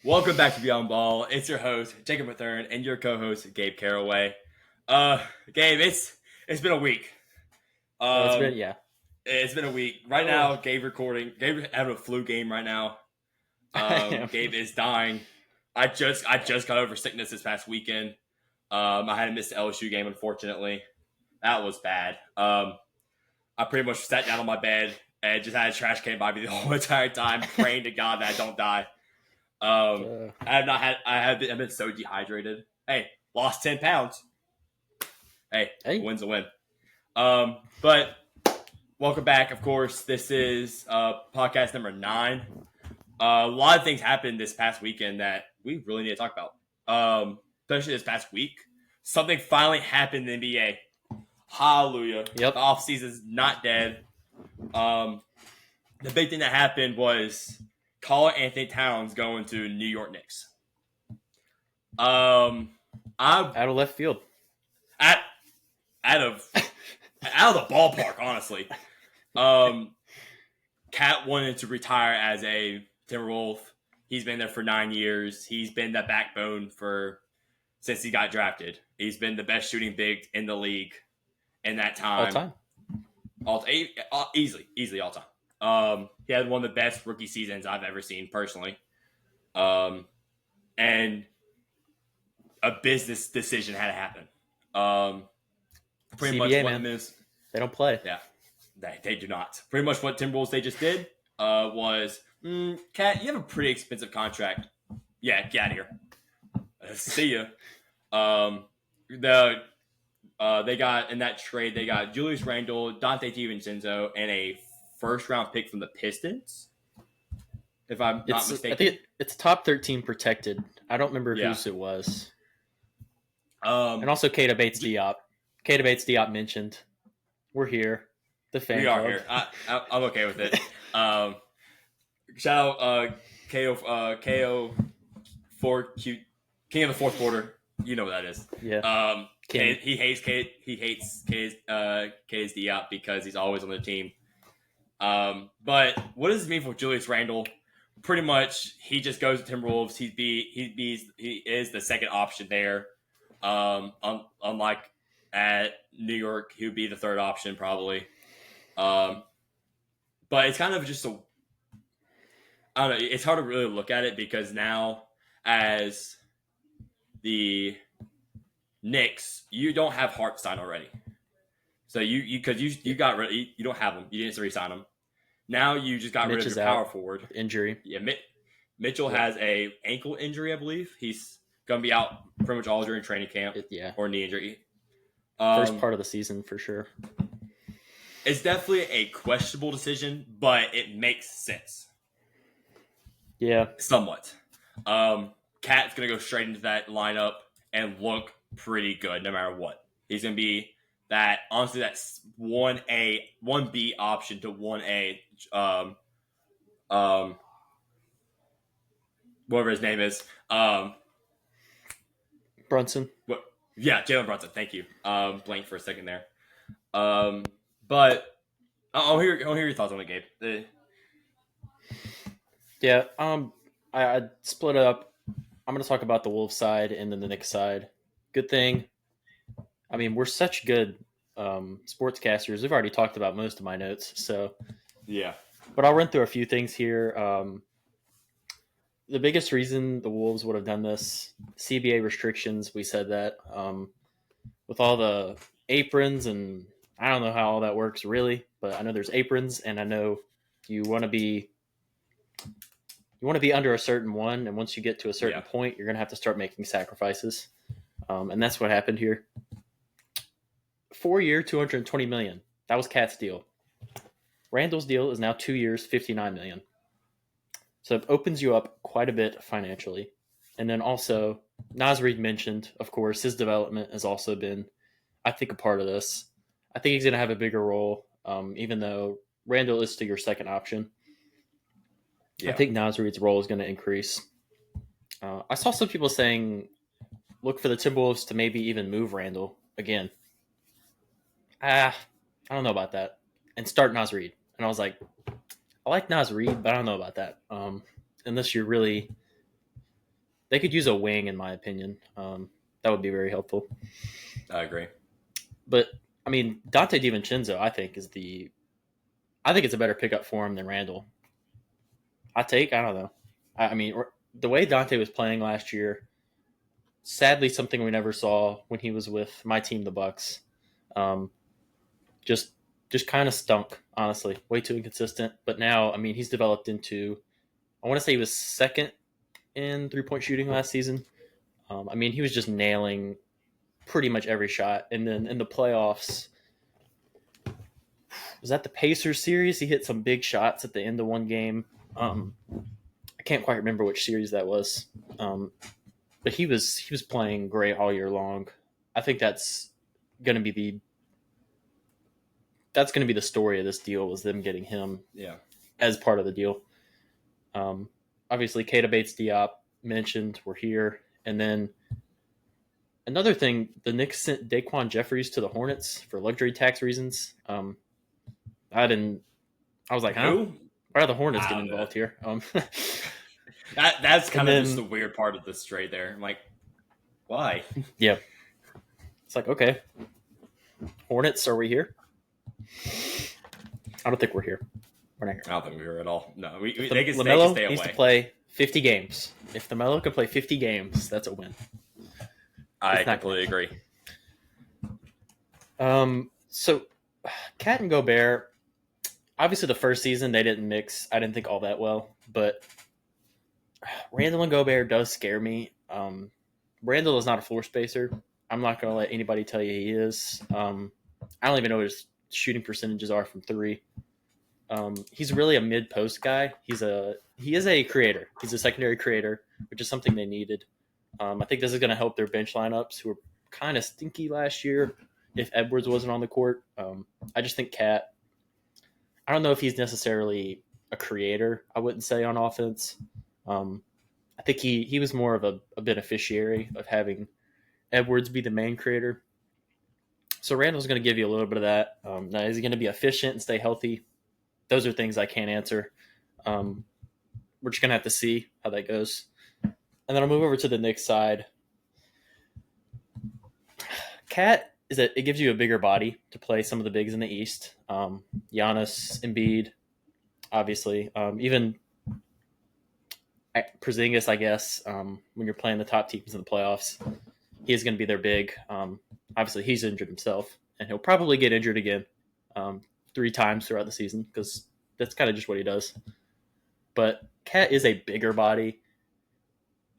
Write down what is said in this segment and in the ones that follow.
Welcome back to Beyond Ball. It's your host, Jacob Mathern, and your co-host, Gabe Caraway. Gabe, it's been a week. It's been Um, yeah. it's been a week. Right now, Gabe having a flu game right now. I am. Gabe is dying. I just got over sickness this past weekend. I had to miss the LSU game, unfortunately. That was bad. I pretty much sat down on my bed and just had a trash can by me the whole entire time, praying to God that I don't die. I've been so dehydrated. Hey, lost 10 pounds. Hey, Hey. a win's a win. But welcome back. Of course, this is podcast number 9. A lot of things happened this past weekend that we really need to talk about. Especially this past week. Something finally happened in the NBA. Hallelujah. Yep. The offseason's not dead. The big thing that happened was Karl Anthony Towns going to New York Knicks. Out of left field. Out of the ballpark, honestly. KAT wanted to retire as a Timberwolf. He's been there for 9 years. He's been the backbone since he got drafted. He's been the best shooting big in the league in that time. Easily all time. He had one of the best rookie seasons I've ever seen personally. And a business decision had to happen. Pretty CBA, much man. what They don't play. Yeah, they do not. Pretty much what Timberwolves they just did was, KAT, you have a pretty expensive contract. Yeah, get out of here. See ya. They got in that trade. They got Julius Randle, Dante DiVincenzo, and a first-round pick from the Pistons. If I'm not mistaken, I think it's top 13 protected. I don't remember Yeah. whose it was. And And also Keita Bates-Diop. Keita Bates-Diop mentioned. We're here. The fan we are club. here. I'm okay with it. Shout out KO for Q King of the fourth quarter. You know what that is. Yeah. He hates K's Diop because he's always on the team. But what does this mean for Julius Randle? Pretty much, he just goes to Timberwolves. He is the second option there. Unlike at New York, he would be the third option probably. But it's kind of just I don't know. It's hard to really look at it because now, as the Knicks, you don't have Hartenstein already. So you got rid. You don't have him. You didn't re-sign him. Now you just got rid of your power forward. Injury. Yeah, Mitchell has a ankle injury, I believe. He's gonna be out pretty much all during training camp. Or knee injury. First part of the season for sure. It's definitely a questionable decision, but it makes sense. Yeah. Somewhat. KAT's going to go straight into that lineup and look pretty good no matter what. He's going to be honestly, that's 1B option to 1A, whatever his name is. Brunson. Yeah, Jalen Brunson. Thank you. Blank for a second there. But I'll hear your thoughts on it, Gabe. Yeah. I split it up. I'm going to talk about the Wolves side and then the Knicks side. Good thing. I mean, we're such good sportscasters. We've already talked about most of my notes. So yeah. But I'll run through a few things here. The biggest reason the Wolves would have done this, CBA restrictions, we said that. With all the aprons, and I don't know how all that works really, but I know there's aprons, and I know you want to be under a certain one, and once you get to a certain point, you're going to have to start making sacrifices. And that's what happened here. 4-year, $220 million. That was KAT's deal. Randall's deal is now 2 years, $59 million. So it opens you up quite a bit financially. And then also, Naz Reid mentioned, of course, his development has also been, I think, a part of this. I think he's going to have a bigger role, even though Randall is still your second option. Yeah. I think Naz Reid's role is going to increase. I saw some people saying, look for the Timberwolves to maybe even move Randall again. I don't know about that. And start Naz Reid. And I was like, I like Naz Reid, but I don't know about that. Unless you're really They could use a wing, in my opinion. That would be very helpful. I agree. But I mean, Dante DiVincenzo, I think it's a better pickup for him than Randle. I don't know. I mean, the way Dante was playing last year, sadly, something we never saw when he was with my team, the Bucks. Just kind of stunk, honestly. Way too inconsistent. But now, I mean, he's developed into. I want to say he was second in 3-point shooting last season. I mean, he was just nailing pretty much every shot. And then in the playoffs, was that the Pacers series? He hit some big shots at the end of one game. I can't quite remember which series that was. But he was playing great all year long. I think that's going to be the story of this deal, was them getting him as part of the deal. Obviously, Keita Bates-Diop mentioned were here. And then another thing, the Knicks sent Daquan Jeffries to the Hornets for luxury tax reasons. I was like, huh? Who? Why are the Hornets getting involved here? That's kind of just the weird part of this trade there. I'm like, why? Yeah. It's like, okay. Hornets, are we here? I don't think we're here. We're not here. I don't think we're here at all. No, they can stay away. Needs to play 50 games. If LaMelo can play 50 games, that's a win. I completely agree. So KAT and Gobert, obviously the first season they didn't mix, I didn't think, all that well, but Randle and Gobert does scare me. Randle is not a floor spacer. I'm not going to let anybody tell you he is. I don't even know what his shooting percentages are from three. He's really a mid-post guy. He is a creator. He's a secondary creator, which is something they needed. I think this is going to help their bench lineups, who were kind of stinky last year if Edwards wasn't on the court. I just think KAT, I don't know if he's necessarily a creator, I wouldn't say, on offense. I think he was more of a beneficiary of having Edwards be the main creator. So Randle's going to give you a little bit of that. Now, is he going to be efficient and stay healthy? Those are things I can't answer. We're just going to have to see how that goes. And then I'll move over to the Knicks side. KAT, it gives you a bigger body to play some of the bigs in the East. Giannis, Embiid, obviously. Even Porzingis, I guess, when you're playing the top teams in the playoffs, he is going to be their big. Obviously, he's injured himself, and he'll probably get injured again 3 times throughout the season, because that's kind of just what he does. But KAT is a bigger body.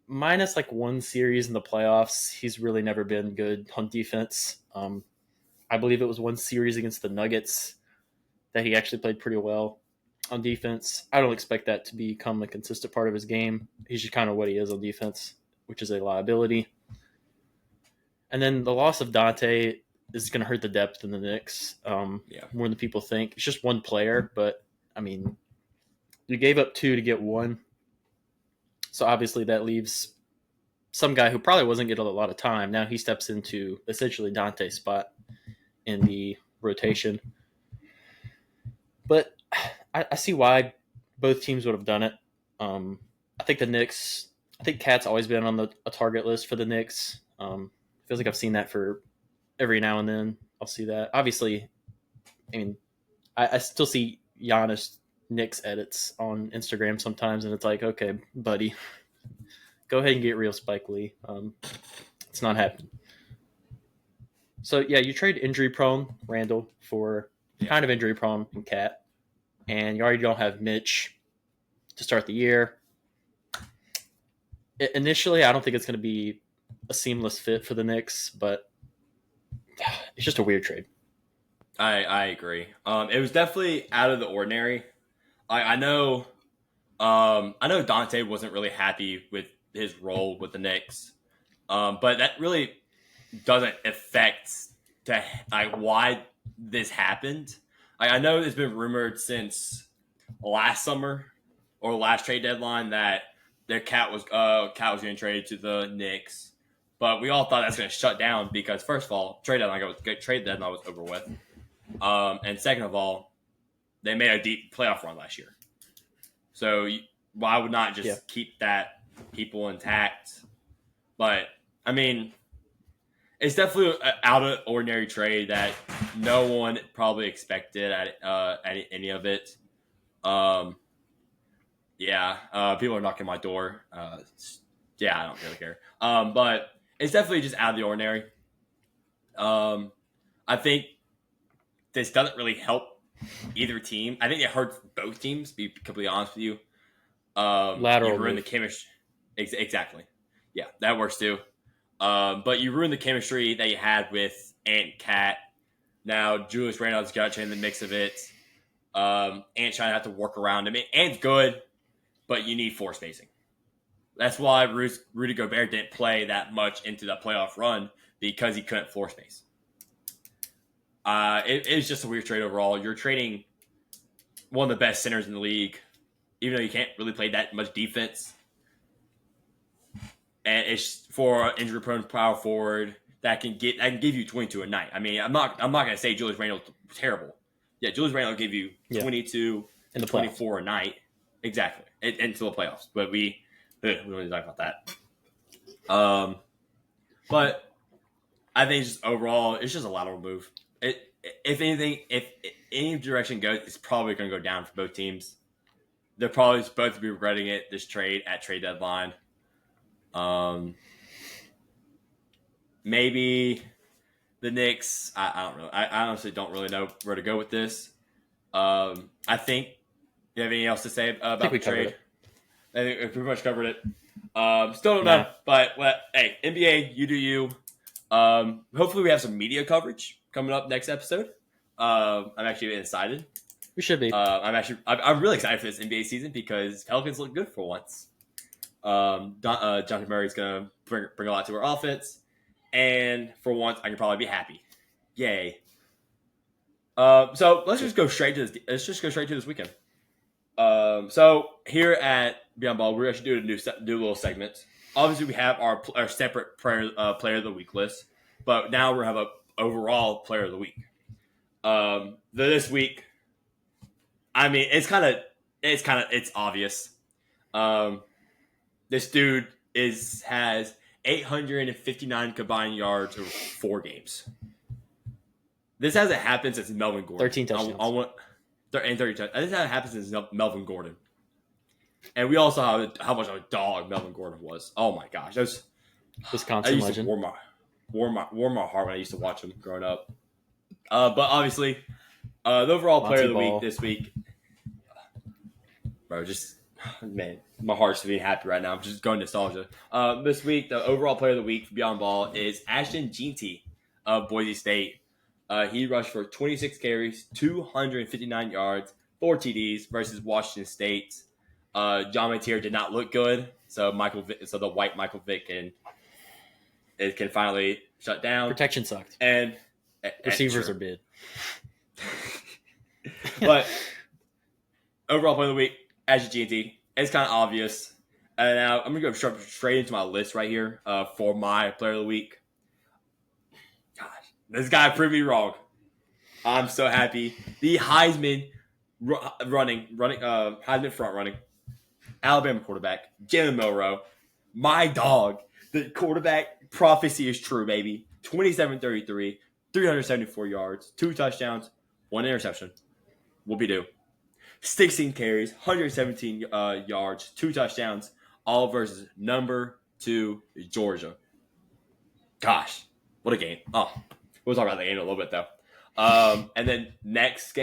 Minus like one series in the playoffs, he's really never been good on defense. I believe it was one series against the Nuggets that he actually played pretty well on defense. I don't expect that to become a consistent part of his game. He's just kind of what he is on defense, which is a liability. And then the loss of Dante is going to hurt the depth in the Knicks more than people think. It's just one player, but, I mean, you gave up 2 to get 1. So obviously that leaves some guy who probably wasn't getting a lot of time. Now he steps into essentially Dante's spot in the rotation. But I see why both teams would have done it. I think KAT's always been on a target list for the Knicks. Feels like I've seen that for every now and then. I'll see that. Obviously, I mean, I still see Giannis Knicks edits on Instagram sometimes, and it's like, okay, buddy, go ahead and get real, Spike Lee. It's not happening. So, yeah, you trade injury-prone Randle for kind of injury-prone KAT, and you already don't have Mitch to start the year. Initially, I don't think it's going to be a seamless fit for the Knicks, but it's just a weird trade. I agree. It was definitely out of the ordinary. I know Dante wasn't really happy with his role with the Knicks, but that really doesn't affect why this happened. I know it's been rumored since last summer or last trade deadline that their KAT was getting traded to the Knicks, but we all thought that's going to shut down because, first of all, trade deadline was over with, and second of all, they made a deep playoff run last year. So why would not just keep that people intact. But I mean, it's definitely an out of ordinary trade that no one probably expected at any of it. People are knocking my door. I don't really care. But it's definitely just out of the ordinary. I think this doesn't really help either team. I think it hurts both teams, to be completely honest with you. Lateral you ruin move. the chemistry. Exactly. Yeah, that works too. But you ruin the chemistry that you had with Ant and Cat. Now Julius Randle's got you in the mix of it. Ant's trying to have to work around him. Ant's good, but you need floor spacing. That's why Rudy Gobert didn't play that much into the playoff run, because he couldn't floor space. It's just a weird trade overall. You're trading one of the best centers in the league, even though you can't really play that much defense. And it's for an injury-prone power forward that can give you 22 a night. I mean, I'm not gonna say Julius Randle terrible. Yeah, Julius Randle will give you 22 in the 24 a night. Exactly. Until the playoffs. But we don't need to talk about that. But I think just overall, it's just a lateral move. If anything, if any direction goes, it's probably going to go down for both teams. They're probably both to be regretting it, this trade at trade deadline. Maybe the Knicks. I don't really. I honestly don't really know where to go with this. I think. You have anything else to say about the trade? I think we pretty much covered it. Still don't know, but hey, NBA, you do you. Hopefully, we have some media coverage coming up next episode. I'm actually excited. We should be. I'm really excited for this NBA season because Pelicans look good for once. Jonathan Murray's gonna bring a lot to our offense, and for once, I can probably be happy. Yay! So let's just go straight to this. Let's just go straight to this weekend. So here at Beyond Ball, we're actually doing a little segment. Obviously, we have our separate player of the week list, but now we're have a overall player of the week. This week, I mean, it's obvious. This dude has 859 combined yards over 4 games. This hasn't happened since Melvin Gordon. 13 touchdowns. And 30 touchdowns. This hasn't happened since Melvin Gordon. And we also saw how much of a dog Melvin Gordon was. Oh my gosh, that was Wisconsin legend. To warm my heart when I used to watch him growing up. But obviously, the overall player of the week this week, bro, man, my heart's being happy right now. I'm just going nostalgia. This week, the overall player of the week for Beyond Ball is Ashton Jeanty of Boise State. He rushed for 26 carries, 259 yards, 4 TDs versus Washington State. John Mateer did not look good, so the white Michael Vick can finally shut down. Protection sucked, and receivers are bid. But overall player of the week, Ashton Jeanty. It's kind of obvious. And now I'm gonna go straight into my list right here for my player of the week. This guy proved me wrong. I'm so happy. The Heisman Heisman front running, Alabama quarterback, Jalen Milroe, my dog. The quarterback prophecy is true, baby. 27-33, 374 yards, 2 touchdowns, 1 interception. Whoopie doo. 16 carries, 117 yards, 2 touchdowns, all versus number 2 Georgia. Gosh, what a game! Oh. We'll talk about the game in a little bit, though. And then next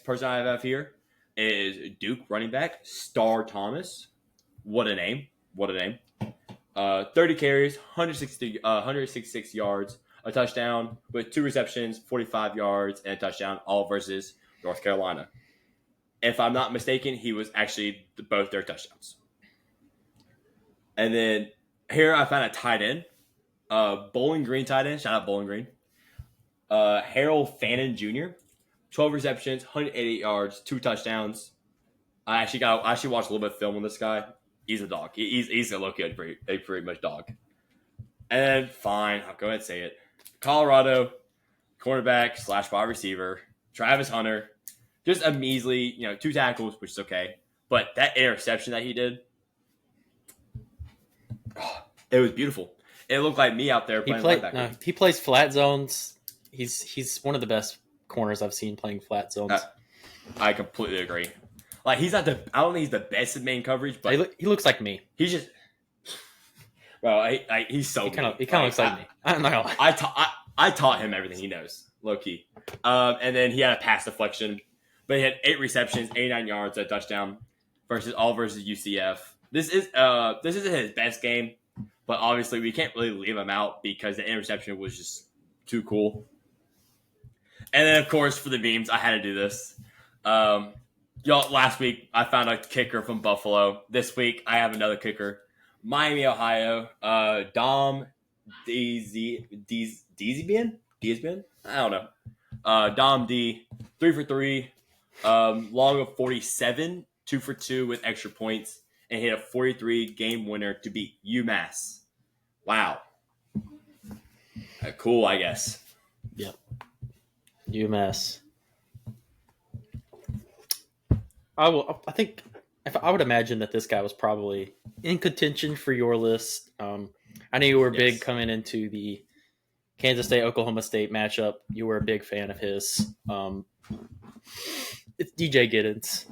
person I have here is Duke running back Star Thomas. What a name! 30 carries, 166 yards, a touchdown with 2 receptions, 45 yards, and a touchdown, all versus North Carolina. If I'm not mistaken, he was actually both their touchdowns. And then here I found a tight end, Bowling Green tight end. Shout out Bowling Green. Harold Fannin Jr., 12 receptions, 188 yards, 2 touchdowns. I actually watched a little bit of film on this guy. He's a dog. He's a low-key pretty much dog. And fine, I'll go ahead and say it. Colorado cornerback / wide receiver Travis Hunter, just a measly 2 tackles, which is okay. But that interception that he did, It was beautiful. It looked like me out there playing linebacker. He plays flat zones. He's one of the best corners I've seen playing flat zones. I completely agree. Like I don't think he's the best at main coverage, but he looks like me. He's just, well, he's so. He kind of looks like me. I'm not gonna lie. I taught him everything he knows, low key. And then he had a pass deflection, but he had 8 receptions, 89 yards, a touchdown versus UCF. This isn't his best game, but obviously we can't really leave him out because the interception was just too cool. And then of course for the memes, I had to do this. Y'all, last week I found a kicker from Buffalo. This week I have another kicker, Miami, Ohio. Dom Dizibian? I don't know. Dom D, 3 for 3, long of 47, 2 for 2 with extra points, and hit a 43 game winner to beat UMass. Wow. Cool, I guess. Yep. UMass. I would imagine that this guy was probably in contention for your list. I know you were big coming into the Kansas State Oklahoma State matchup. You were a big fan of his. It's DJ Giddens.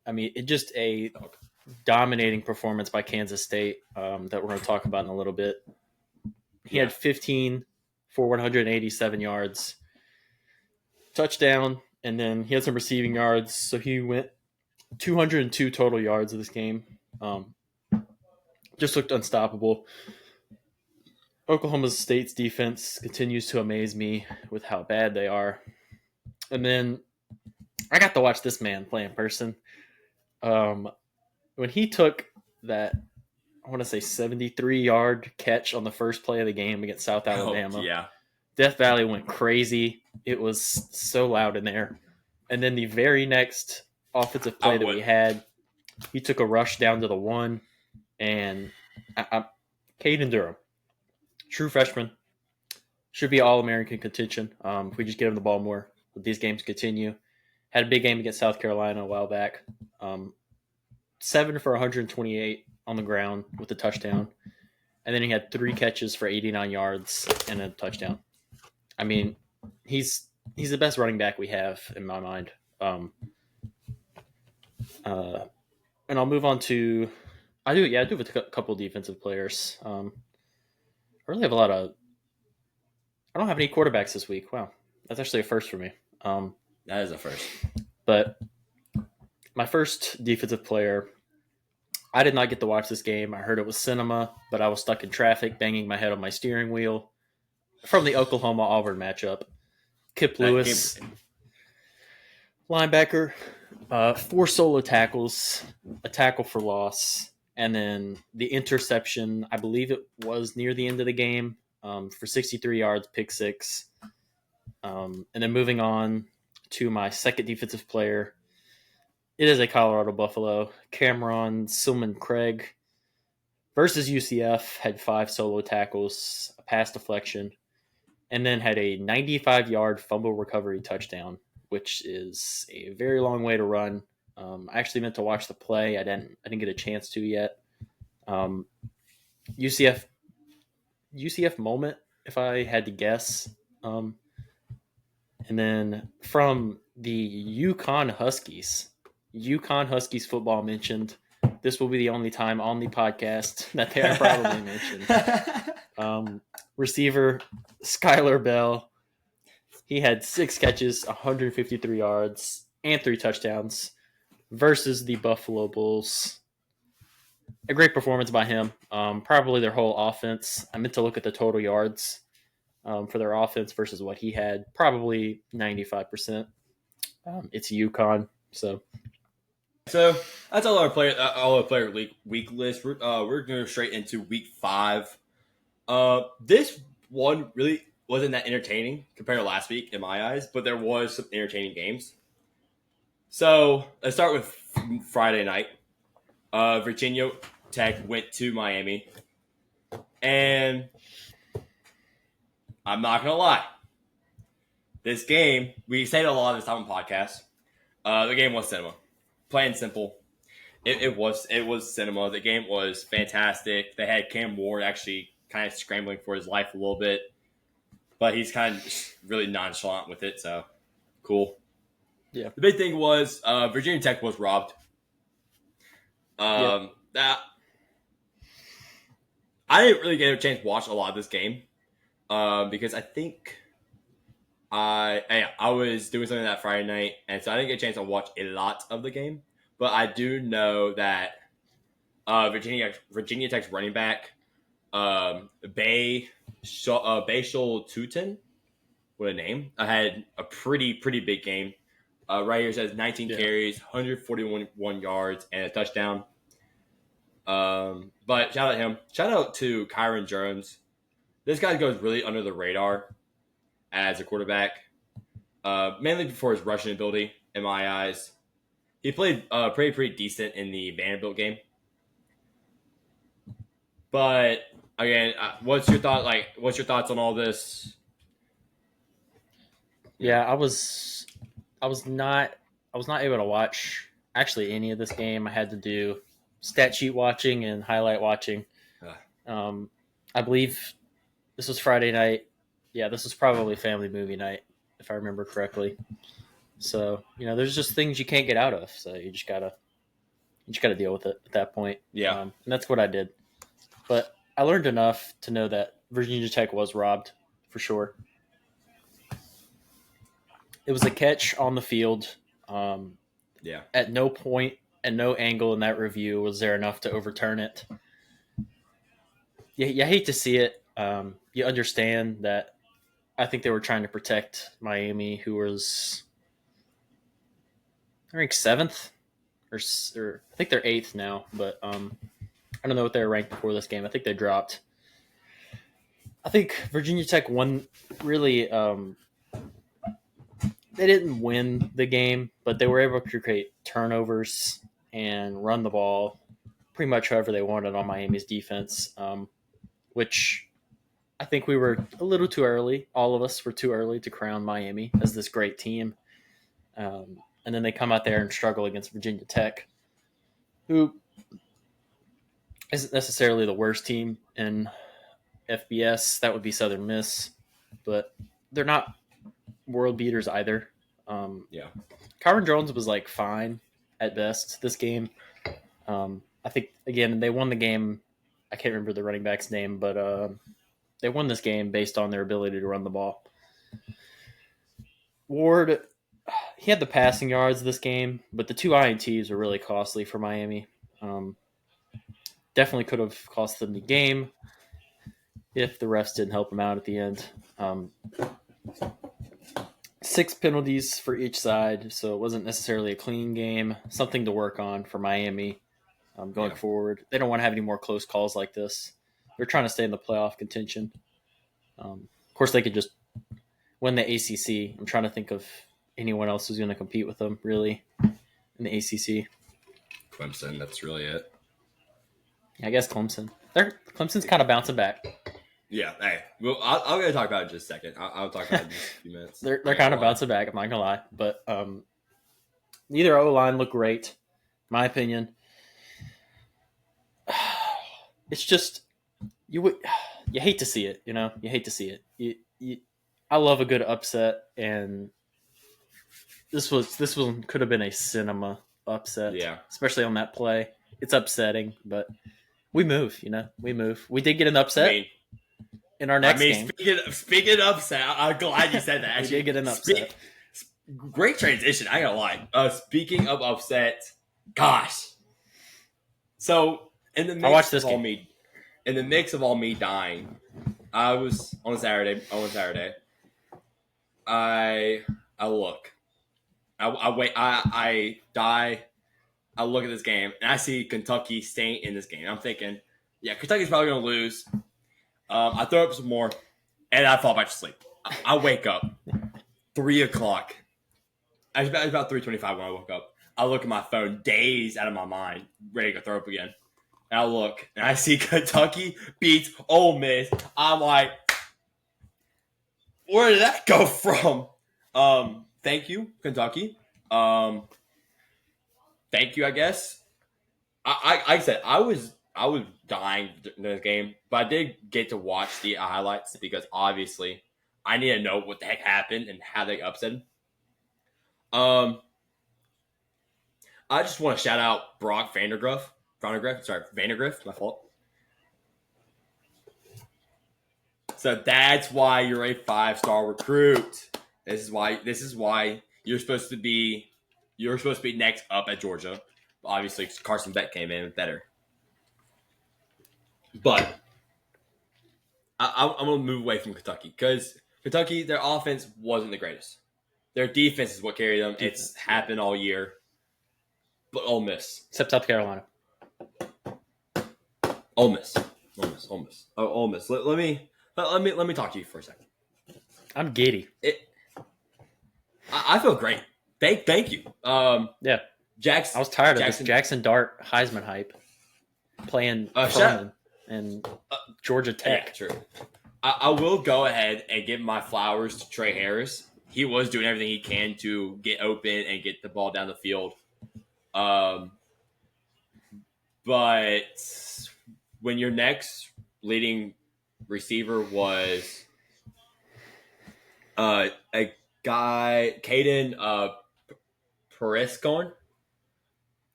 I mean, it's just a dominating performance by Kansas State that we're going to talk about in a little bit. He had 15 for 187 yards, touchdown, and then he had some receiving yards. So he went 202 total yards of this game. Just looked unstoppable. Oklahoma State's defense continues to amaze me with how bad they are. And then I got to watch this man play in person. When he took that, I want to say 73-yard catch on the first play of the game against South Alabama. Death Valley went crazy. It was so loud in there. And then the very next offensive play that we had, he took a rush down to the 1, and Caden Durham, true freshman, should be All-American contention if we just get him the ball more. But these games continue. Had a big game against South Carolina a while back. 7 for 128 on the ground with a touchdown. And then he had 3 catches for 89 yards and a touchdown. I mean, he's the best running back we have in my mind. And I'll move on to I do have a couple defensive players. I really have I don't have any quarterbacks this week. Wow, that's actually a first for me. That is a first. But my first defensive player, I did not get to watch this game. I heard it was cinema, but I was stuck in traffic, banging my head on my steering wheel. From the Oklahoma-Auburn matchup, Kip Lewis, linebacker, 4 solo tackles, a tackle for loss, and then the interception, I believe it was near the end of the game, for 63 yards, pick 6. And then moving on to my second defensive player, it is a Colorado Buffalo, Cameron Silman Craig versus UCF, had 5 solo tackles, a pass deflection, and then had a 95-yard fumble recovery touchdown, which is a very long way to run. I actually meant to watch the play. I didn't get a chance to yet. UCF moment, if I had to guess. And then from the UConn Huskies football mentioned. This will be the only time on the podcast that they are probably mentioned. Receiver Skylar Bell, he had 6 catches, 153 yards, and 3 touchdowns versus the Buffalo Bulls. A great performance by him. Probably their whole offense. I meant to look at the total yards for their offense versus what he had. Probably 95%. It's UConn, so that's all our player week list. We're going to go straight into week 5. This one really wasn't that entertaining compared to last week in my eyes, but there was some entertaining games. So let's start with Friday night. Virginia Tech went to Miami, and I'm not gonna lie. This game, we say it a lot this time on podcasts. The game was cinema. Plain and simple. it was cinema. The game was fantastic. They had Cam Ward actually kind of scrambling for his life a little bit, but he's kind of just really nonchalant with it. So cool. Yeah. The big thing was Virginia Tech was robbed. That I didn't really get a chance to watch a lot of this game because I think I was doing something that Friday night, and so I didn't get a chance to watch a lot of the game. But I do know that Virginia Tech's running back Bayshul Tutin, what a name! I had a pretty big game. Right here it says 19 carries, 141 yards, and a touchdown. But shout out to him. Shout out to Kyron Jones. This guy goes really under the radar as a quarterback, mainly for his rushing ability. In my eyes, he played pretty decent in the Vanderbilt game. But again, what's your thought? What's your thoughts on all this? Yeah, I was not able to watch actually any of this game. I had to do stat sheet watching and highlight watching. I believe this was Friday night. Yeah, this was probably family movie night, if I remember correctly. So, there's just things you can't get out of. So you just gotta deal with it at that point. Yeah. And that's what I did. But I learned enough to know that Virginia Tech was robbed for sure. It was a catch on the field. At no point and no angle in that review was there enough to overturn it. You hate to see it. You understand that I think they were trying to protect Miami, who was, I think, 7th, or I think they're 8th now, but I don't know what they were ranked before this game. I think they dropped. I think Virginia Tech won really. They didn't win the game, but they were able to create turnovers and run the ball pretty much however they wanted on Miami's defense, which I think we were a little too early. All of us were too early to crown Miami as this great team. And then they come out there and struggle against Virginia Tech, who isn't necessarily the worst team in FBS. That would be Southern Miss, but they're not world beaters either. Kyron Jones was fine at best this game. I think again they won the game. I can't remember the running back's name, but they won this game based on their ability to run the ball. Ward, he had the passing yards this game, but the 2 INTs were really costly for Miami. Definitely could have cost them the game if the refs didn't help them out at the end. 6 penalties for each side, so it wasn't necessarily a clean game. Something to work on for Miami going forward. They don't want to have any more close calls like this. They're trying to stay in the playoff contention. Of course, they could just win the ACC. I'm trying to think of anyone else who's going to compete with them, really, in the ACC. Clemson, that's really it. Yeah, I guess Clemson. Clemson's kind of bouncing back. Yeah, hey, well, I'm going to talk about it in just a second. I'll talk about it in just a few minutes. They're kind of bouncing back, I'm not going to lie. But neither O-line looked great, in my opinion. It's just, you hate to see it, You hate to see it. I love a good upset, and this one could have been a cinema upset. Yeah. Especially on that play. It's upsetting, but we move, We move. We did get an upset. In our next game. Speaking of upset, I'm glad you said that. Actually, we did get an upset. Great transition. I gotta lie. Speaking of upset, gosh. So in the mix of all me dying, I was on Saturday. I look. I wait. I die. I look at this game and I see Kentucky staying in this game. I'm thinking, yeah, Kentucky's probably gonna lose. I throw up some more, and I fall back to sleep. I wake up 3 o'clock. It was about 3:25 when I woke up. I look at my phone, dazed out of my mind, ready to throw up again. And I look, and I see Kentucky beats Ole Miss. I'm like, where did that go from? Thank you, Kentucky. Thank you, I guess. Like I said, I was dying in this game, but I did get to watch the highlights because obviously I need to know what the heck happened and how they upset him. I just want to shout out Brock Vandergriff, my fault. So that's why you're a 5-star recruit. This is why you're supposed to be next up at Georgia. Obviously, Carson Beck came in better. But I'm going to move away from Kentucky because Kentucky, their offense wasn't the greatest. Their defense is what carried them. It's happened all year. But Ole Miss. Except South Carolina. Ole Miss. Oh, Ole Miss. Let me talk to you for a second. I'm giddy. I feel great. Thank you. Yeah. Jackson. I was tired of this Jackson Dart Heisman hype playing Furman and Georgia Tech. Yeah, true. I will go ahead and give my flowers to Trey Harris. He was doing everything he can to get open and get the ball down the field. But when your next leading receiver was a guy, Caden Periscorn,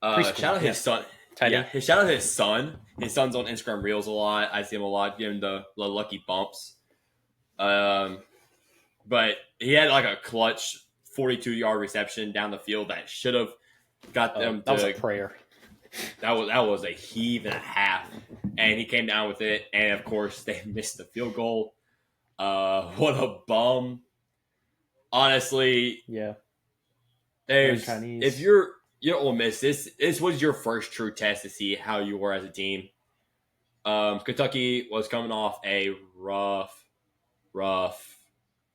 shout out his son. Shout out his son. His son's on Instagram Reels a lot. I see him a lot, giving the lucky bumps. But he had like a clutch 42-yard reception down the field that should have got them. That was a prayer. That was a heave and a half, and he came down with it. And of course, they missed the field goal. What a bum! Honestly, yeah. If you're Ole Miss, this was your first true test to see how you were as a team. Kentucky was coming off a rough win.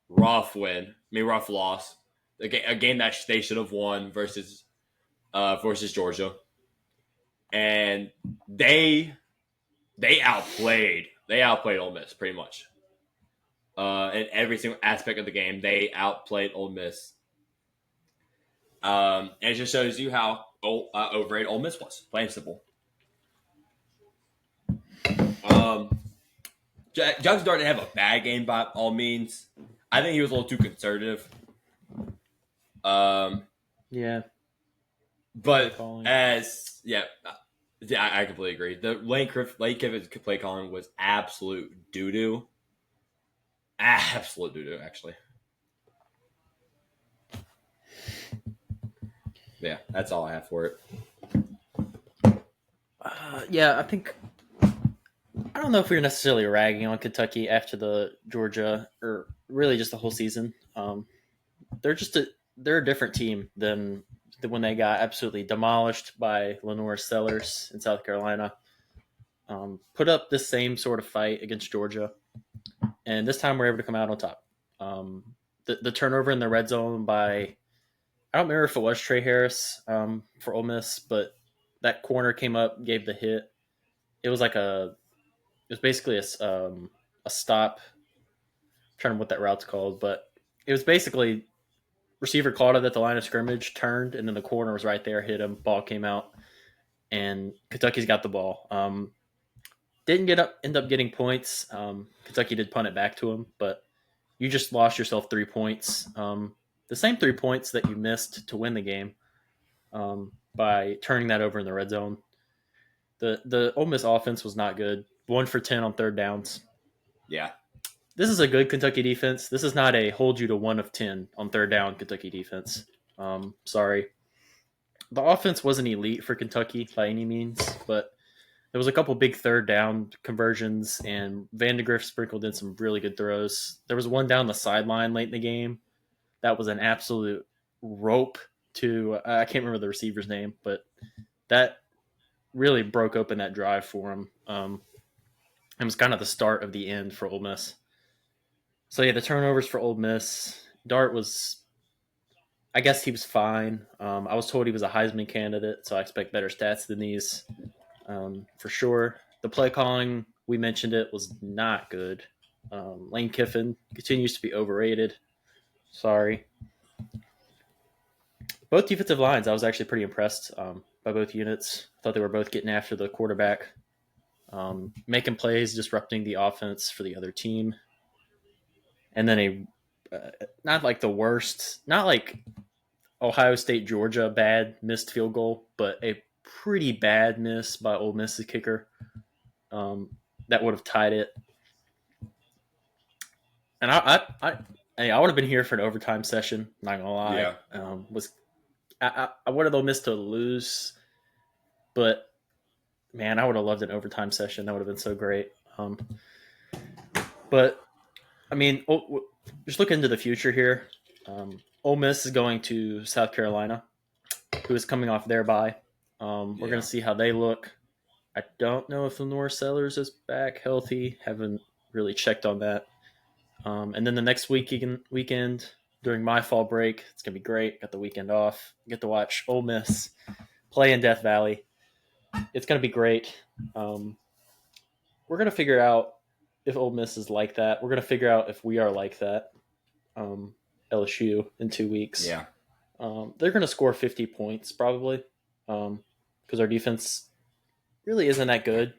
I mean, rough loss. A game that they should have won versus Georgia, and they outplayed Ole Miss pretty much. In every single aspect of the game, they outplayed Ole Miss. And it just shows you how overrated Ole Miss was. Plain and simple. Jackson Dart didn't have a bad game by all means. I think he was a little too conservative. Yeah. But I completely agree. The Lane Kiffin's play calling was absolute doo-doo. Absolute doo-doo, actually. Yeah, that's all I have for it. I think I don't know if we were necessarily ragging on Kentucky after the Georgia or really just the whole season. They're a different team than when they got absolutely demolished by Lenore Sellers in South Carolina. Put up this same sort of fight against Georgia, and this time we're able to come out on top. The turnover in the red zone by I don't remember if it was Trey Harris for Ole Miss, but that corner came up, gave the hit. It was basically a stop. I'm trying to remember what that route's called, but it was basically receiver caught it at the line of scrimmage, turned, and then the corner was right there, hit him, ball came out, and Kentucky's got the ball. Didn't end up getting points. Kentucky did punt it back to him, but you just lost yourself 3 points. The same 3 points that you missed to win the game by turning that over in the red zone. The Ole Miss offense was not good. 1 for 10 on third downs. Yeah. This is a good Kentucky defense. This is not a hold you to 1 of 10 on third down Kentucky defense. Sorry. The offense wasn't elite for Kentucky by any means, but there was a couple big third down conversions, and Vandegrift sprinkled in some really good throws. There was one down the sideline late in the game. That was an absolute rope to I can't remember the receiver's name, but that really broke open that drive for him. It was kind of the start of the end for Ole Miss. So yeah, the turnovers for Ole Miss. Dart was, I guess he was fine. I was told he was a Heisman candidate, so I expect better stats than these for sure. The play calling, we mentioned it, was not good. Lane Kiffin continues to be overrated. Sorry. Both defensive lines, I was actually pretty impressed by both units. Thought they were both getting after the quarterback, making plays, disrupting the offense for the other team. And then not like the worst, not like Ohio State, Georgia, bad missed field goal, but a pretty bad miss by Ole Miss's kicker that would have tied it. And I would have been here for an overtime session. Not gonna lie, I would have missed to lose, but man, I would have loved an overtime session. That would have been so great. But I mean, just look into the future here. Ole Miss is going to South Carolina, who is coming off their bye. We're going to see how they look. I don't know if Lenore Sellers is back healthy. Haven't really checked on that. And then the next weekend during my fall break, it's going to be great. Got the weekend off. Get to watch Ole Miss play in Death Valley. It's going to be great. We're going to figure out if Ole Miss is like that. We're going to figure out if we are like that. LSU in 2 weeks. Yeah. They're going to score 50 points probably because our defense really isn't that good.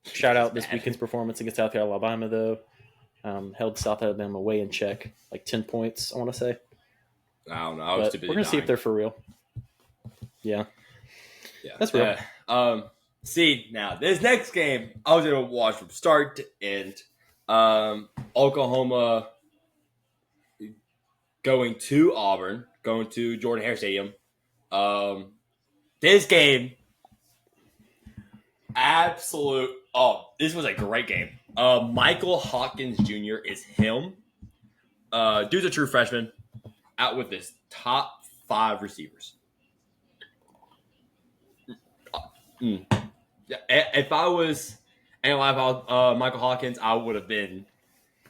Shout out this weekend's performance against South Alabama, though. Held South Alabama way in check, like 10 points, I want to say. I don't know. I was too busy we're going to see if they're for real. Yeah. That's real. See, now, this next game, I was able to watch from start to end. Oklahoma going to Auburn, going to Jordan-Hare Stadium. This game, this was a great game. Michael Hawkins Jr. is him. Dude's a true freshman, out with his top 5 receivers. If I was analyzing Michael Hawkins, I would have been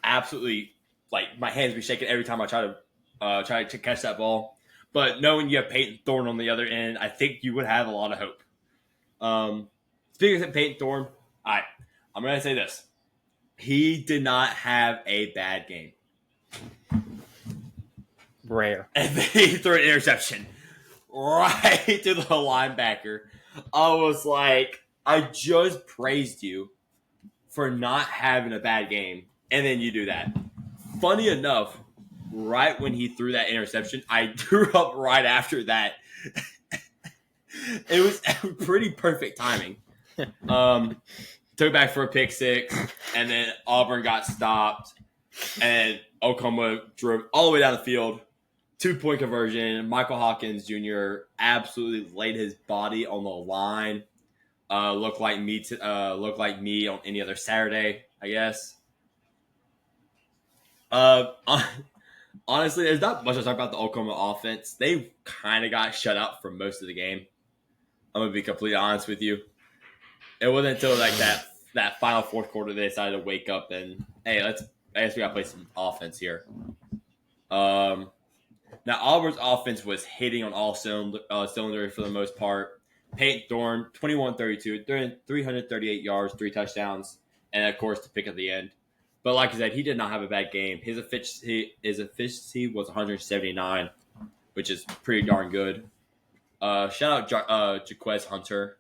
absolutely, like, my hands would be shaking every time I try to catch that ball. But knowing you have Peyton Thorne on the other end, I think you would have a lot of hope. Speaking of Peyton Thorne, all right, I'm going to say this. He did not have a bad game. Rare. And then he threw an interception right to the linebacker. I was like, I just praised you for not having a bad game, and then you do that. Funny enough, right when he threw that interception, I threw up right after that. It was pretty perfect timing. Took back for a pick 6, and then Auburn got stopped, and Oklahoma drove all the way down the field. 2-point conversion. Michael Hawkins Jr. absolutely laid his body on the line. Looked like me on any other Saturday, I guess. Honestly, there's not much to talk about the Oklahoma offense. They kind of got shut out for most of the game. I'm gonna be completely honest with you. It wasn't until like that final fourth quarter they decided to wake up and, hey, I guess we gotta play some offense here. Now Auburn's offense was hitting on all cylinders for the most part. Peyton Thorne, 21-32, 338 yards, 3 touchdowns, and of course the pick at the end. But like I said, he did not have a bad game. His efficiency was 179, which is pretty darn good. Shout out Jaquez Hunter.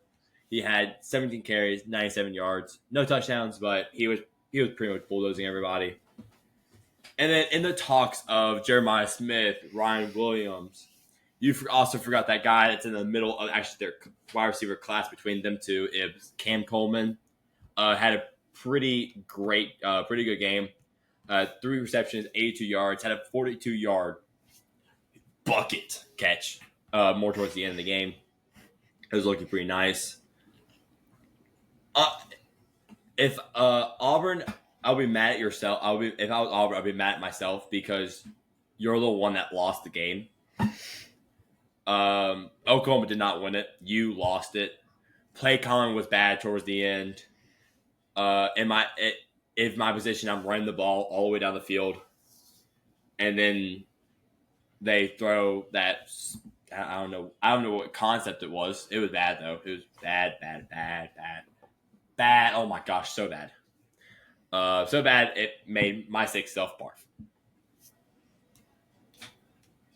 He had 17 carries, 97 yards, no touchdowns, but he was pretty much bulldozing everybody. And then in the talks of Jeremiah Smith, Ryan Williams, you also forgot that guy that's in the middle of actually their wide receiver class between them two. It was Cam Coleman. Had a pretty good game. 3 receptions, 82 yards. Had a 42-yard bucket catch more towards the end of the game. It was looking pretty nice. If Auburn, I'll be mad at yourself. If I was Auburn, I'll be mad at myself because you're the one that lost the game. Oklahoma did not win it. You lost it. Play calling was bad towards the end. In my position, I'm running the ball all the way down the field, and then they throw that. I don't know what concept it was. It was bad though. It was bad. Oh my gosh, so bad. So bad it made my sick self barf.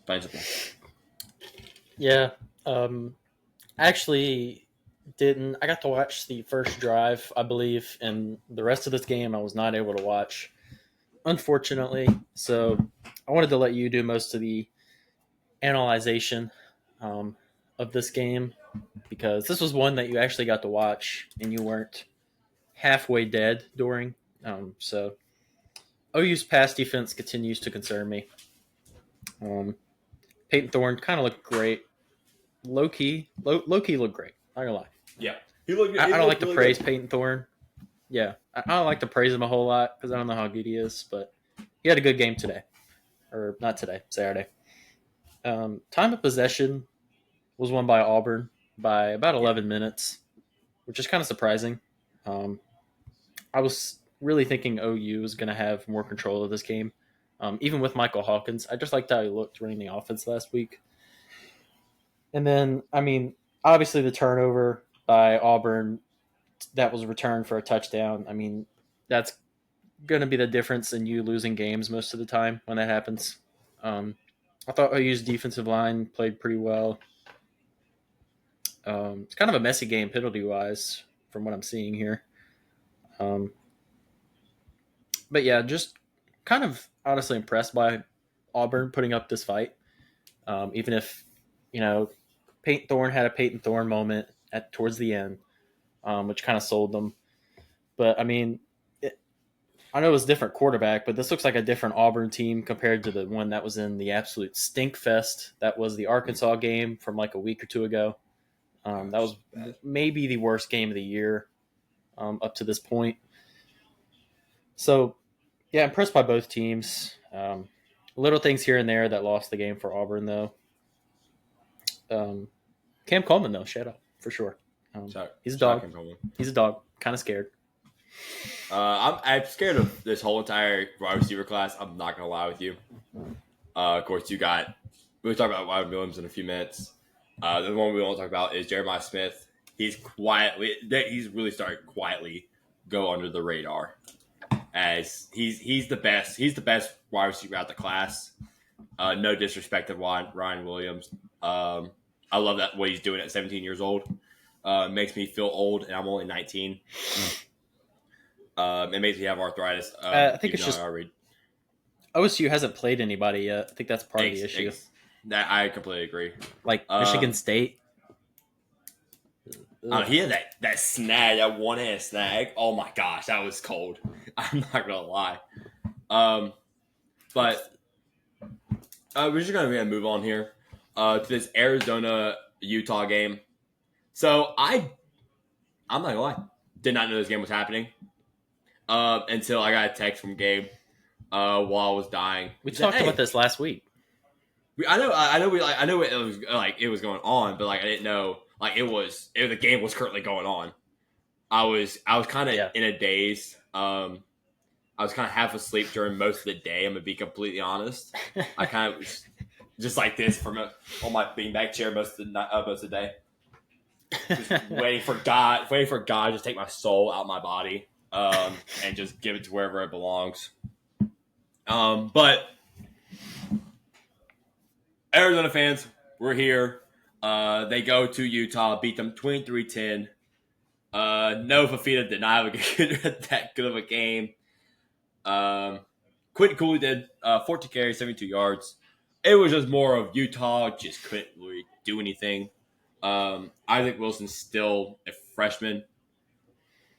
Plain simple. Yeah. Actually, didn't. I got to watch the first drive, I believe, and the rest of this game I was not able to watch, unfortunately. So I wanted to let you do most of the analyzation of this game because this was one that you actually got to watch and you weren't halfway dead during. So OU's pass defense continues to concern me. Peyton Thorne kind of looked great. Low key looked great. Not gonna lie. Yeah, he looked good. I don't like to really praise good. Peyton Thorne. Yeah, I don't like to praise him a whole lot because I don't know how good he is, but he had a good game today, or not today, Saturday. Time of possession was won by Auburn by about 11 minutes, which is kind of surprising. I was really thinking OU was going to have more control of this game, even with Michael Hawkins. I just liked how he looked running the offense last week. And then, I mean, obviously the turnover by Auburn that was returned for a touchdown. I mean, that's going to be the difference in you losing games most of the time when that happens. I thought OU's defensive line played pretty well. It's kind of a messy game penalty-wise from what I'm seeing here. But yeah, just kind of honestly impressed by Auburn putting up this fight. Even if, Peyton Thorne had a Peyton Thorne moment towards the end, which kind of sold them. But I mean, I know it was a different quarterback, but this looks like a different Auburn team compared to the one that was in the absolute stink fest. That was the Arkansas game from like a week or two ago. That was maybe the worst game of the year up to this point. So, yeah, impressed by both teams. Little things here and there that lost the game for Auburn, though. Cam Coleman, though, shout out for sure. He's a dog. He's a dog. Kind of scared. I'm scared of this whole entire wide receiver class. I'm not gonna lie with you. Of course, we'll talk about Wyman Williams in a few minutes. The one we want to talk about is Jeremiah Smith. He's really starting to quietly go under the radar, as he's the best. He's the best wide receiver out the class. No disrespect to Ryan Williams. I love that what he's doing at 17 years old. Makes me feel old, and I'm only 19. It makes me have arthritis. I think it's just OSU hasn't played anybody yet. I think that's part of the issue. That I completely agree. Like Michigan State. He had that snag, that one-hand snag. Oh my gosh, that was cold. I'm not gonna lie. But we're just gonna move on here to this Arizona-Utah game. So I'm not gonna lie, did not know this game was happening until I got a text from Gabe while I was dying. We talked about this last week. I know it was going on, but like I didn't know like the game was currently going on. I was kind of in a daze. I was kind of half asleep during most of the day. I'm gonna be completely honest. I kind of was just like this on my beanbag chair most of the day, just waiting for God to just take my soul out of my body and just give it to wherever it belongs. But Arizona fans, we're here. They go to Utah, beat them 23-10. No, Fafita did not have that good of a game. Quentin Cooley did 14 carries, 72 yards. It was just more of Utah just couldn't really do anything. Isaac Wilson's still a freshman,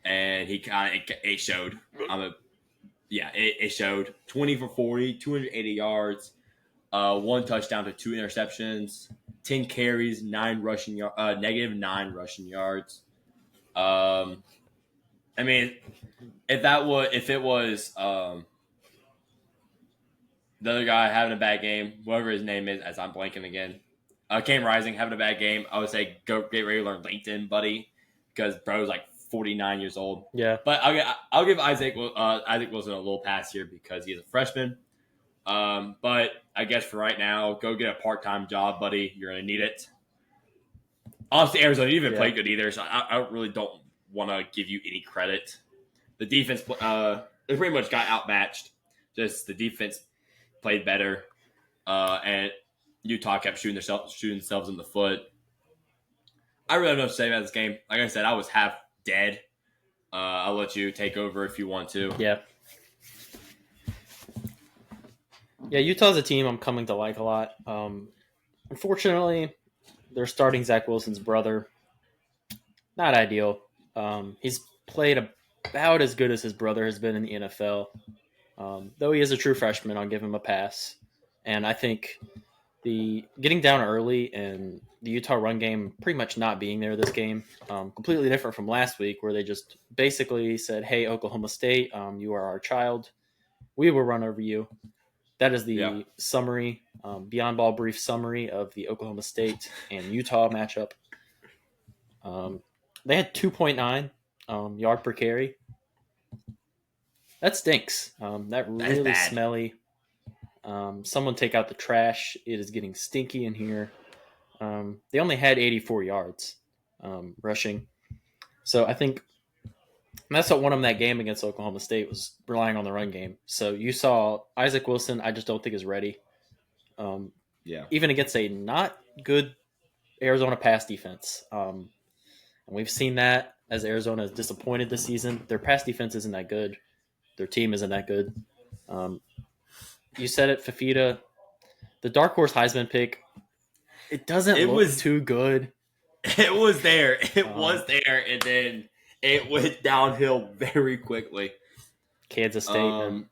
and it showed. It showed. 20 for 40, 280 yards. One touchdown to 2 interceptions, 10 carries, negative 9 rushing yards. I mean, if it was the other guy having a bad game, whatever his name is, as I'm blanking again, Cam Rising having a bad game, I would say go get ready to learn LinkedIn, buddy, because bro's like 49 years old. Yeah, but I'll give Isaac Wilson a little pass here because he's a freshman. But I guess for right now, go get a part-time job, buddy. You're going to need it. Honestly, Arizona didn't even play good either, so I really don't want to give you any credit. The defense, they pretty much got outmatched. Just the defense played better, and Utah kept shooting themselves in the foot. I really have nothing to say about this game. Like I said, I was half dead. I'll let you take over if you want to. Yeah. Yeah, Utah's a team I'm coming to like a lot. Unfortunately, they're starting Zach Wilson's brother. Not ideal. He's played about as good as his brother has been in the NFL. Though he is a true freshman, I'll give him a pass. And I think the getting down early and the Utah run game pretty much not being there this game, completely different from last week where they just basically said, hey, Oklahoma State, you are our child. We will run over you. That is the summary, beyond ball brief summary of the Oklahoma State and Utah matchup. They had 2.9 yard per carry. That stinks. That really smelly. Someone take out the trash. It is getting stinky in here. They only had 84 yards rushing. So I think that's what won them that game against Oklahoma State was relying on the run game. So you saw Isaac Wilson, I just don't think is ready. Even against a not good Arizona pass defense. And we've seen that as Arizona is disappointed this season. Their pass defense isn't that good. Their team isn't that good. You said it, Fafita. The dark horse Heisman pick, it doesn't look too good. It was there. It was there, and then it went downhill very quickly. Kansas State. I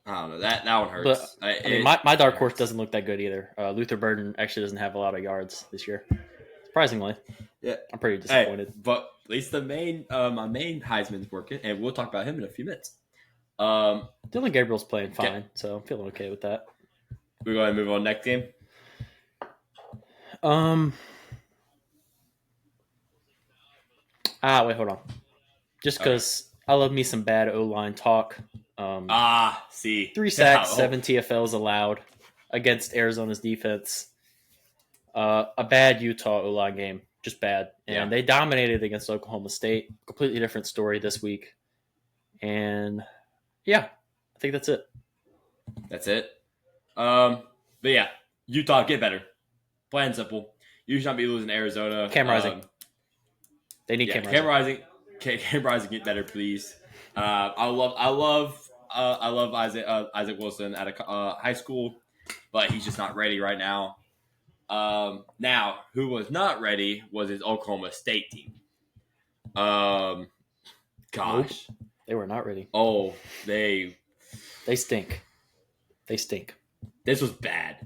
don't know. That one hurts. But, my dark horse doesn't look that good either. Luther Burden actually doesn't have a lot of yards this year. Surprisingly. Yeah. I'm pretty disappointed. But at least my main Heisman's working, and we'll talk about him in a few minutes. Dylan Gabriel's playing fine, so I'm feeling okay with that. We're going to move on next game. Wait, hold on. Just because I love me some bad O-line talk. 3 sacks, 7 TFLs allowed against Arizona's defense. A bad Utah O-line game, just bad. And they dominated against Oklahoma State. Completely different story this week. And I think that's it. That's it. But yeah, Utah, get better. Plain and simple. You should not be losing to Arizona. Cam Rising. They need Cam Rising. Cam Rising, get better, please. I love Isaac Wilson at a high school, but he's just not ready right now. Now, who was not ready was his Oklahoma State team. Gosh, nope. They were not ready. Oh, they stink. They stink. This was bad.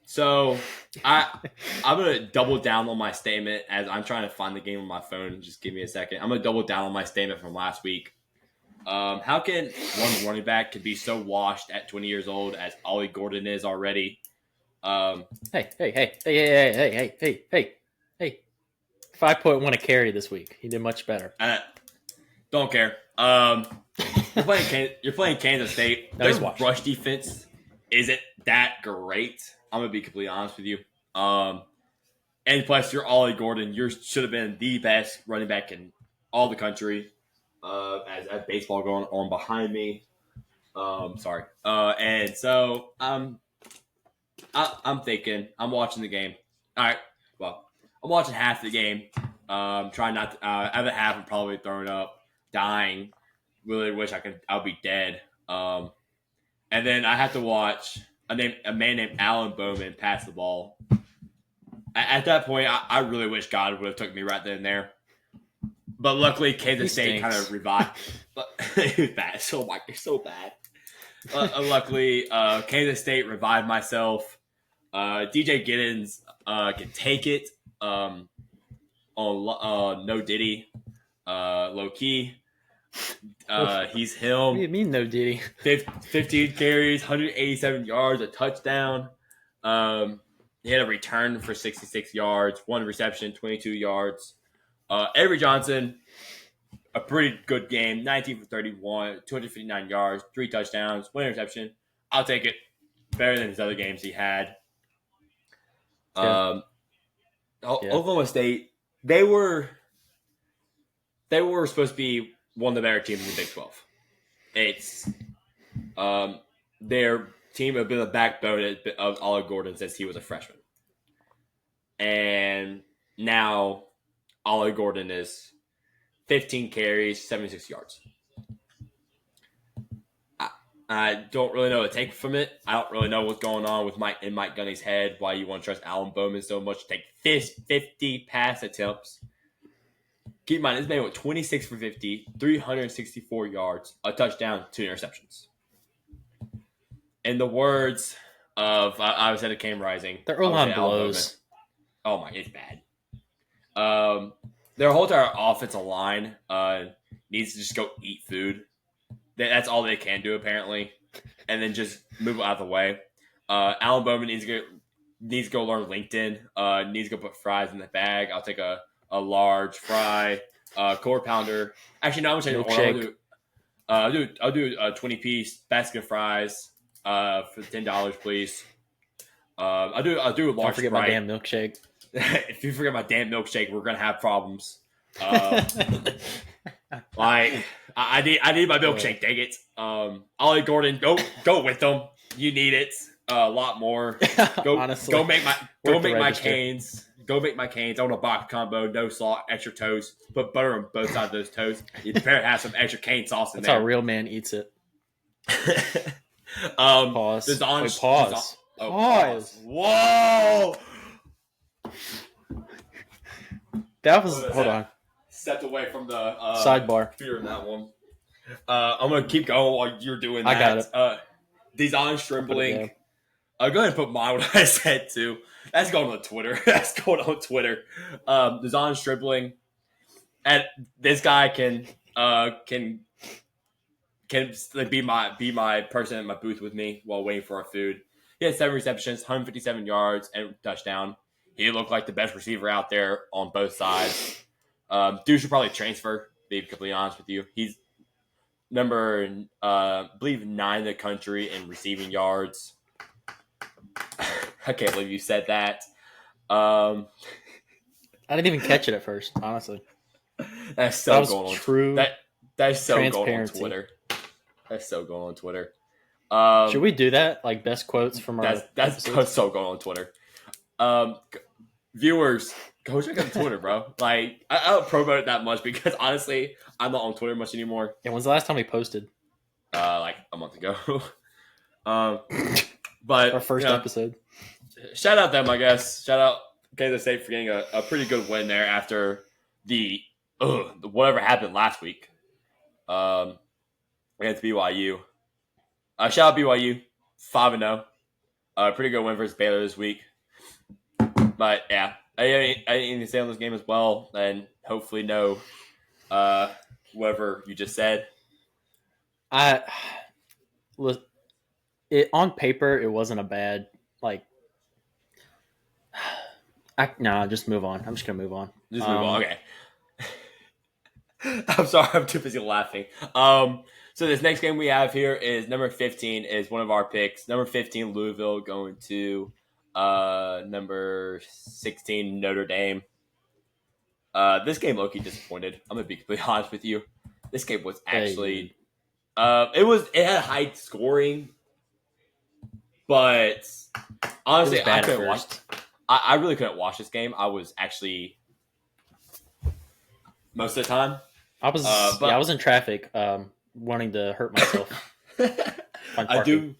So I'm gonna double down on my statement as I'm trying to find the game on my phone. Just give me a second. I'm gonna double down on my statement from last week. How can one running back could be so washed at 20 years old as Ollie Gordon is already? Hey. 5.1 a carry this week. He did much better. Don't care. You're playing Kansas State. No, Their rush defense isn't that great. I'm gonna be completely honest with you. And plus, you're Ollie Gordon. You should have been the best running back in all the country. As baseball going on behind me. Sorry. And so I'm thinking. I'm watching the game. All right. Well, I'm watching half the game. Trying not to. Other half, I'm probably throwing up, dying. Really wish I'll be dead. And then I have to watch a man named Alan Bowman pass the ball. At that point, I really wish God would have took me right then and there. But luckily, Kansas State kind of revived. It was bad. It's so bad. Luckily, Kansas State revived myself. DJ Giddens can take it on no Diddy, low key. He's him. What do you mean no Diddy? 15 carries, 187 yards, a touchdown. He had a return for 66 yards, 1 reception, 22 yards. Avery Johnson, a pretty good game, 19 for 31, 259 yards, 3 touchdowns, 1 interception. I'll take it. Better than his other games he had. Oklahoma State, they were supposed to be one of the better teams in the Big 12. It's their team have been the backbone of Ollie Gordon since he was a freshman. and now Ollie Gordon is 15 carries, 76 yards. I don't really know what to take from it. I don't really know what's going on with Mike Gunny's head, why you want to trust Alan Bowman so much to take 50 pass attempts. Keep in mind, this man went 26 for 50, 364 yards, a touchdown, 2 interceptions. In the words of, I was at a Cam Rising. Their O-line blows. Oh my, it's bad. Their whole entire offensive line needs to just go eat food. That's all they can do, apparently. And then just move it out of the way. Alan Bowman needs to go learn LinkedIn. Needs to go put fries in the bag. I'll take a large fry, quarter pounder. Actually, no, I'm going to I'll do a 20-piece basket of fries for $10, please. I'll do a large. Don't forget my damn milkshake. If you forget my damn milkshake, we're gonna have problems. Like I need my milkshake. Dang it. Ollie Gordon, go with them. You need it a lot more. Honestly, go make my canes. Go make my canes. I want a box combo, no salt, extra toast. Put butter on both sides of those toasts. You better have some extra cane sauce in That's there. how a real man eats it. Pause. Pause. Pause. Whoa. That was hold on. Stepped away from the sidebar. Computer in that one. I'm gonna keep going while you're doing that. I got it. Design Stribbling. Go ahead and put mine what I said too. That's going on Twitter. Design Stribbling. And this guy can be my person in my booth with me while waiting for our food. He had 7 receptions, 157 yards, and a touchdown. He looked like the best receiver out there on both sides. Dude should probably transfer, to be completely honest with you. He's number, I believe, 9 in the country in receiving yards. I can't believe you said that. I didn't even catch it at first, honestly. That's so going on true. That's so going on Twitter. That's so going on Twitter. Should we do that? Like best quotes from our That's so going on Twitter. Viewers, go check out Twitter, bro. Like I don't promote it that much because honestly, I'm not on Twitter much anymore. Yeah, when's the last time we posted? Like a month ago. But our first episode. Shout out them, I guess. Shout out Kansas State for getting a pretty good win there after the whatever happened last week. Against BYU. Shout out BYU, 5-0. Pretty good win versus Baylor this week. But yeah, I didn't say on this game as well, and hopefully know whatever you just said. On paper, it wasn't a bad just move on. I'm just gonna move on. Just move on. Okay. I'm sorry, I'm too busy laughing. So this next game we have here is number 15 is one of our picks. Number 15, Louisville, going to number 16, Notre Dame. This game low-key disappointed. I'm gonna be completely honest with you. This game was actually it had high scoring, but honestly, I couldn't watch. I really couldn't watch this game. I was actually most of the time. I was in traffic, wanting to hurt myself. I do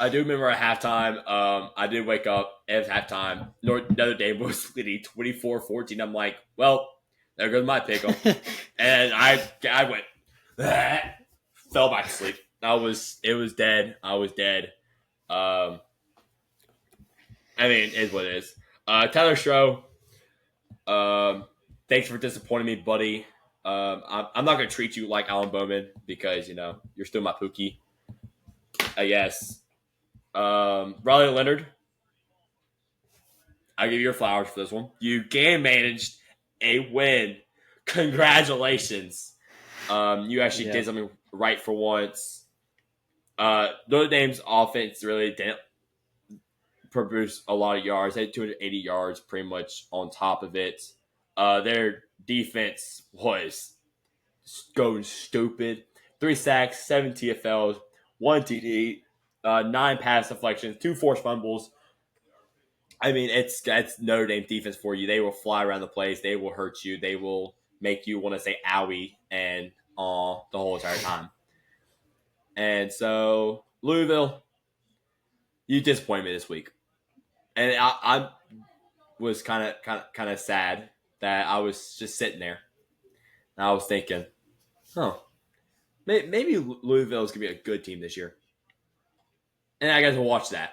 remember at halftime. I did wake up. It was halftime. Notre Dame was leading 24-14. I'm like, well, there goes my pick 'em. And I went, fell back to sleep. It was dead. I was dead. I mean, it is what it is. Tyler Stroh, thanks for disappointing me, buddy. I'm not going to treat you like Alan Bowman because, you're still my Pookie. I guess. Riley Leonard, I give you your flowers for this one. You game managed a win. Congratulations. You actually did something right for once. Notre Dame's offense really didn't produce a lot of yards. They had 280 yards pretty much on top of it. Their defense was going stupid. 3 sacks, 7 TFLs, 1 TD, 9 pass deflections, 2 forced fumbles. I mean, it's Notre Dame defense for you. They will fly around the place. They will hurt you. They will make you want to say "owie" and the whole entire time. And so Louisville, you disappointed me this week, and I was kind of sad that I was just sitting there. And I was thinking, oh, maybe Louisville is gonna be a good team this year, and I guess we'll watch that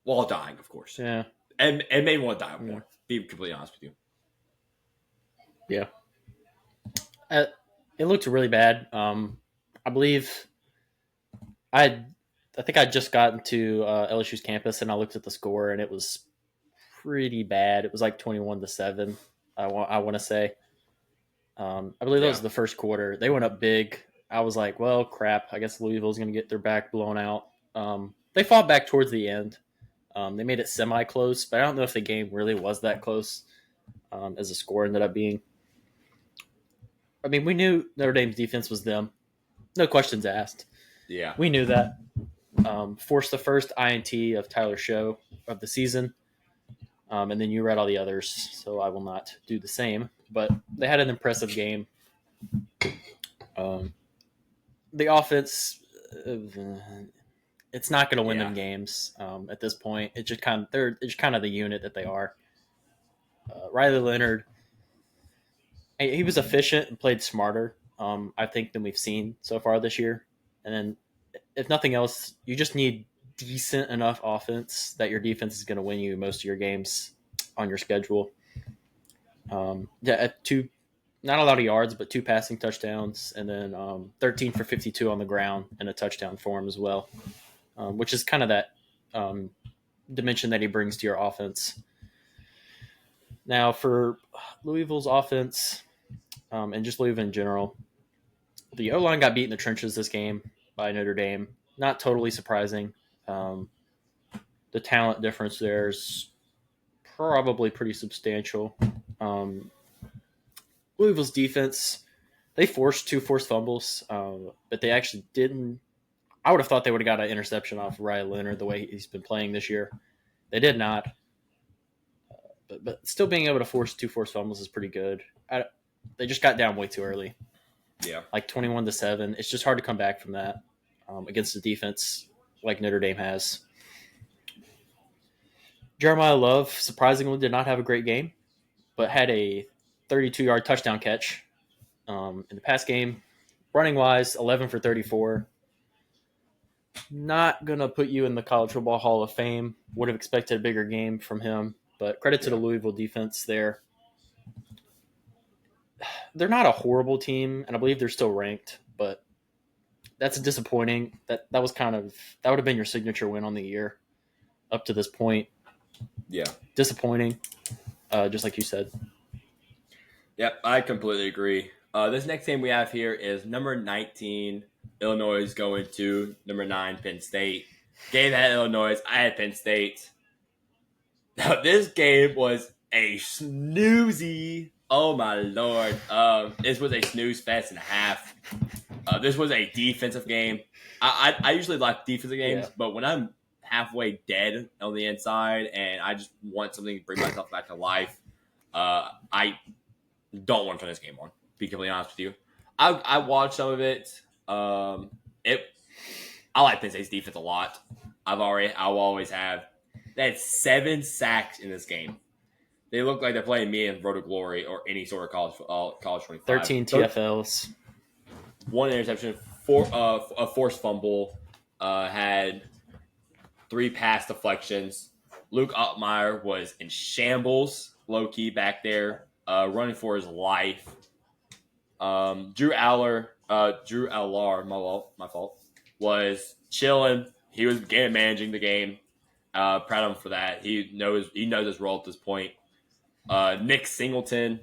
while dying, of course. Yeah, and maybe want to die more. Be completely honest with you. Yeah. It looked really bad. I believe I think I just gotten to LSU's campus and I looked at the score and it was pretty bad. It was like 21-7. I want to say. I believe that was the first quarter. They went up big. I was like, well, crap. I guess Louisville's going to get their back blown out. They fought back towards the end. They made it semi-close, but I don't know if the game really was that close as the score ended up being. I mean, we knew Notre Dame's defense was them. No questions asked. Yeah. We knew that. Forced the first INT of Tyler Show of the season. And then you read all the others, so I will not do the same. But they had an impressive game. The offense, it's not going to win them games at this point. It's just kind of the unit that they are. Riley Leonard, he was efficient and played smarter, I think, than we've seen so far this year. And then, if nothing else, you just need decent enough offense that your defense is going to win you most of your games on your schedule. Not a lot of yards, but 2 passing touchdowns, and then 13 for 52 on the ground and a touchdown for him as well, which is kind of that dimension that he brings to your offense. Now, for Louisville's offense and just Louisville in general, the O-line got beat in the trenches this game by Notre Dame. Not totally surprising. The talent difference there is probably pretty substantial. Louisville's defense, they forced 2 forced fumbles, but they actually didn't. I would have thought they would have got an interception off Riley Leonard the way he's been playing this year. They did not. But still being able to force 2 forced fumbles is pretty good. They just got down way too early. Yeah. Like 21-7. It's just hard to come back from that against a defense like Notre Dame has. Jeremiah Love surprisingly did not have a great game, but had a 32-yard touchdown catch in the pass game. Running-wise, 11 for 34. Not going to put you in the College Football Hall of Fame. Would have expected a bigger game from him, but credit to the Louisville defense there. They're not a horrible team, and I believe they're still ranked, but that's disappointing. That would have been your signature win on the year up to this point. Yeah. Disappointing, just like you said. Yep, I completely agree. This next game we have here is number 19, Illinois is going to number 9, Penn State. Gabe had Illinois. I had Penn State. Now, this game was a snoozy. Oh, my Lord. This was a snooze fest and a half. This was a defensive game. I usually like defensive games, but when I'm halfway dead on the inside and I just want something to bring myself back to life, I don't want to turn this game on, to be completely honest with you. I watched some of it. I like Penn State's defense a lot. I will always have. They had 7 sacks in this game. They look like they're playing me in Road to Glory or any sort of college 25. 13 TFLs. 1 interception, a forced fumble, had 3 pass deflections. Luke Ottmeyer was in shambles, low-key back there, running for his life. Drew Aller, my fault, was chilling. He was managing the game. Proud of him for that. He knows his role at this point. Nick Singleton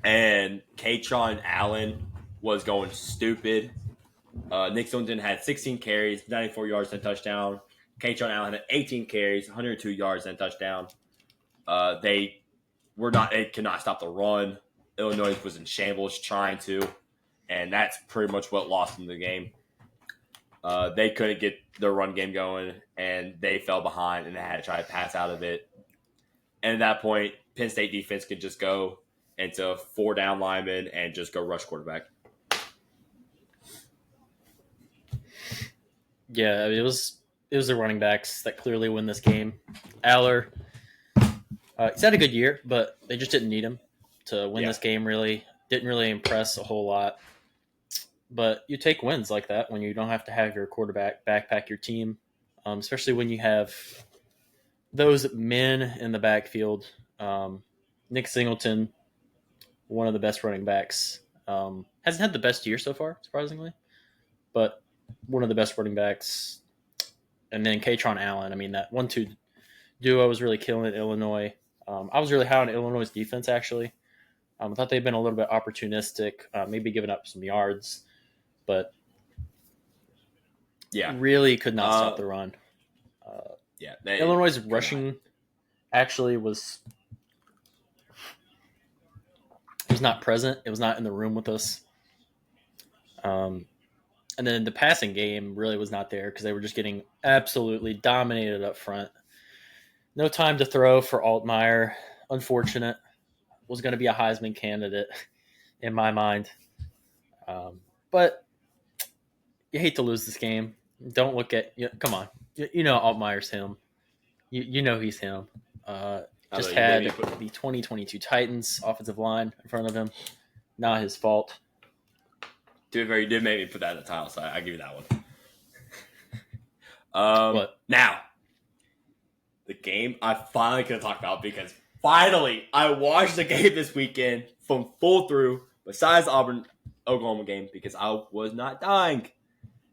and Katron Allen was going stupid. Nick Singleton had 16 carries, 94 yards and a touchdown. Katron Allen had 18 carries, 102 yards and a touchdown. They could not stop the run. Illinois was in shambles trying to, and that's pretty much what lost them the game. They couldn't get their run game going, and they fell behind, and they had to try to pass out of it. And at that point, Penn State defense can just go into 4 down linemen and just go rush quarterback. Yeah, I mean, it was the running backs that clearly win this game. Aller, he's had a good year, but they just didn't need him to win this game. Really, didn't really impress a whole lot. But you take wins like that when you don't have to have your quarterback backpack your team, especially when you have those men in the backfield. Nick Singleton, one of the best running backs, hasn't had the best year so far, surprisingly, but one of the best running backs. And then Katron Allen. I mean, that 1-2 duo was really killing it, Illinois. I was really high on Illinois' defense, actually. I thought they'd been a little bit opportunistic, maybe giving up some yards, but really could not stop the run. Illinois' rushing actually was not present. It was not in the room with us. And then the passing game really was not there because they were just getting absolutely dominated up front. No time to throw for Altmaier. Unfortunate. Was going to be a Heisman candidate in my mind. But you hate to lose this game. Don't look at – come on. You know Altmaier's him. You know he's him. Just had the 2022 Titans offensive line in front of him. Not his fault. You did make me put that in the title, so I give you that one. What? Now, the game I finally could talk about because finally I watched the game this weekend from full through, besides Auburn-Oklahoma game, because I was not dying.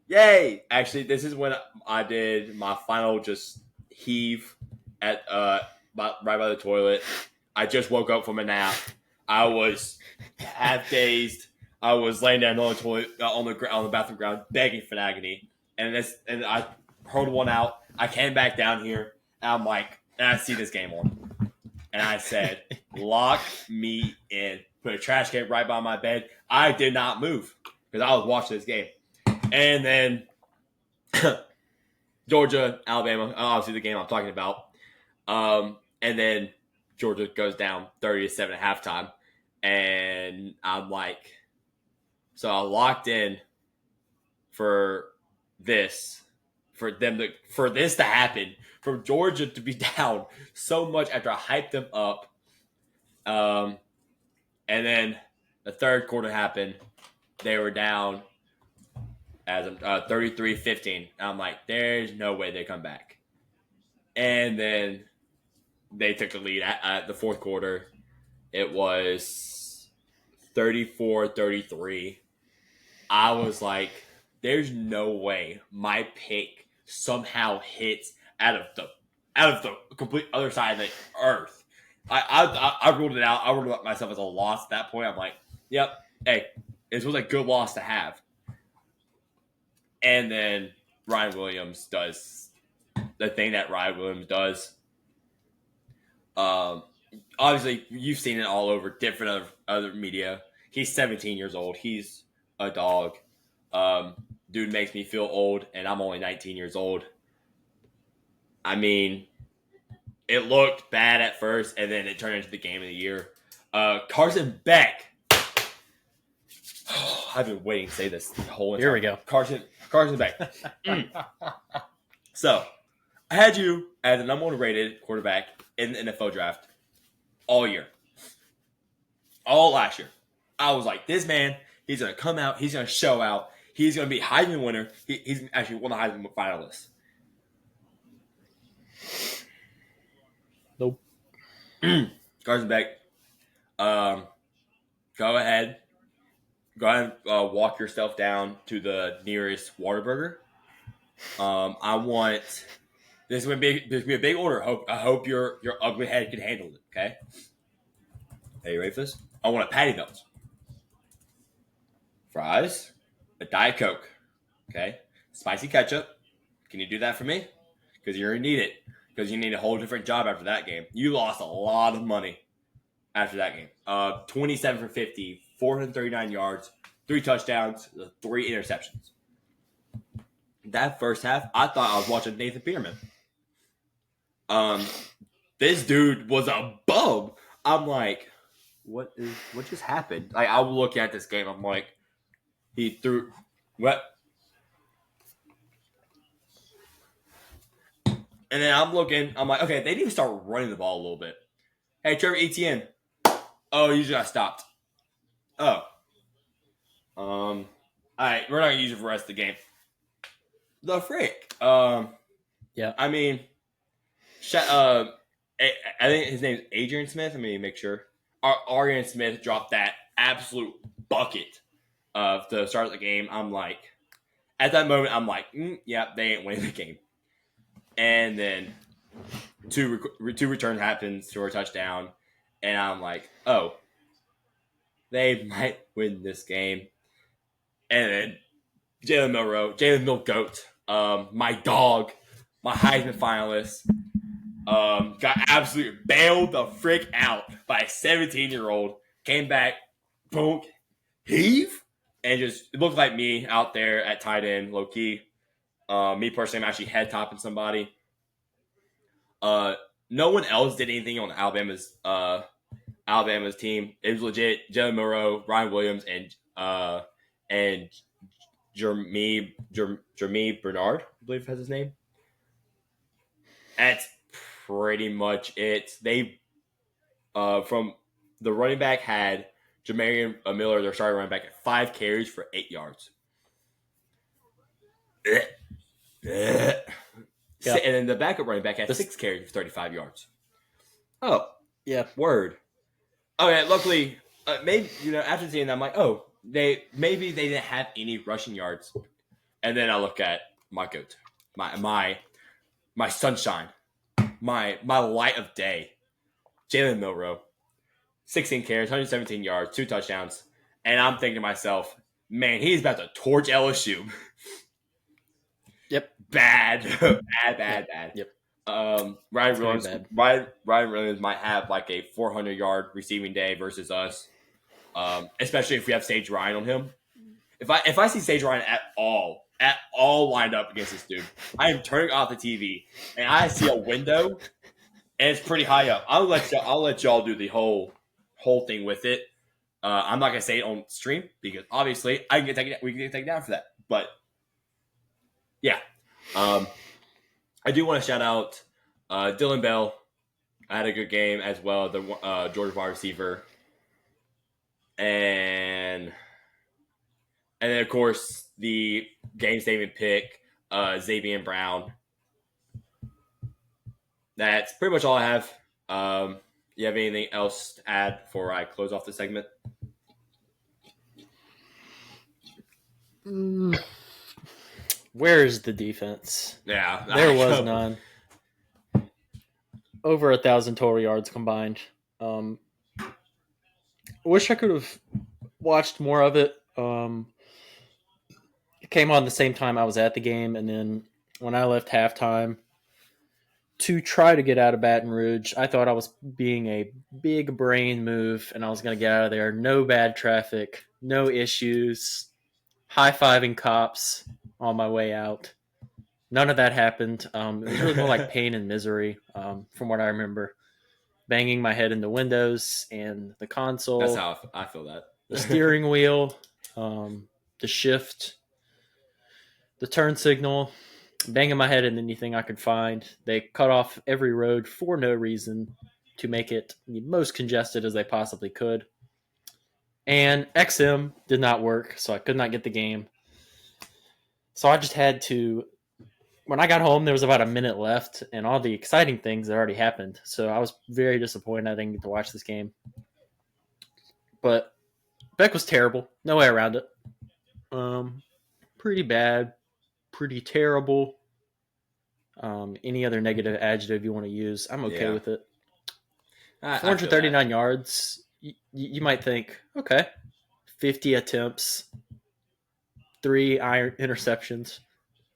Yay! Actually, this is when I did my final just heave at right by the toilet. I just woke up from a nap. I was half dazed. I was laying down on the toilet on the bathroom ground, begging for agony, and I hurled one out. I came back down here, and I'm like, and I see this game on, and I said, "Lock me in." Put a trash can right by my bed. I did not move because I was watching this game, and then Georgia, Alabama, obviously the game I'm talking about, and then Georgia goes down 30-7 at halftime, and I'm like. So I locked in for this to happen, for Georgia to be down so much after I hyped them up. And then the third quarter happened. They were down as 33-15. I'm like, there's no way they come back. And then they took the lead at the fourth quarter. It was 34-33. I was like, there's no way my pick somehow hits out of the complete other side of the earth. I ruled it out. I ruled out myself as a loss at that point. I'm like, yep, hey, this was a good loss to have. And then Ryan Williams does the thing that Ryan Williams does. Obviously, you've seen it all over different other media. He's 17 years old. He's a dog. Dude makes me feel old, and I'm only 19 years old. I mean, it looked bad at first, and then it turned into the game of the year. Carson Beck. I've been waiting to say this the whole entire Here we go. Carson Beck. So, I had you as the number 1 rated quarterback in the NFL draft all year. All last year. I was like, this man, he's going to come out. He's going to show out. He's going to be Heisman winner. He's actually one of the Heisman finalists. Nope. Carson Beck, go ahead. Walk yourself down to the nearest Whataburger. I want this is going to be a big order. I hope your ugly head can handle it. Okay. Are you ready for this? I want a patty melt, fries, a Diet Coke. Okay, spicy ketchup. Can you do that for me? Because you're gonna need it. Because you need a whole different job after that game. You lost a lot of money after that game. 27 for 50, 439 yards, 3 touchdowns, 3 interceptions. That first half, I thought I was watching Nathan Peterman. this dude was a bum. I'm like, what just happened? Like, I look at this game, I'm like, he threw what? And then I'm looking, I'm like, okay, they need to start running the ball a little bit. Hey, Trevor Etienne. Oh, you just got stopped. Oh. All right, we're not gonna use it for the rest of the game. The frick. Yeah. I mean, I think his name's Adrian Smith. Let me make sure. Arian Smith dropped that absolute bucket of the start of the game. I'm like, at that moment, I'm like, yeah, they ain't winning the game. And then two returns happens to our touchdown, and I'm like, oh, they might win this game. And then Jalen Milgoat, my dog, my Heisman finalist, got absolutely bailed the frick out by a 17-year-old. Came back, boom, heave, and just it looked like me out there at tight end, low key. Me personally, I'm actually head topping somebody. No one else did anything on Alabama's team. It was legit. Jalen Milroe, Ryan Williams, and Jeremy Bernard, I believe has his name. That's pretty much it. They from the running back had Jamarian Miller, their starting running back, at 5 carries for 8 yards. Yeah. And then the backup running back had 6 carries for 35 yards. Oh, yeah, word. Oh yeah, luckily, maybe after seeing that, I'm like, oh, they didn't have any rushing yards. And then I look at my goat, my sunshine, my light of day, Jalen Milroe, 16 carries, 117 yards, 2 touchdowns, and I'm thinking to myself, man, he's about to torch LSU. Yep. Bad. Yep. Ryan Williams might have like a 400-yard receiving day versus us, especially if we have Sage Ryan on him. If I see Sage Ryan at all lined up against this dude, I am turning off the TV and I see a window and it's pretty high up. I'll let y'all do the whole thing with it. I'm not gonna say it on stream because obviously we can get taken down for that. But yeah, I do want to shout out Dylan Bell. I had a good game as well. The Georgia wide receiver, and then of course the game-saving pick, Xavier Brown. That's pretty much all I have. You have anything else to add before I close off the segment? Where is the defense? Yeah, there was none. Over 1,000 total yards combined. I wish I could have watched more of it. It came on the same time I was at the game, and then when I left halftime to try to get out of Baton Rouge, I thought I was being a big brain move, and I was going to get out of there. No bad traffic, no issues, high-fiving cops on my way out. None of that happened. It was really more like pain and misery, from what I remember. Banging my head into windows and the console. That's how I feel that. The steering wheel, the shift, the turn signal, banging my head into anything I could find. They cut off every road for no reason to make it the most congested as they possibly could. And XM did not work, so I could not get the game. So I just had to... When I got home, there was about a minute left, and all the exciting things had already happened. So I was very disappointed I didn't get to watch this game. But Beck was terrible. No way around it. Pretty bad. Pretty terrible. Any other negative adjective you want to use, I'm okay with it. 439 yards. You might think, okay, 50 attempts, 3 interceptions,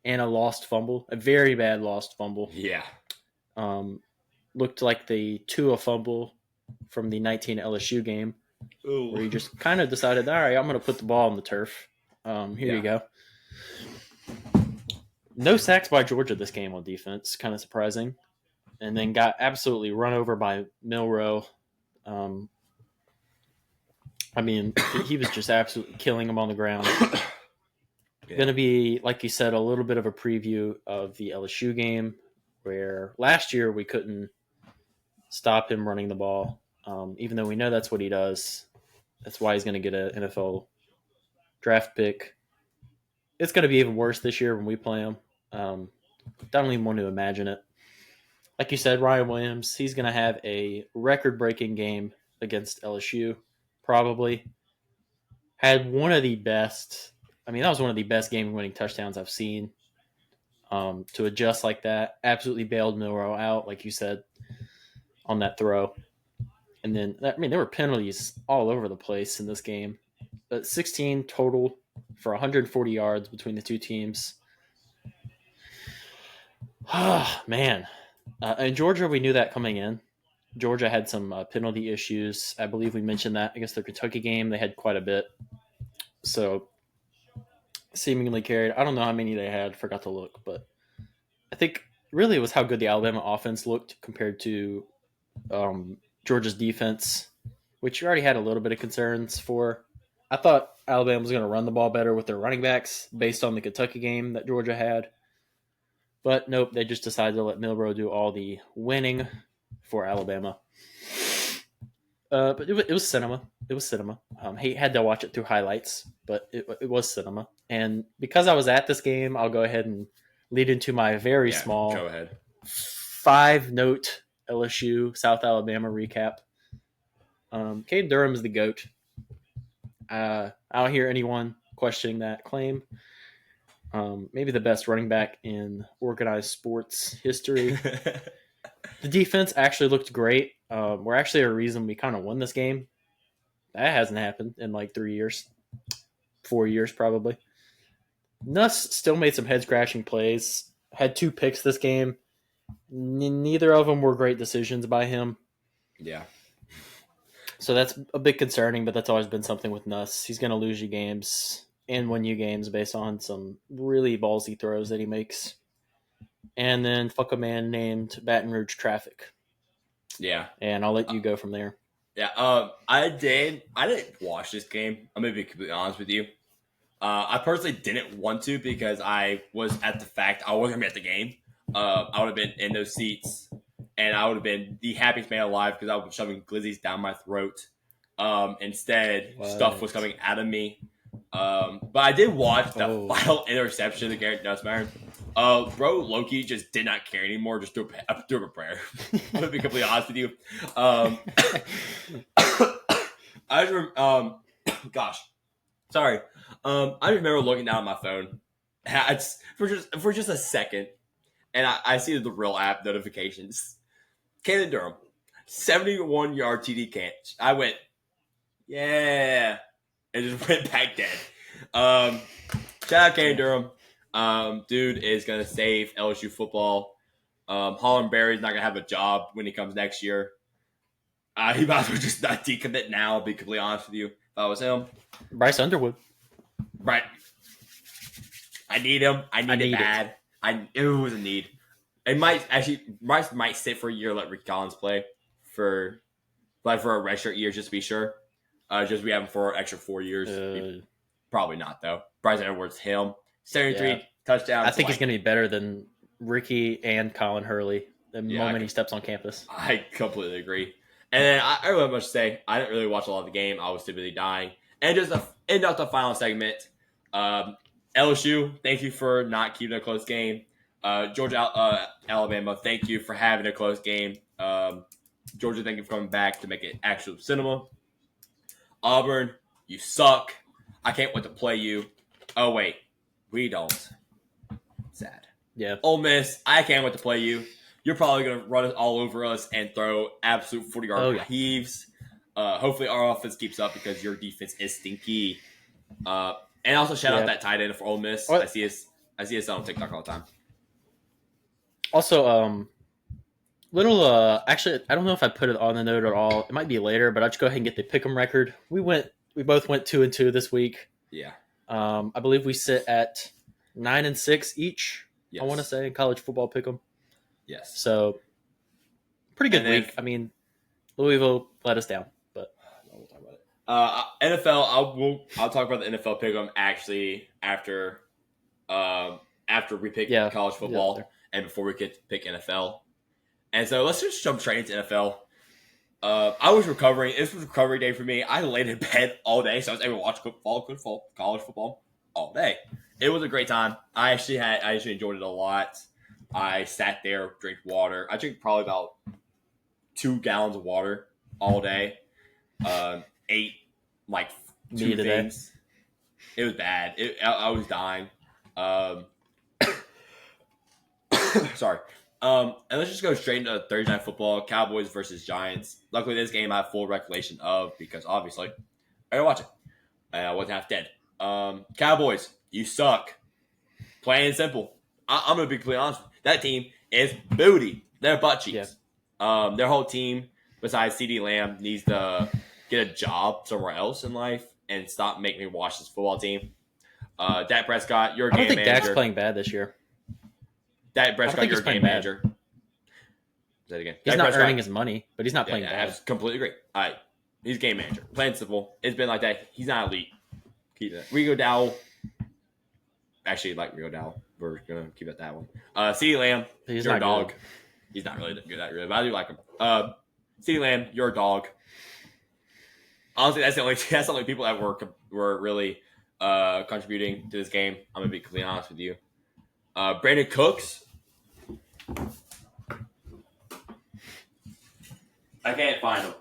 and a lost fumble, a very bad lost fumble. Yeah. Looked like the Tua fumble from the 19 LSU game. Ooh. Where you just kind of decided, all right, I'm going to put the ball on the turf. Here you go. No sacks by Georgia this game on defense. Kind of surprising. and then got absolutely run over by Milroe. I mean, he was just absolutely killing him on the ground. Yeah. Going to be, like you said, a little bit of a preview of the LSU game, where last year we couldn't stop him running the ball, even though we know that's what he does. That's why he's going to get an NFL draft pick. It's going to be even worse this year when we play him. Don't even want to imagine it. Like you said, Ryan Williams, he's going to have a record-breaking game against LSU, probably. Had one of the best, that was one of the best game-winning touchdowns I've seen. To adjust like that, absolutely bailed Milroe out, like you said, on that throw. And then, there were penalties all over the place in this game. 16 total for 140 yards between the two teams. Man. In Georgia, we knew that coming in. Georgia had some penalty issues. I believe we mentioned that against the Kentucky game. They had quite a bit. So, seemingly carried. I don't know how many they had. Forgot to look. But I think really it was how good the Alabama offense looked compared to Georgia's defense, which you already had a little bit of concerns for. I thought Alabama was going to run the ball better with their running backs based on the Kentucky game that Georgia had. But nope, they just decided to let Milroe do all the winning for Alabama. But it was cinema. It was cinema. He had to watch it through highlights, but it was cinema. And because I was at this game, I'll go ahead and lead into my very small go ahead. 5-note LSU South Alabama recap. Cade Durham is the GOAT. I don't hear anyone questioning that claim. Maybe the best running back in organized sports history. The defense actually looked great. We're actually a reason we kind of won this game. That hasn't happened in like 3 years. 4 years probably. Nuss still made some head-scratching plays. Had 2 picks this game. Neither of them were great decisions by him. Yeah. So that's a bit concerning, but that's always been something with Nuss. He's going to lose you games and win you games based on some really ballsy throws that he makes. And then fuck a man named Baton Rouge Traffic. Yeah. And I'll let you go from there. Yeah. I didn't watch this game. I'm going to be completely honest with you. I personally didn't want to because I was at the fact I wasn't going to be at the game. I would have been in those seats, and I would have been the happiest man alive because I was shoving glizzies down my throat. Instead, stuff was coming out of me. But I did watch the final interception of the Garrett Nussmeier. Bro, Loki just did not care anymore. Just threw a prayer. I'm going to be completely honest with you. I just remember, gosh. Sorry. I remember looking down at my phone for just a second, and I see the real app notifications. Caden Durham, 71-yard TD catch. I went, yeah, and just went back dead. Shout out Caden Durham. Dude is gonna save LSU football. Holland Berry's not gonna have a job when he comes next year. He might as well just not decommit now. I'll be completely honest with you. If I was him, Bryce Underwood. Right. I need him. I need it bad. It was a need. It might actually Bryce might sit for a year, let Rick Collins play for a redshirt year just to be sure. Just we have him for an extra 4 years. Probably not though. Bryce Edwards, him 73 touchdowns. I think he's gonna be better than Ricky and Colin Hurley the moment he steps on campus. I completely agree. And then I really have much to say. I didn't really watch a lot of the game. I was too busy dying. And just to end out the final segment, LSU, thank you for not keeping a close game. Georgia, Alabama, thank you for having a close game. Georgia, thank you for coming back to make it actual cinema. Auburn, you suck. I can't wait to play you. Oh, wait. We don't. Sad. Yeah. Ole Miss, I can't wait to play you. You're probably going to run it all over us and throw absolute 40-yard heaves. Hopefully our offense keeps up because your defense is stinky. And also shout out that tight end for Ole Miss. I see his on TikTok all the time. Also, actually, I don't know if I put it on the note at all. It might be later, but I'll just go ahead and get the pick'em record. We both went 2-2 this week. Yeah. I believe we sit at 9-6 each. Yes. I want to say in college football pick'em. Yes. So pretty good And then- week. I mean, Louisville let us down, but We'll talk about it. NFL. I'll talk about the NFL pick'em actually after we pick college football and before we get to pick NFL. And so let's just jump straight into NFL. I was recovering. This was a recovery day for me. I laid in bed all day, so I was able to watch college football all day. It was a great time. I actually enjoyed it a lot. I sat there, drank water. I drank probably about 2 gallons of water all day. Ate like 2 things. It was bad. I was dying. Sorry. And let's just go straight into Thursday Night Football, Cowboys versus Giants. Luckily, this game I have full recollection of because obviously I gotta watch it. I wasn't half dead. Cowboys, you suck. Plain and simple. I'm gonna be completely honest with you. That team is booty. They're butt cheeks. Yeah. Their whole team, besides CeeDee Lamb, needs to get a job somewhere else in life and stop making me watch this football team. Dak Prescott, you're a game manager. I don't think Dak's playing bad this year. Dak Prescott, you're a game manager. Say that again. He's not earning his money, but he's not playing bad. I completely agree. All right. He's game manager. Plain simple. It's been like that. He's not elite. Keep that. Rigo Dowell. Actually, like Rigo Dowell. We're going to keep it that one. CeeDee Lamb, you're a dog. Good. He's not really good at it, but I do like him. CeeDee Lamb, you're a dog. Honestly, that's the only people that were really contributing to this game. I'm going to be completely honest with you. Brandon Cooks. I can't find him.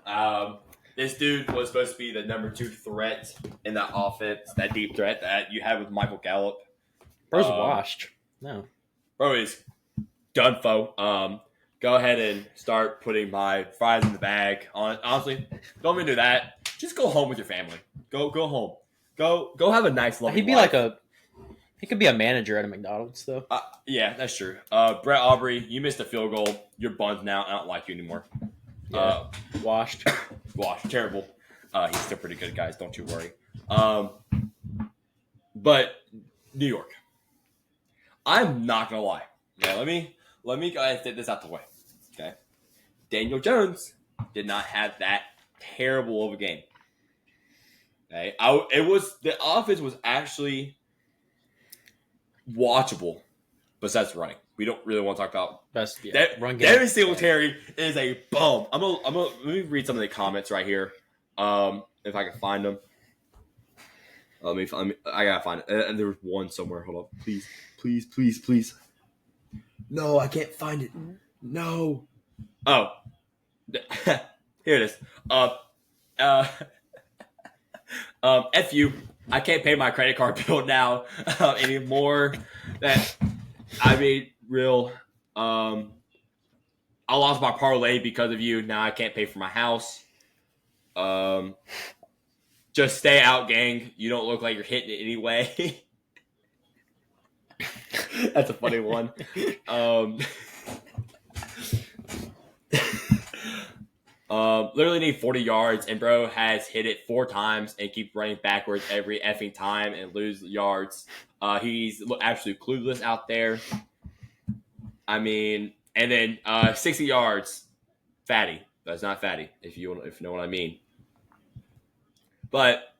This dude was supposed to be the number 2 threat in that offense, that deep threat that you had with Michael Gallup. Bro's washed. No. Bro is done, fo. Go ahead and start putting my fries in the bag. Honestly, don't even do that. Just go home with your family. Go home. Go have a nice loving life. He could be a manager at a McDonald's, though. Yeah, that's true. Brett Aubrey, you missed a field goal. You're buns now. I don't like you anymore. Yeah. Washed. Terrible. He's still pretty good, guys. Don't you worry. But New York. I'm not gonna lie. Yeah, let me go ahead and get this out the way. Okay. Daniel Jones did not have that terrible of a game. Okay. The offense was actually watchable, besides running. We don't really want to talk about run game. Devin Singletary is a bum. Let me read some of the comments right here. If I can find them. I gotta find it. And there was one somewhere. Hold on, please. No, I can't find it. No. Oh, here it is. F you. I can't pay my credit card bill now anymore. Real. I lost my parlay because of you. Now I can't pay for my house. Just stay out, gang. You don't look like you're hitting it anyway. That's a funny one. Literally need 40 yards, and bro has hit it 4 times and keep running backwards every effing time and lose yards. He's absolutely clueless out there. And then 60 yards, fatty. That's not fatty, if you know what I mean. But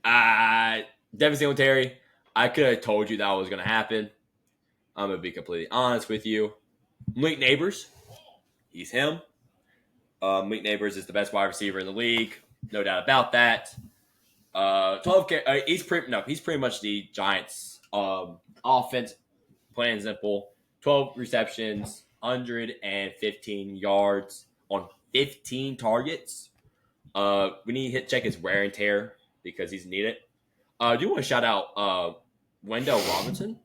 Devin Singletary, I could have told you that was going to happen. I'm going to be completely honest with you. Malik Neighbors, he's him. Malik Neighbors is the best wide receiver in the league, no doubt about that. 12. He's pretty much the Giants' offense, plain and simple. 12 receptions, 115 yards on 15 targets. We need to check his wear and tear because he's needed. I do want to shout out Wendell Robinson.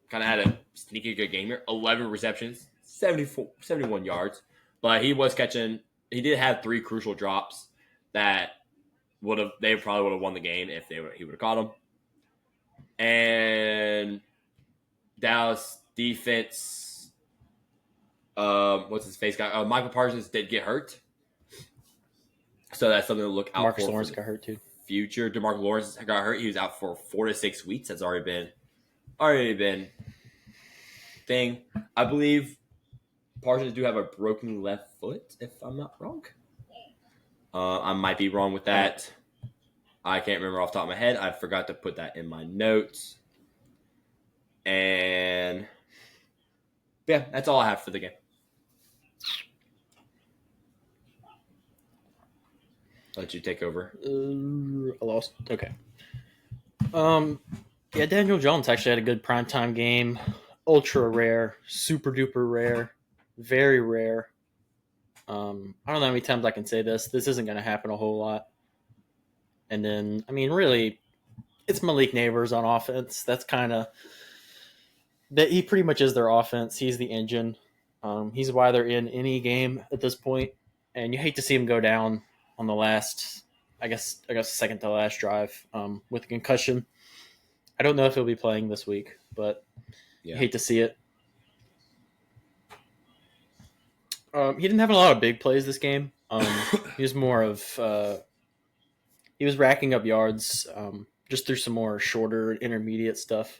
Kind of had a sneaky good game here. 11 receptions, 71 yards. But he did have 3 crucial drops that they probably would have won the game if he would have caught them. And Dallas defense, what's his face guy? Michael Parsons did get hurt. So that's something to look out for. Marcus Lawrence got hurt too. Future DeMarcus Lawrence got hurt. He was out for 4 to 6 weeks. That's already been thing. I believe Parsons do have a broken left foot, if I'm not wrong. I might be wrong with that. I can't remember off the top of my head. I forgot to put that in my notes. And yeah, that's all I have for the game. I'll let you take over. I lost. Okay. Yeah, Daniel Jones actually had a good primetime game. Ultra rare, super duper rare, very rare. I don't know how many times I can say this. This isn't going to happen a whole lot. And then, I mean, really, it's Malik Neighbors on offense. That's kind of that. He pretty much is their offense. He's the engine. He's why they're in any game at this point. And you hate to see him go down on the last, I guess second to last drive with a concussion. I don't know if he'll be playing this week, but you hate to see it. He didn't have a lot of big plays this game. He was more of he was racking up yards just through some more shorter intermediate stuff.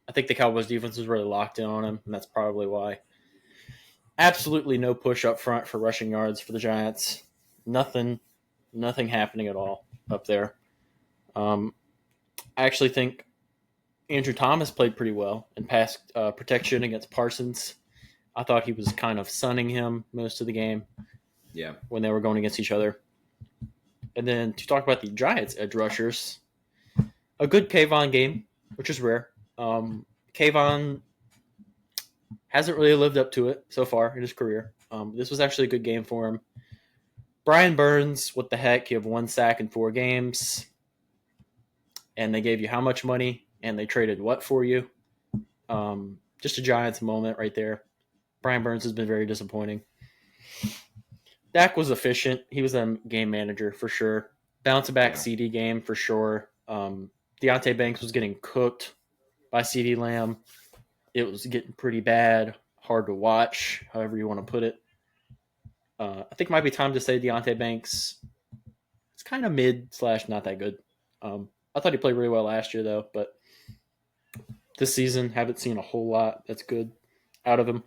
I think the Cowboys defense was really locked in on him, and that's probably why. Absolutely no push up front for rushing yards for the Giants. Nothing happening at all up there. I actually think Andrew Thomas played pretty well in pass protection against Parsons. I thought he was kind of sunning him most of the game. Yeah. When they were going against each other. And then to talk about the Giants edge rushers, a good Kayvon game, which is rare. Kayvon hasn't really lived up to it so far in his career. This was actually a good game for him. Brian Burns, what the heck? You have 1 sack in 4 games. And they gave you how much money? And they traded what for you? Just a Giants moment right there. Brian Burns has been very disappointing. Dak was efficient. He was a game manager for sure. Bounce-back CD game for sure. Deontay Banks was getting cooked by CeeDee Lamb. It was getting pretty bad, hard to watch, however you want to put it. I think it might be time to say Deontay Banks. It's kind of mid/not that good. I thought he played really well last year, though, but this season, haven't seen a whole lot that's good out of him.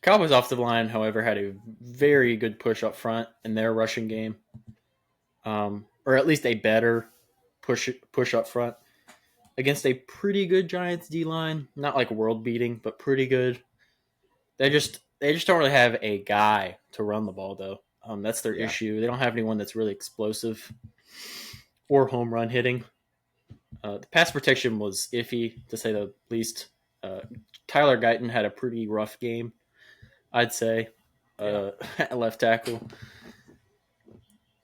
Cowboys offensive line, however, had a very good push up front in their rushing game, or at least a better push up front against a pretty good Giants D line. Not like world beating, but pretty good. They just don't really have a guy to run the ball though. That's their issue. They don't have anyone that's really explosive or home run hitting. The pass protection was iffy, to say the least. Tyler Guyton had a pretty rough game, I'd say, at left tackle.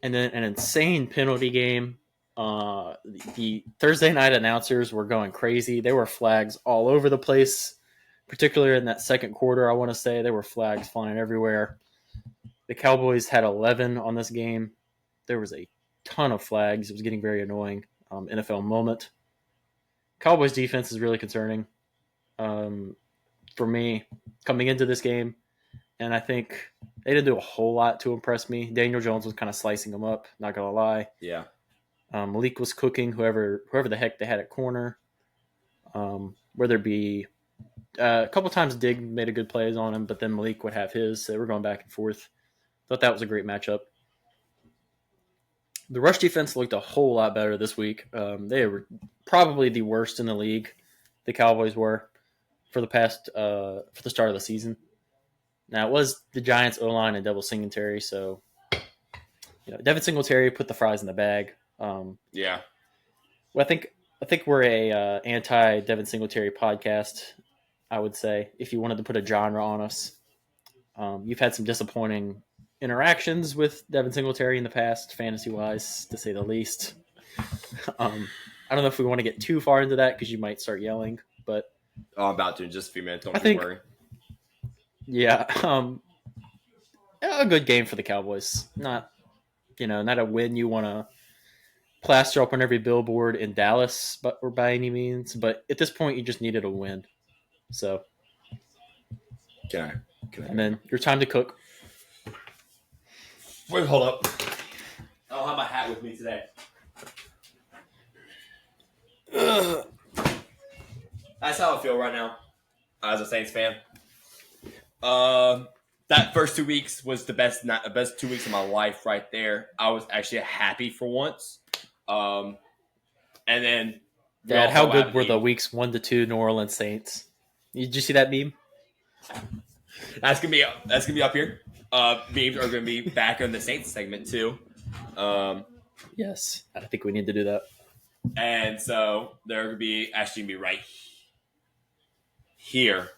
And then an insane penalty game. The Thursday night announcers were going crazy. There were flags all over the place, particularly in that second quarter, I want to say. There were flags flying everywhere. The Cowboys had 11 on this game. There was a ton of flags. It was getting very annoying. NFL moment. Cowboys defense is really concerning for me coming into this game. And I think they didn't do a whole lot to impress me. Daniel Jones was kind of slicing them up, not going to lie. Yeah. Malik was cooking whoever the heck they had at corner. Whether it be a couple times Diggs made a good plays on him, but then Malik would have his. So they were going back and forth. Thought that was a great matchup. The rush defense looked a whole lot better this week. They were probably the worst in the league. The Cowboys were for the start of the season. Now, it was the Giants' O-line and Devin Singletary, so Devin Singletary put the fries in the bag. Well, I think we're a anti-Devin Singletary podcast, I would say, if you wanted to put a genre on us. You've had some disappointing interactions with Devin Singletary in the past, fantasy-wise, to say the least. I don't know if we want to get too far into that because you might start yelling, but... I'm about to in just a few minutes. Don't you worry. Yeah, a good game for the Cowboys. Not a win you want to plaster up on every billboard in Dallas, or by any means. But at this point, you just needed a win. So, and then your time to cook. Wait, hold up. I don't have my hat with me today. That's how I feel right now as a Saints fan. That first 2 weeks was the best 2 weeks of my life right there. I was actually happy for once. And then Dad, how good were the weeks 1 to 2 New Orleans Saints? Did you see that meme? That's gonna be up here. Memes are gonna be back in the Saints segment too. Yes, I think we need to do that. And so they're gonna be right here.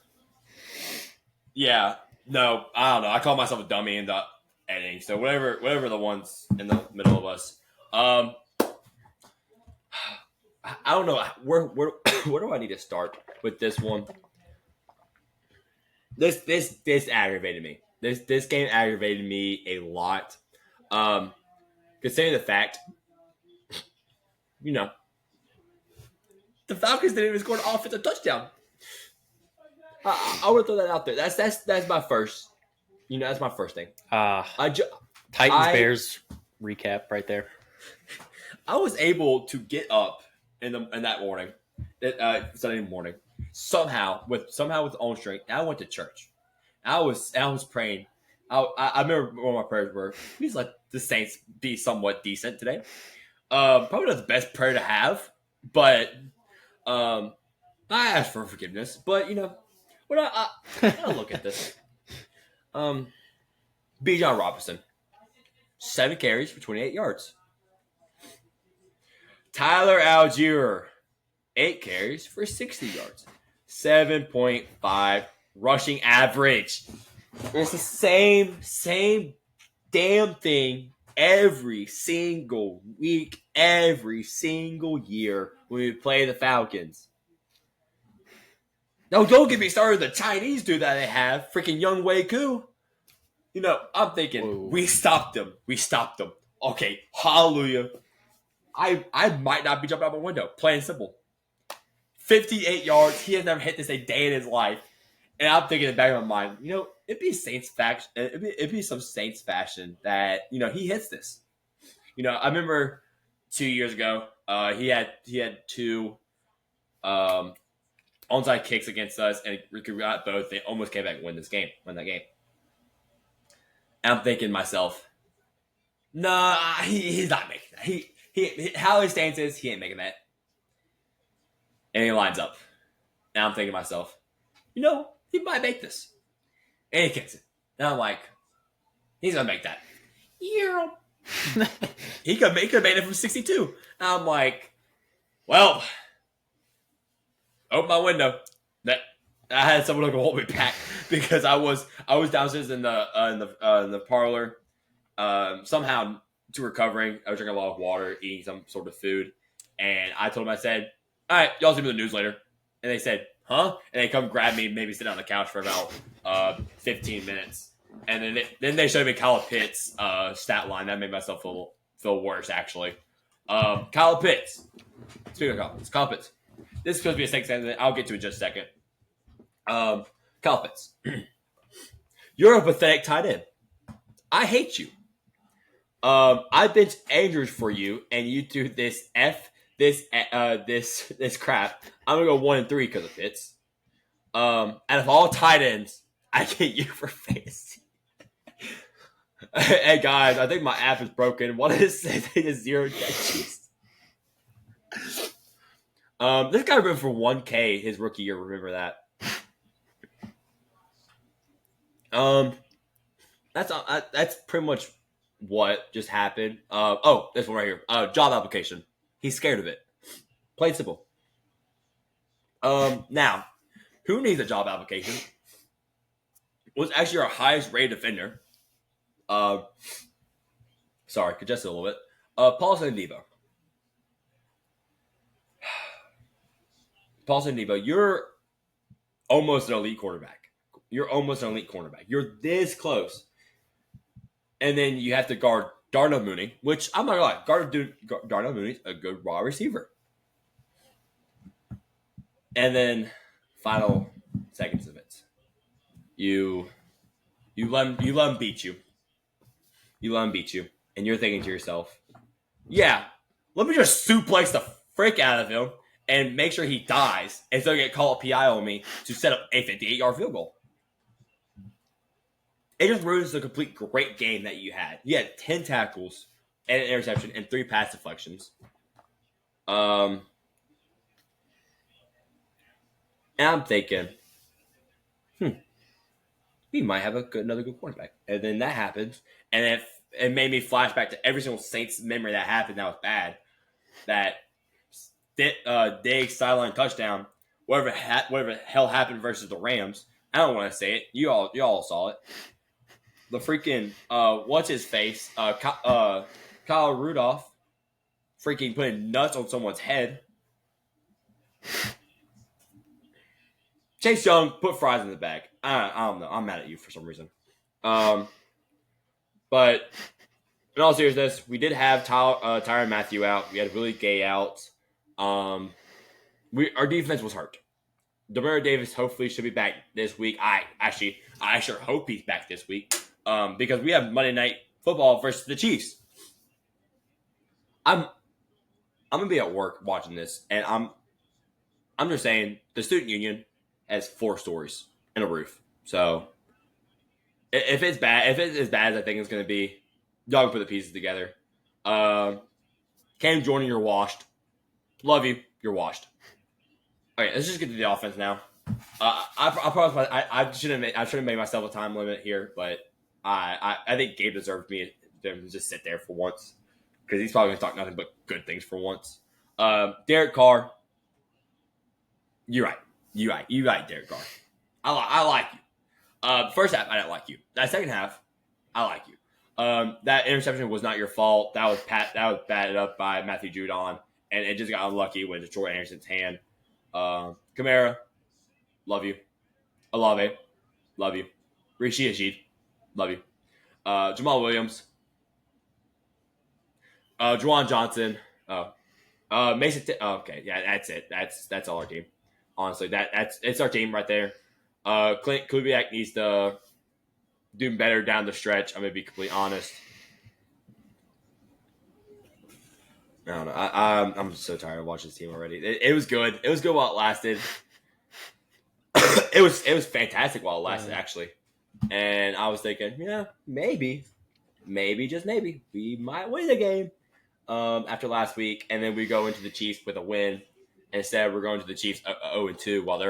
Yeah. No, I don't know. I call myself a dummy in the editing. So whatever the ones in the middle of us. I don't know where do I need to start with this one. This aggravated me. This game aggravated me a lot. Considering the fact, the Falcons didn't even score an offensive touchdown. I would throw that out there. That's my first. That's my first thing. Titans Bears recap right there. I was able to get up in that morning, Sunday morning, somehow with own strength. I went to church. I was praying. I remember what my prayers were. Please let the Saints be somewhat decent today. Probably not the best prayer to have, but I asked for forgiveness. But when I look at this, Bijan Robinson, 7 carries for 28 yards. Tyler Algier, 8 carries for 60 yards. 7.5 rushing average. It's the same damn thing every single week, every single year when we play the Falcons. No, don't get me started with the Chinese dude that they have, freaking Young Wei Koo. I'm thinking, whoa. We stopped them. Okay, hallelujah. I might not be jumping out my window. Plain and simple. 58 yards. He has never hit this a day in his life. And I'm thinking in the back of my mind, it'd be Saints faction. It'd be some Saints fashion that he hits this. I remember 2 years ago, he had 2 onside kicks against us, and we got both. They almost came back and win that game. And I'm thinking to myself, nah, he's not making that. He how his stance is, he ain't making that. And he lines up. And I'm thinking to myself, he might make this. And he kicks it. And I'm like, he's going to make that. Yeah. he could have made it from 62. And I'm like, well, open my window. I had someone who could hold me back because I was downstairs in the parlor, somehow recovering. I was drinking a lot of water, eating some sort of food, and I told them, I said, "All right, y'all see me in the news later." And they said, "Huh?" And they come grab me, maybe sit on the couch for about 15 minutes, and then they showed me Kyle Pitts' stat line. That made myself feel worse, actually. Kyle Pitts. Speaking of Kyle Pitts. This is supposed to be a second sentence. I'll get to it in just a second. Kyle Pitts. You're a pathetic tight end. I hate you. I bench Andrews for you, and you do this crap. I'm gonna go 1-3 because of Pitts. Out of all tight ends, I get you for fantasy. Hey guys, I think my app is broken. What is it? They just 0 catches. This guy ran for 1K his rookie year. Remember that. That's pretty much what just happened. This one right here. Job application. He's scared of it. Plain simple. Now, who needs a job application? Was actually our highest rated defender. Sorry, congested a little bit. Paulson Debo. Paulson Debo, you're almost an elite quarterback. You're this close. And then you have to guard Darnell Mooney, which I'm not gonna lie, Darnell Mooney's a good raw receiver. And then final seconds of it. You let him beat you. And you're thinking to yourself, yeah, let me just suplex the frick out of him and make sure he dies and so get called a PI on me to set up a 58-yard field goal. it just ruins the complete great game that you had. You had 10 tackles and an interception and 3 pass deflections. And I'm thinking, we might have another good quarterback. And then that happens, and it made me flash back to every single Saints memory that happened that was bad. That Diggs sideline touchdown, whatever the hell happened versus the Rams. I don't want to say it. You all saw it. The freaking what's his face? Kyle Rudolph freaking putting nuts on someone's head. Chase Young put fries in the bag. I don't know. I'm mad at you for some reason. But in all seriousness, we did have Tyrann Mathieu out. We had Willie Gay out. Our defense was hurt. Demario Davis hopefully should be back this week. I sure hope he's back this week. Because we have Monday Night Football versus the Chiefs. I'm gonna be at work watching this, and I'm just saying the student union has 4 stories and a roof. So if it's as bad as I think it's gonna be, y'all can put the pieces together. Cam Jordan, you're washed. Love you. You're washed. Okay, let's just get to the offense now. I promise I should have made myself a time limit here, but I think Gabe deserved me to just sit there for once because he's probably going to talk nothing but good things for once. Derek Carr, you're right, Derek Carr. I like you. First half, I didn't like you. That second half, I like you. That interception was not your fault. That was batted up by Matthew Judon, and it just got unlucky when it's Troy Anderson's hand. Kamara, love you. Olave, love you. Rishi Ajid, love you. Jamal Williams, Juwan Johnson. Mason. Okay, yeah, that's it. That's all our team. Honestly, it's our team right there. Clint Kubiak needs to do better down the stretch. I'm gonna be completely honest. I don't know. I'm so tired of watching this team already. It was good. It was good while it lasted. It was fantastic while it lasted, actually. And I was thinking, yeah, maybe, just maybe, we might win the game after last week. And then we go into the Chiefs with a win. Instead, we're going to the Chiefs 0-2 while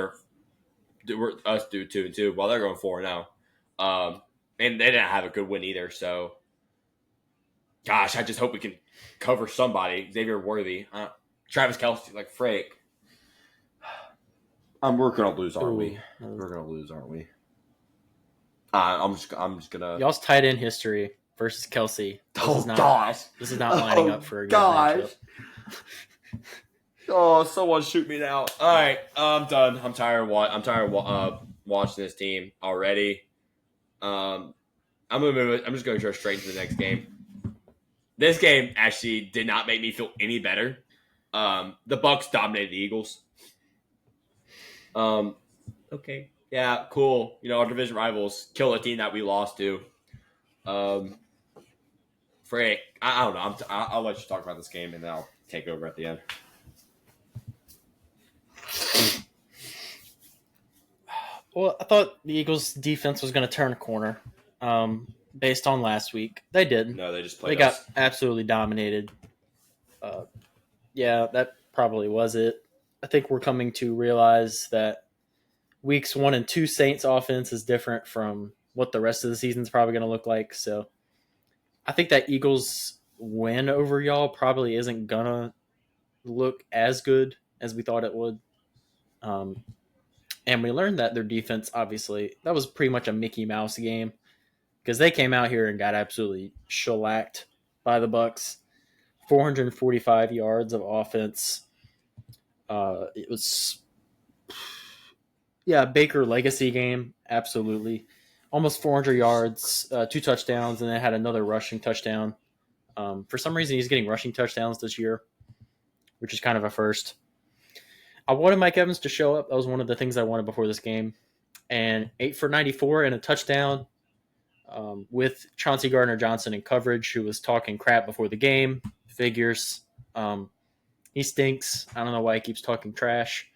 us do 2-2 while they're going 4-0. And they didn't have a good win either. So, gosh, I just hope we can cover somebody. Xavier Worthy, Travis Kelce, like Frank. We're gonna lose, aren't we? We're gonna lose, aren't we? I'm just gonna. Y'all's tight end history versus Kelce. Gosh, this is not lining up for a good matchup. Oh, someone shoot me now! All right, I'm done. I'm tired of watching this team already. I'm gonna move it. I'm just gonna go straight to the next game. This game actually did not make me feel any better. The Bucs dominated the Eagles. Okay. Yeah, cool. Our division rivals kill a team that we lost to. Frank, I don't know. I'll let you talk about this game, and then I'll take over at the end. Well, I thought the Eagles' defense was going to turn a corner based on last week. They did. No, they just played. They got absolutely dominated. Yeah, that probably was it. I think we're coming to realize that weeks 1 and 2 Saints offense is different from what the rest of the season is probably going to look like. So I think that Eagles win over y'all probably isn't going to look as good as we thought it would. And we learned that their defense, obviously, that was pretty much a Mickey Mouse game because they came out here and got absolutely shellacked by the Bucs. 445 yards of offense. It was, Baker legacy game, absolutely. Almost 400 yards, 2 touchdowns, and then had another rushing touchdown. For some reason, he's getting rushing touchdowns this year, which is kind of a first. I wanted Mike Evans to show up. That was one of the things I wanted before this game. And 8 for 94 and a touchdown with Chauncey Gardner-Johnson in coverage, who was talking crap before the game. Figures. He stinks. I don't know why he keeps talking trash.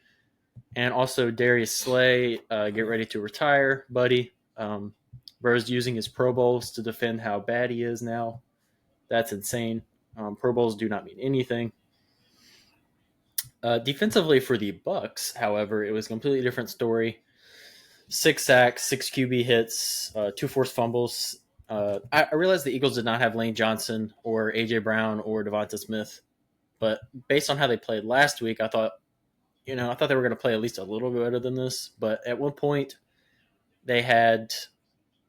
And also Darius Slay, get ready to retire, buddy. Burr's using his Pro Bowls to defend how bad he is now. That's insane. Pro Bowls do not mean anything. Defensively for the Bucks, however, it was a completely different story. 6 sacks, 6 QB hits, 2 forced fumbles. I realized the Eagles did not have Lane Johnson or AJ Brown or Devonta Smith, but based on how they played last week, I thought they were going to play at least a little bit better than this. But at one point, they had,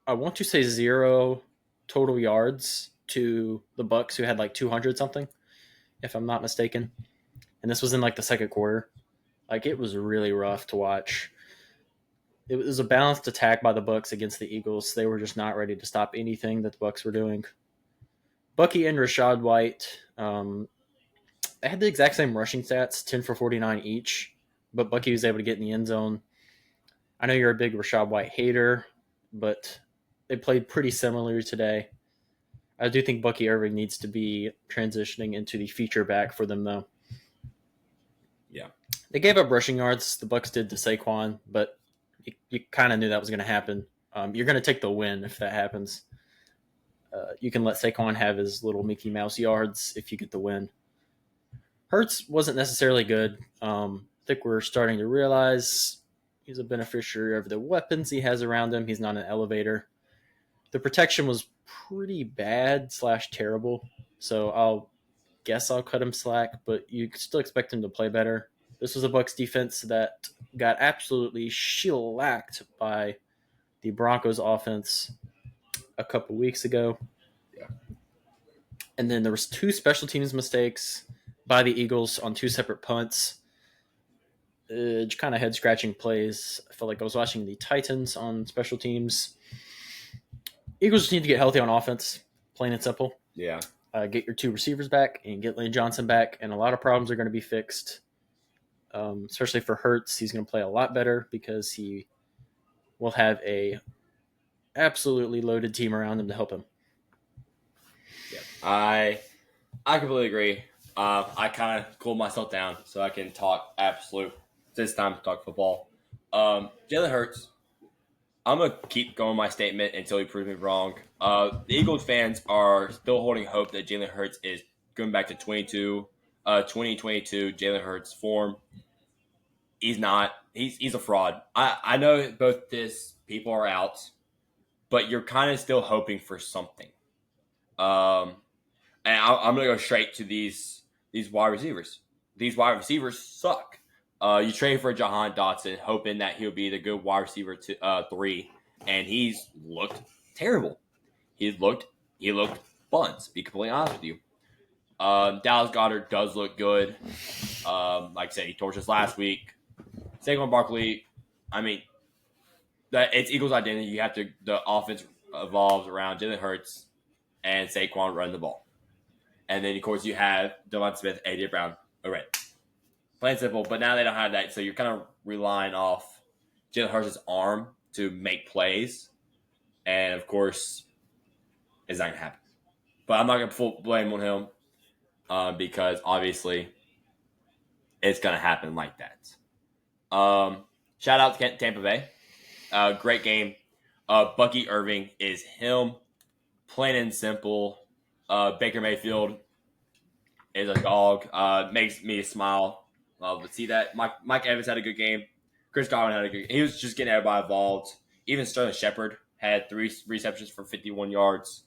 I want to say, 0 total yards to the Bucks, who had like 200 something, if I'm not mistaken. And this was in like the second quarter. Like, it was really rough to watch. It was a balanced attack by the Bucks against the Eagles. They were just not ready to stop anything that the Bucks were doing. Bucky and Rashad White, they had the exact same rushing stats, 10 for 49 each, but Bucky was able to get in the end zone. I know you're a big Rashad White hater, but they played pretty similarly today. I do think Bucky Irving needs to be transitioning into the feature back for them, though. Yeah. They gave up rushing yards, the Bucks did to Saquon, but you kind of knew that was going to happen. You're going to take the win if that happens. You can let Saquon have his little Mickey Mouse yards if you get the win. Hurts wasn't necessarily good. I think we're starting to realize he's a beneficiary of the weapons he has around him. He's not an elevator. The protection was pretty bad / terrible, so I'll cut him slack, but you still expect him to play better. This was a Bucs defense that got absolutely shellacked by the Broncos offense a couple weeks ago. Yeah. And then there was 2 special teams mistakes by the Eagles on 2 separate punts. Kind of head-scratching plays. I felt like I was watching the Titans on special teams. Eagles just need to get healthy on offense, plain and simple. Yeah. Get your 2 receivers back and get Lane Johnson back, and a lot of problems are going to be fixed. Especially for Hurts, he's going to play a lot better because he will have a absolutely loaded team around him to help him. Yeah, I completely agree. I kind of cooled myself down so I can talk absolute. This time to talk football. Jalen Hurts. I'm gonna keep going my statement until he proves me wrong. The Eagles fans are still holding hope that Jalen Hurts is going back to 2022 Jalen Hurts form. He's not. He's a fraud. I know both these people are out, but you're kind of still hoping for something. And I'm gonna go straight to these wide receivers. These wide receivers suck. You trade for Jahan Dotson, hoping that he'll be the good wide receiver 3, and he's looked terrible. He looked buns. To be completely honest with you. Dallas Goedert does look good. Like I said, he torched us last week. Saquon Barkley, I mean, it's Eagles' identity. You have to. The offense evolves around Jalen Hurts and Saquon running the ball, and then of course you have Devonta Smith, AJ Brown, already. Plain and simple. But now they don't have that, so you're kind of relying off Jalen Hurts' arm to make plays, and of course, it's not gonna happen. But I'm not gonna full blame on him because obviously it's gonna happen like that. Shout out to Tampa Bay. Great game. Bucky Irving is him. Plain and simple. Baker Mayfield is a dog. Makes me smile. Let's see that. Mike Evans had a good game. Chris Godwin had a good game. He was just getting everybody involved. Even Sterling Shepard had 3 receptions for 51 yards.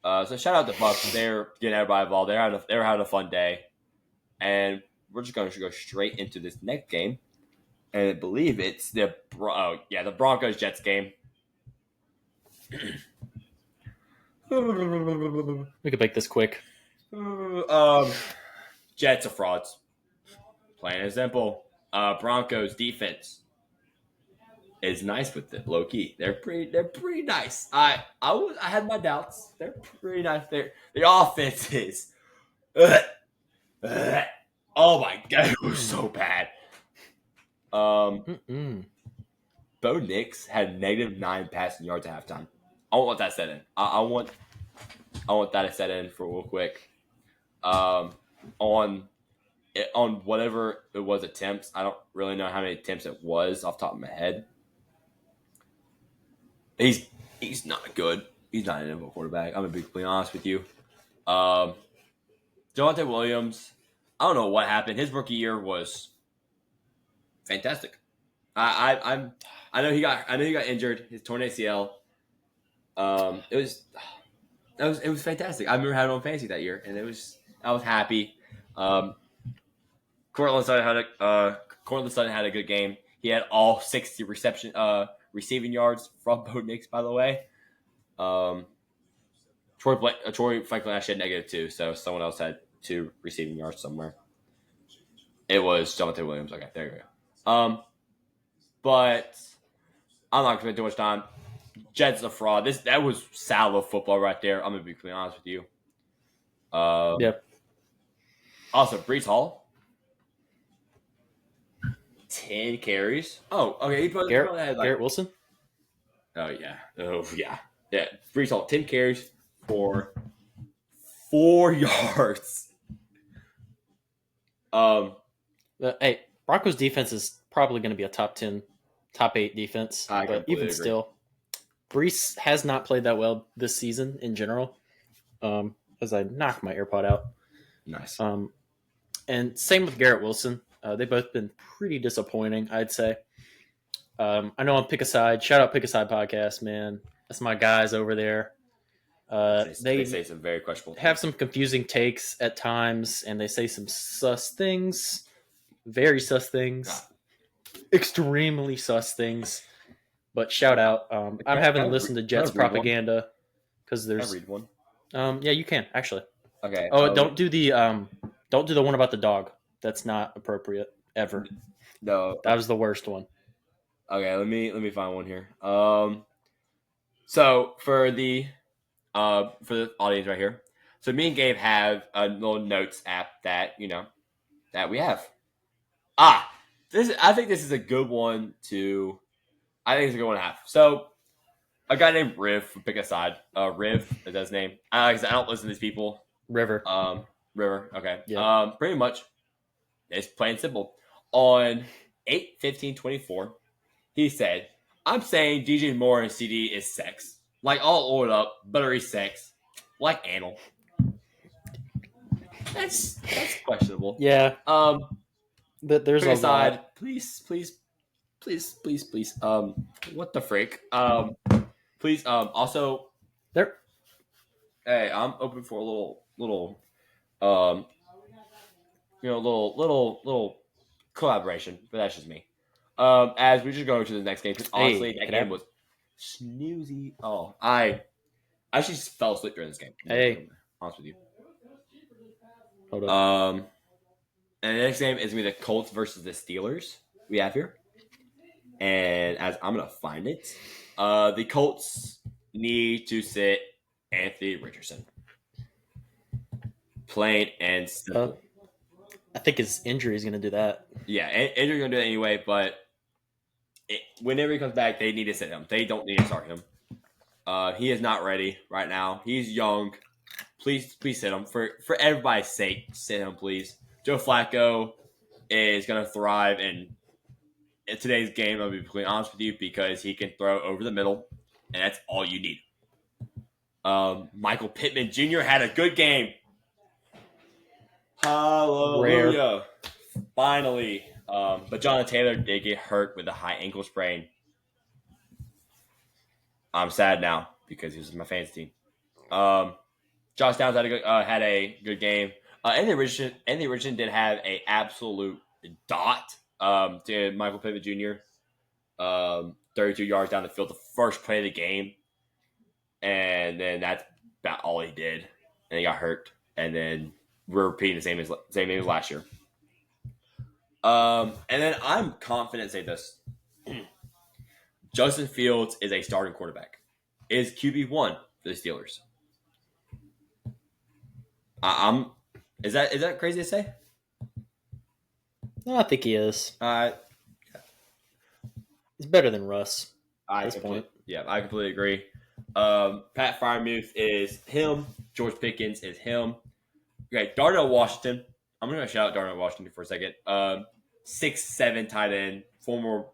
So shout out to Bucs. They're getting everybody involved. They're having a fun day. And we're just going to go straight into this next game. And I believe it's the Broncos-Jets game. We could make this quick. Jets are frauds. Plain and simple. Broncos defense is nice with it, low key. They're pretty nice. I had my doubts. They're pretty nice. The offense is. Oh my god, it was so bad. Bo Nix had -9 passing yards at halftime. I want that set in. I want that to set in for real quick. On whatever it was attempts, I don't really know how many attempts it was off the top of my head. He's He's not good. He's not an NFL quarterback. I'm going to be completely honest with you. Javonte Williams, I don't know what happened. His rookie year was fantastic. I know he got injured. His torn ACL. It was fantastic. I remember having him on fantasy that year, and I was happy. Cortland Sutton had a good game. He had all 60 receiving yards from Bo Nix, by the way. Troy Franklin actually had -2, so someone else had 2 receiving yards somewhere. It was Javonte Williams. Okay, there you go. But I'm not going to spend too much time. Jets a fraud. That was salvo football right there. I'm going to be completely honest with you. Yep. Also, Brees Hall, 10 carries. Oh, okay. He probably had Garrett Wilson. Oh yeah. Yeah. Brees Hall, 10 carries for 4 yards. Hey, Broncos defense is probably going to be a top 10, top 8 defense. But even agree. still, Brees has not played that well this season in general. As I knock my AirPod out. Nice. And same with Garrett Wilson. They've both been pretty disappointing, I'd say. I know on Pick a Side. Shout out Pick a Side podcast, man. That's my guys over there. They say some very questionable things. Have some confusing takes at times, and they say some sus things. Very sus things. Extremely sus things. But shout out. I'm having to listen to Jets propaganda because there's. Can I read one? Yeah, you can actually. Okay. Oh, don't do the one about the dog. That's not appropriate ever. No, that was the worst one. Okay, let me find one here. So for the audience right here, so me and Gabe have a little notes app that that we have. I think this is a good one to. I think it's a good one to have. So a guy named Riv from Pick a Side. Riv is his name. I don't listen to these people. River. River. Okay. Yeah. Pretty much, it's plain and simple. On 8/15/24, he said, "I'm saying DJ Moore and CD is sex, like all oiled up, buttery sex, like anal." That's questionable. Yeah. But there's Pick a a side, lot. please. What the frick? Please. Also, there. Hey, I'm open for a little little collaboration, but that's just me. As we just go to the next game, because honestly, that game was snoozy. Oh, I actually just fell asleep during this game. Hey, honest with you. Hold up. And the next game is gonna be the Colts versus the Steelers. We have here, and as I'm gonna find it, the Colts need to sit Anthony Richardson. Plain and simple. I think his injury is going to do that. Yeah, injury going to do it anyway, but whenever he comes back, they need to sit him. They don't need to start him. He is not ready right now. He's young. Please sit him. For everybody's sake, sit him, please. Joe Flacco is going to thrive in today's game. I'll be completely honest with you because he can throw over the middle, and that's all you need. Michael Pittman Jr. had a good game. Hallelujah. Rare. Finally. But Jonathan Taylor did get hurt with a high ankle sprain. I'm sad now because he was my fantasy team. Josh Downs had a good game. Anthony Richardson did have an absolute dot to Michael Pittman Jr. 32 yards down the field, the first play of the game. And then that's about all he did. And he got hurt. And then we're repeating the same as last year. And then I'm confident to say this. Justin Fields is a starting quarterback. Is QB1 for the Steelers. Is that crazy to say? No, I think he is. He's better than Russ at this point. Yeah, I completely agree. Pat Freiermuth is him. George Pickens is him. Okay, Darnell Washington. I'm going to shout out Darnell Washington for a second. 6'7" tight end, former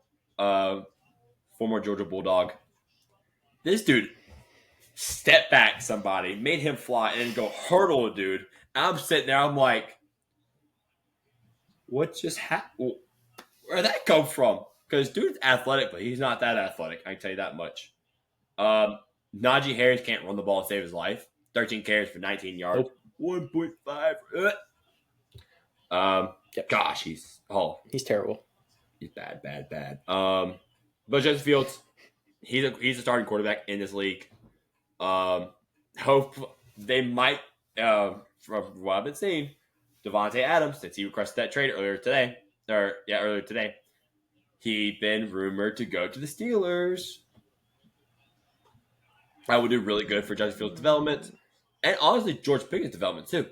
Georgia Bulldog. This dude stepped back somebody, made him fly, and then go hurdle a dude. I'm sitting there, I'm like, what just happened? Where'd that come from? Because dude's athletic, but he's not that athletic. I can tell you that much. Najee Harris can't run the ball to save his life. 13 carries for 19 yards. Nope. 1.5. Yep. Gosh, he's terrible. He's bad. But Justin Fields, he's a starting quarterback in this league. Hope they might, from what I've been seeing, Devontae Adams, since he requested that trade earlier today, he'd been rumored to go to the Steelers. That would do really good for Justin Fields' development, and honestly, George Pickett's development too.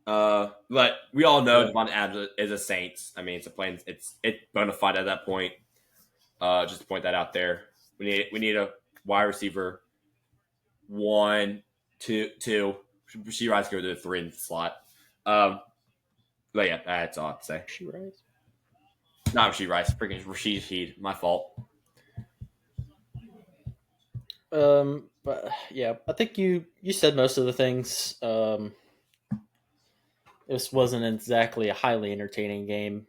But we all know Devontae Adams is a Saints. I mean, it's bona fide at that point. Just to point that out there, we need a wide receiver 1, 2. She Rice go to the 3 in the slot. But yeah, that's all I have to say. She Rice, not Rasheed Rice. Freaking Rasheed Heed. My fault. But yeah, I think you said most of the things. This wasn't exactly a highly entertaining game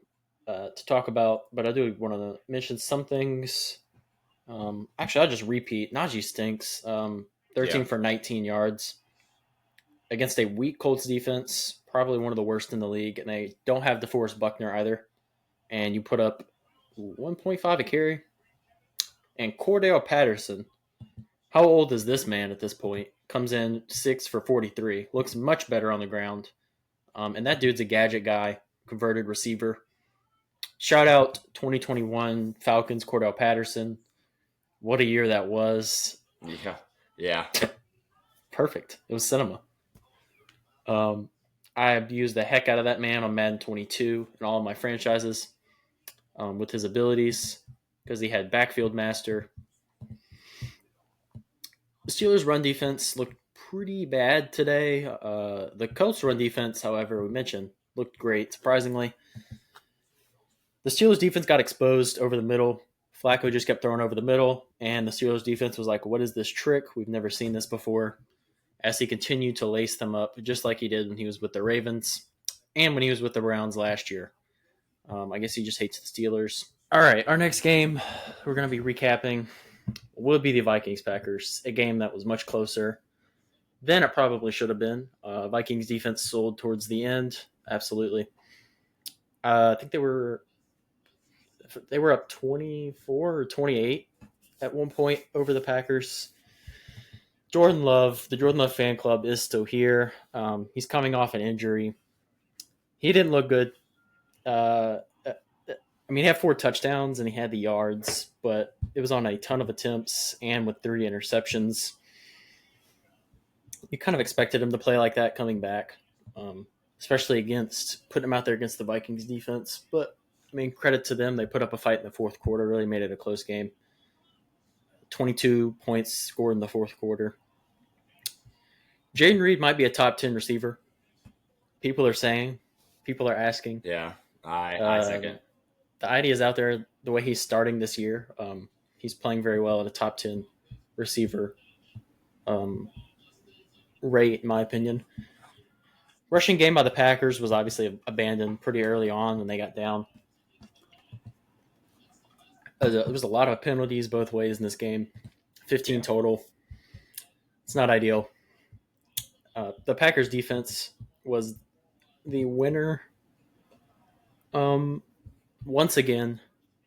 to talk about, but I do want to mention some things. Actually, I'll just repeat. Najee stinks. 13 for 19 yards against a weak Colts defense, probably one of the worst in the league, and they don't have DeForest Buckner either. And you put up 1.5 a carry. And Cordell Patterson, how old is this man at this point? Comes in 6 for 43. Looks much better on the ground. And that dude's a gadget guy, converted receiver. Shout out 2021 Falcons, Cordell Patterson. What a year that was. Yeah. Perfect. It was cinema. I've used the heck out of that man on Madden 22 and all of my franchises with his abilities because he had backfield master. The Steelers' run defense looked pretty bad today. The Colts' run defense, however, we mentioned, looked great, surprisingly. The Steelers' defense got exposed over the middle. Flacco just kept throwing over the middle, and the Steelers' defense was like, what is this trick? We've never seen this before. As he continued to lace them up, just like he did when he was with the Ravens and when he was with the Browns last year. I guess he just hates the Steelers. All right, our next game we're going to be recapping will be the Vikings-Packers, a game that was much closer than it probably should have been. Vikings defense sold towards the end, absolutely. I think they were up 24 or 28 at one point over the Packers. The Jordan Love fan club is still here. He's coming off an injury. He didn't look good. He had 4 touchdowns and he had the yards, but it was on a ton of attempts and with 3 interceptions. You kind of expected him to play like that coming back, especially putting him out there against the Vikings defense. But, credit to them. They put up a fight in the fourth quarter, really made it a close game. 22 points scored in the fourth quarter. Jaden Reed might be a top 10 receiver. People are asking. Yeah, I second. The idea is out there the way he's starting this year. He's playing very well at a top 10 receiver rate, in my opinion. Rushing game by the Packers was obviously abandoned pretty early on when they got down. There was a lot of penalties both ways in this game. 15 total. It's not ideal. The Packers defense was the winner. Once again,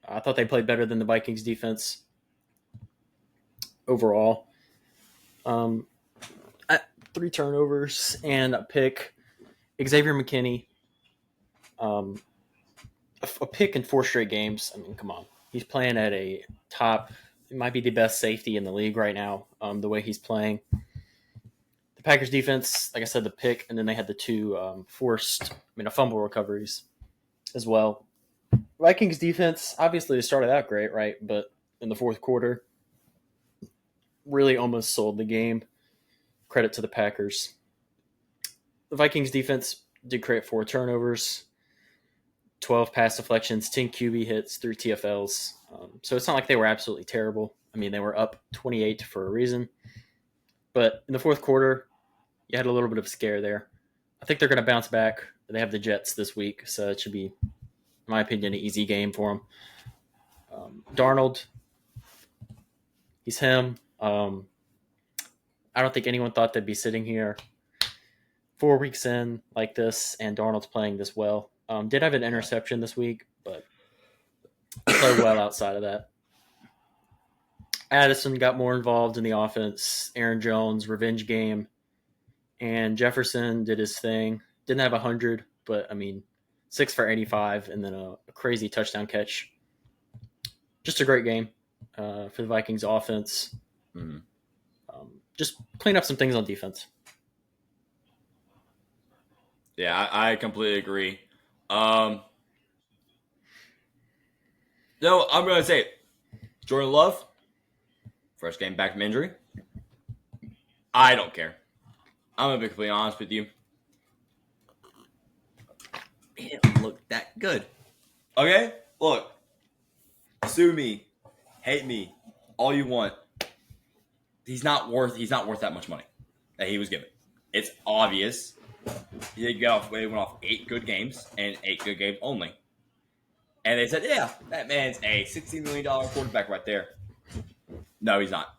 I thought they played better than the Vikings defense overall. 3 turnovers and a pick. Xavier McKinney, a pick in 4 straight games. Come on. He's playing at a top, it might be the best safety in the league right now, the way he's playing. The Packers defense, like I said, the pick, and then they had the 2 fumble recoveries as well. Vikings defense, obviously they started out great, right? But in the fourth quarter, really almost sold the game. Credit to the Packers. The Vikings defense did create 4 turnovers, 12 pass deflections, 10 QB hits, 3 TFLs. So it's not like they were absolutely terrible. I mean, they were up 28 for a reason. But in the fourth quarter, you had a little bit of a scare there. I think they're going to bounce back. They have the Jets this week, so it should be, in my opinion, an easy game for them. Darnold, he's him. I don't think anyone thought they'd be sitting here 4 weeks in like this, and Darnold's playing this well. Did have an interception this week, but played well outside of that. Addison got more involved in the offense. Aaron Jones, revenge game. And Jefferson did his thing. Didn't have 100, but, I mean, 6 for 85, and then a crazy touchdown catch. Just a great game for the Vikings offense. Mm-hmm. Just clean up some things on defense. Yeah, I completely agree. No, I'm going to say it. Jordan Love, first game back from injury. I don't care. I'm going to be completely honest with you. He didn't look that good. Okay? Look. Sue me. Hate me. All you want. He's not worth that much money that he was given. It's obvious. He went off 8 good games and 8 good games only. And they said, yeah, that man's a $60 million quarterback right there. No, he's not.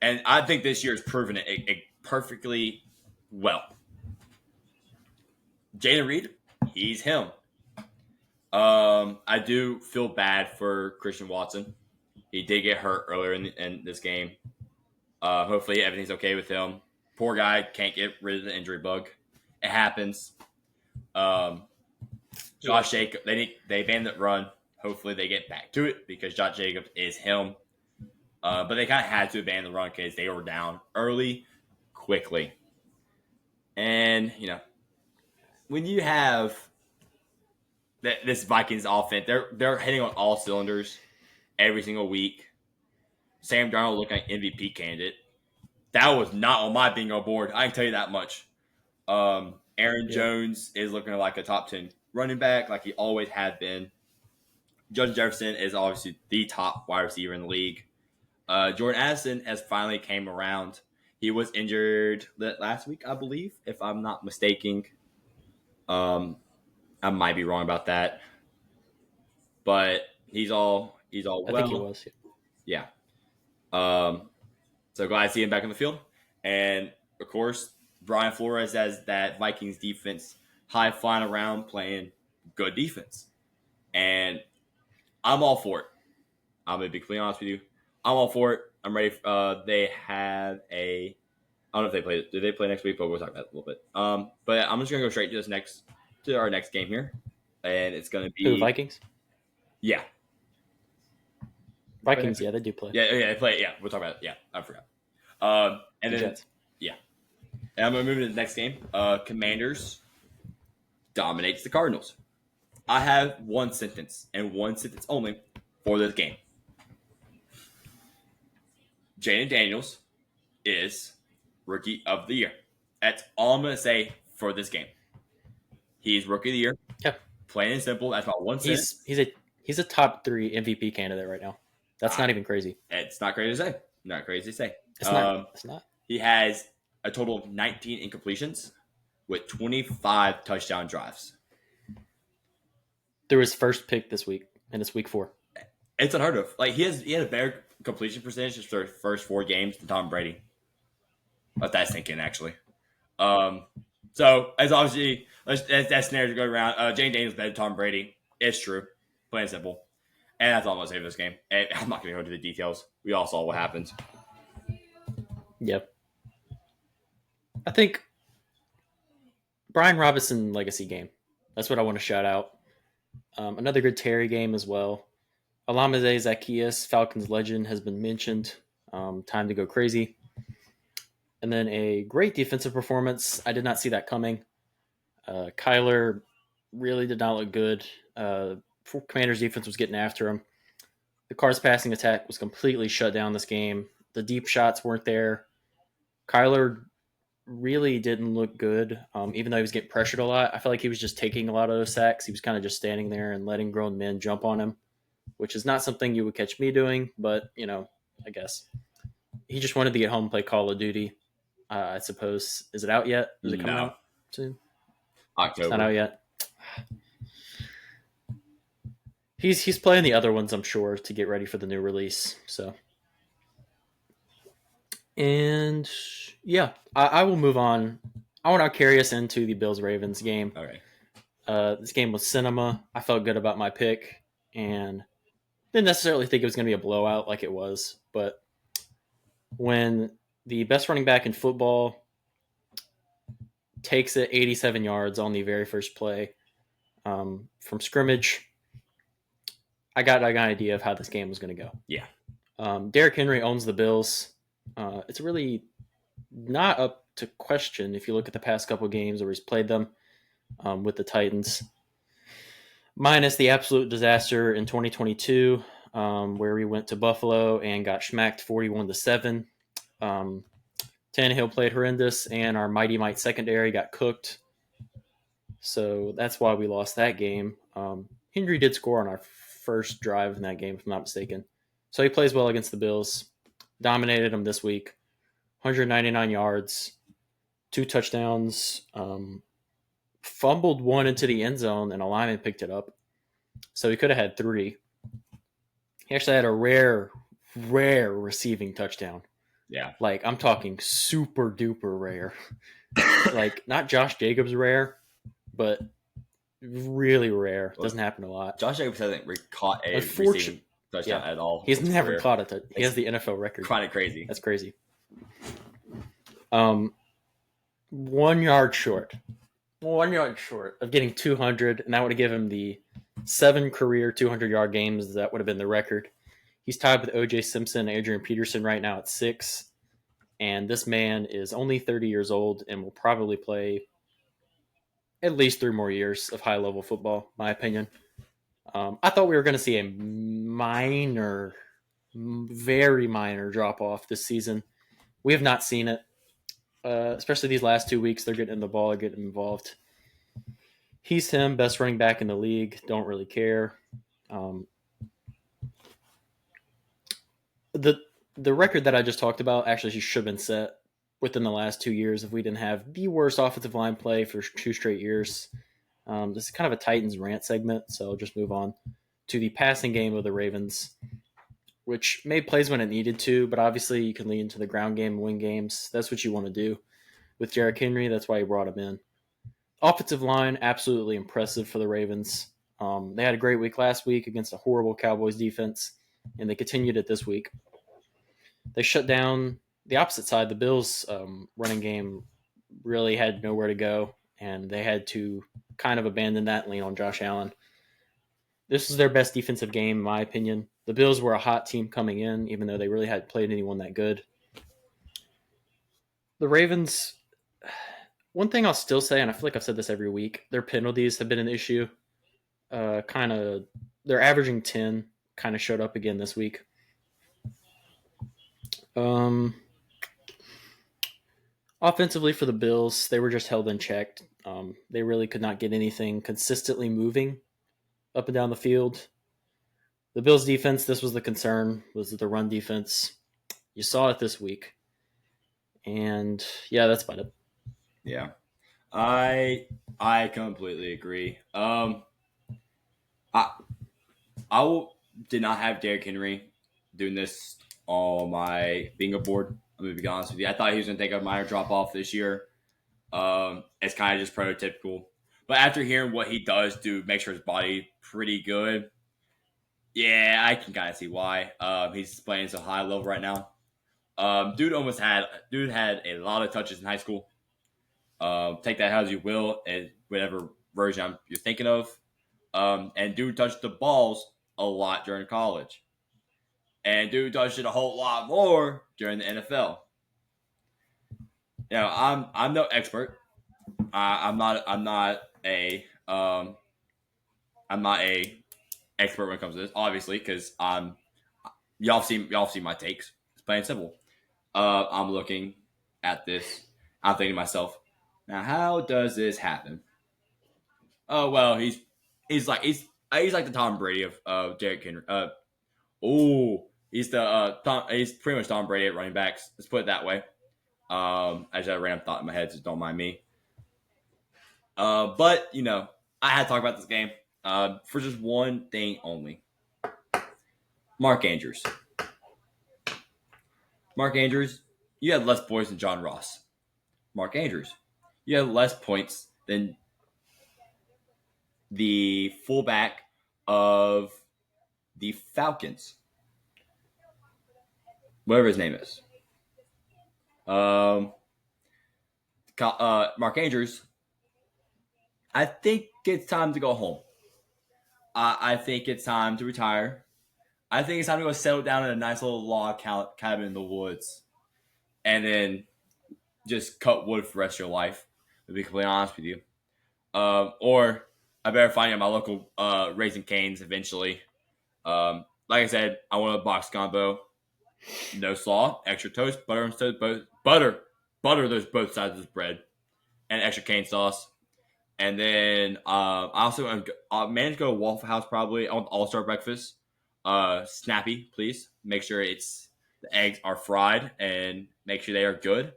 And I think this year has proven it perfectly well. Jaden Reed, he's him. I do feel bad for Christian Watson. He did get hurt earlier in this game. Hopefully everything's okay with him. Poor guy can't get rid of the injury bug. It happens. Josh Jacob, they banned that run. Hopefully they get back to it because Josh Jacobs is him. But they kind of had to abandon the run because they were down early, quickly. And, when you have this Vikings offense, they're hitting on all cylinders every single week. Sam Darnold looking like MVP candidate. That was not on my bingo board. I can tell you that much. Aaron Jones is looking like a top 10 running back like he always had been. Justin Jefferson is obviously the top wide receiver in the league. Jordan Addison has finally came around. He was injured last week, I believe, if I'm not mistaken. I might be wrong about that. But he's all well. I think he was. Yeah. So glad to see him back on the field. And, of course, Brian Flores has that Vikings defense high flying around playing good defense. And I'm all for it. I'm going to be completely honest with you. I'm all for it. I'm ready. They have I don't know if they play. Do they play next week? But we'll talk about it a little bit. But I'm just going to go straight to our next game here. And it's going to be. Who, Vikings? Yeah. Vikings, yeah, they do play. Yeah, they play. Yeah, we'll talk about it. Yeah, I forgot. And then, Jets. Yeah. And I'm going to move to the next game. Commanders dominates the Cardinals. I have one sentence, and one sentence only, for this game. Jaden Daniels is Rookie of the Year. That's all I'm going to say for this game. He's Rookie of the Year. Yeah. Plain and simple. That's about one sentence. He's a top 3 MVP candidate right now. That's not even crazy. It's not crazy to say. Not crazy to say. It's not. He has a total of 19 incompletions with 25 touchdown drives. Through his first pick this week, and it's week 4. It's unheard of. Like he had a better completion percentage for the first 4 games than Tom Brady. But that's thinking actually. So as obviously that scenario going around, Jane Daniels better than Tom Brady. It's true, plain and simple. And that's all I'm gonna say for this game. And I'm not gonna go into the details. We all saw what happened. Yep. I think Brian Robinson legacy game. That's what I want to shout out. Another good Terry game as well. Olamide Zaccheaus, Falcons legend, has been mentioned. Time to go crazy. And then a great defensive performance. I did not see that coming. Kyler really did not look good. Commanders defense was getting after him. The Cards passing attack was completely shut down this game. The deep shots weren't there. Kyler really didn't look good, even though he was getting pressured a lot. I felt like he was just taking a lot of those sacks. He was kind of just standing there and letting grown men jump on him, which is not something you would catch me doing, but, I guess. He just wanted to get home and play Call of Duty. I suppose. Is it out yet? Is it coming No, out soon? It's not October. out yet. He's playing the other ones, I'm sure, to get ready for the new release. So, and yeah, I will move on. I want to carry us into the Bills Ravens game. Okay. This game was cinema. I felt good about my pick, and didn't necessarily think it was going to be a blowout like it was. But when the best running back in football takes it 87 yards on the very first play from scrimmage, I got an idea of how this game was going to go. Yeah. Derrick Henry owns the Bills. It's really not up to question if you look at the past couple games where he's played them with the Titans. Minus the absolute disaster in 2022, where we went to Buffalo and got schmacked 41-7. Tannehill played horrendous, and our mighty might secondary got cooked. So that's why we lost that game. Henry did score on our first drive in that game, if I'm not mistaken. So he plays well against the Bills. Dominated them this week. 199 yards, 2 touchdowns, fumbled one into the end zone, and a lineman picked it up. So he could have had 3. He actually had a rare receiving touchdown. Yeah. Like, I'm talking super duper rare. Like, not Josh Jacobs rare, but really rare. Doesn't happen a lot. Josh Jacobs hasn't caught a receiving touchdown at all. He's never caught a touchdown. He has the NFL record. Kind of crazy. That's crazy. 1 yard short. 1 yard short of getting 200, and that would have given him the 7 career 200-yard games. That would have been the record. He's tied with O.J. Simpson and Adrian Peterson right now at 6. And this man is only 30 years old and will probably play at least 3 more years of high-level football, my opinion. I thought we were going to see a very minor drop-off this season. We have not seen it. Especially these last 2 weeks, they're getting in the ball, they're getting involved. He's him, best running back in the league. Don't really care. The record that I just talked about actually should have been set within the last 2 years if we didn't have the worst offensive line play for 2 straight years. This is kind of a Titans rant segment, so I'll just move on to the passing game of the Ravens, which made plays when it needed to, but obviously you can lean into the ground game and win games. That's what you want to do with Derrick Henry. That's why you brought him in. Offensive line, absolutely impressive for the Ravens. They had a great week last week against a horrible Cowboys defense, and they continued it this week. They shut down the opposite side. The Bills' running game really had nowhere to go, and they had to kind of abandon that and lean on Josh Allen. This was their best defensive game, in my opinion. The Bills were a hot team coming in, even though they really hadn't played anyone that good. The Ravens, one thing I'll still say, and I feel like I've said this every week, their penalties have been an issue. They're averaging 10, kind of showed up again this week. Offensively for the Bills, they were just held in check. They really could not get anything consistently moving up and down the field. The Bills' defense, this was the concern, was the run defense. You saw it this week. And, yeah, that's about it. Yeah. I completely agree. I did not have Derrick Henry doing this on my bingo board. I'm going to be honest with you. I thought he was going to take a minor drop-off this year. It's kind of just prototypical. But after hearing what he does to make sure his body pretty good, yeah, I can kind of see why. He's playing so high level right now. Dude had a lot of touches in high school. Take that as you will, and whatever version you're thinking of. And dude touched the balls a lot during college. And dude touched it a whole lot more during the NFL. You know, I'm no expert. I'm not a expert when it comes to this, obviously, because y'all see my takes. It's plain and simple. I'm looking at this. I'm thinking to myself, now how does this happen? Oh well, he's like the Tom Brady of Derrick Henry. He's he's pretty much Tom Brady at running backs. Let's put it that way. I just had a random thought in my head, so don't mind me. But I had to talk about this game for just one thing only. Mark Andrews. Mark Andrews, you had less points than John Ross. Mark Andrews, you had less points than the fullback of the Falcons. Whatever his name is. Mark Andrews, I think it's time to go home. I think it's time to retire. I think it's time to go settle down in a nice little log cabin in the woods. And then just cut wood for the rest of your life, to be completely honest with you. Or I better find you at my local Raising Cane's eventually. Like I said, I want a box combo. No slaw, extra toast, butter and toast, butter those both sides of this bread, and extra cane sauce. And then I also managed to go to Waffle House probably. I want all-star breakfast. Snappy, please. Make sure the eggs are fried and make sure they are good.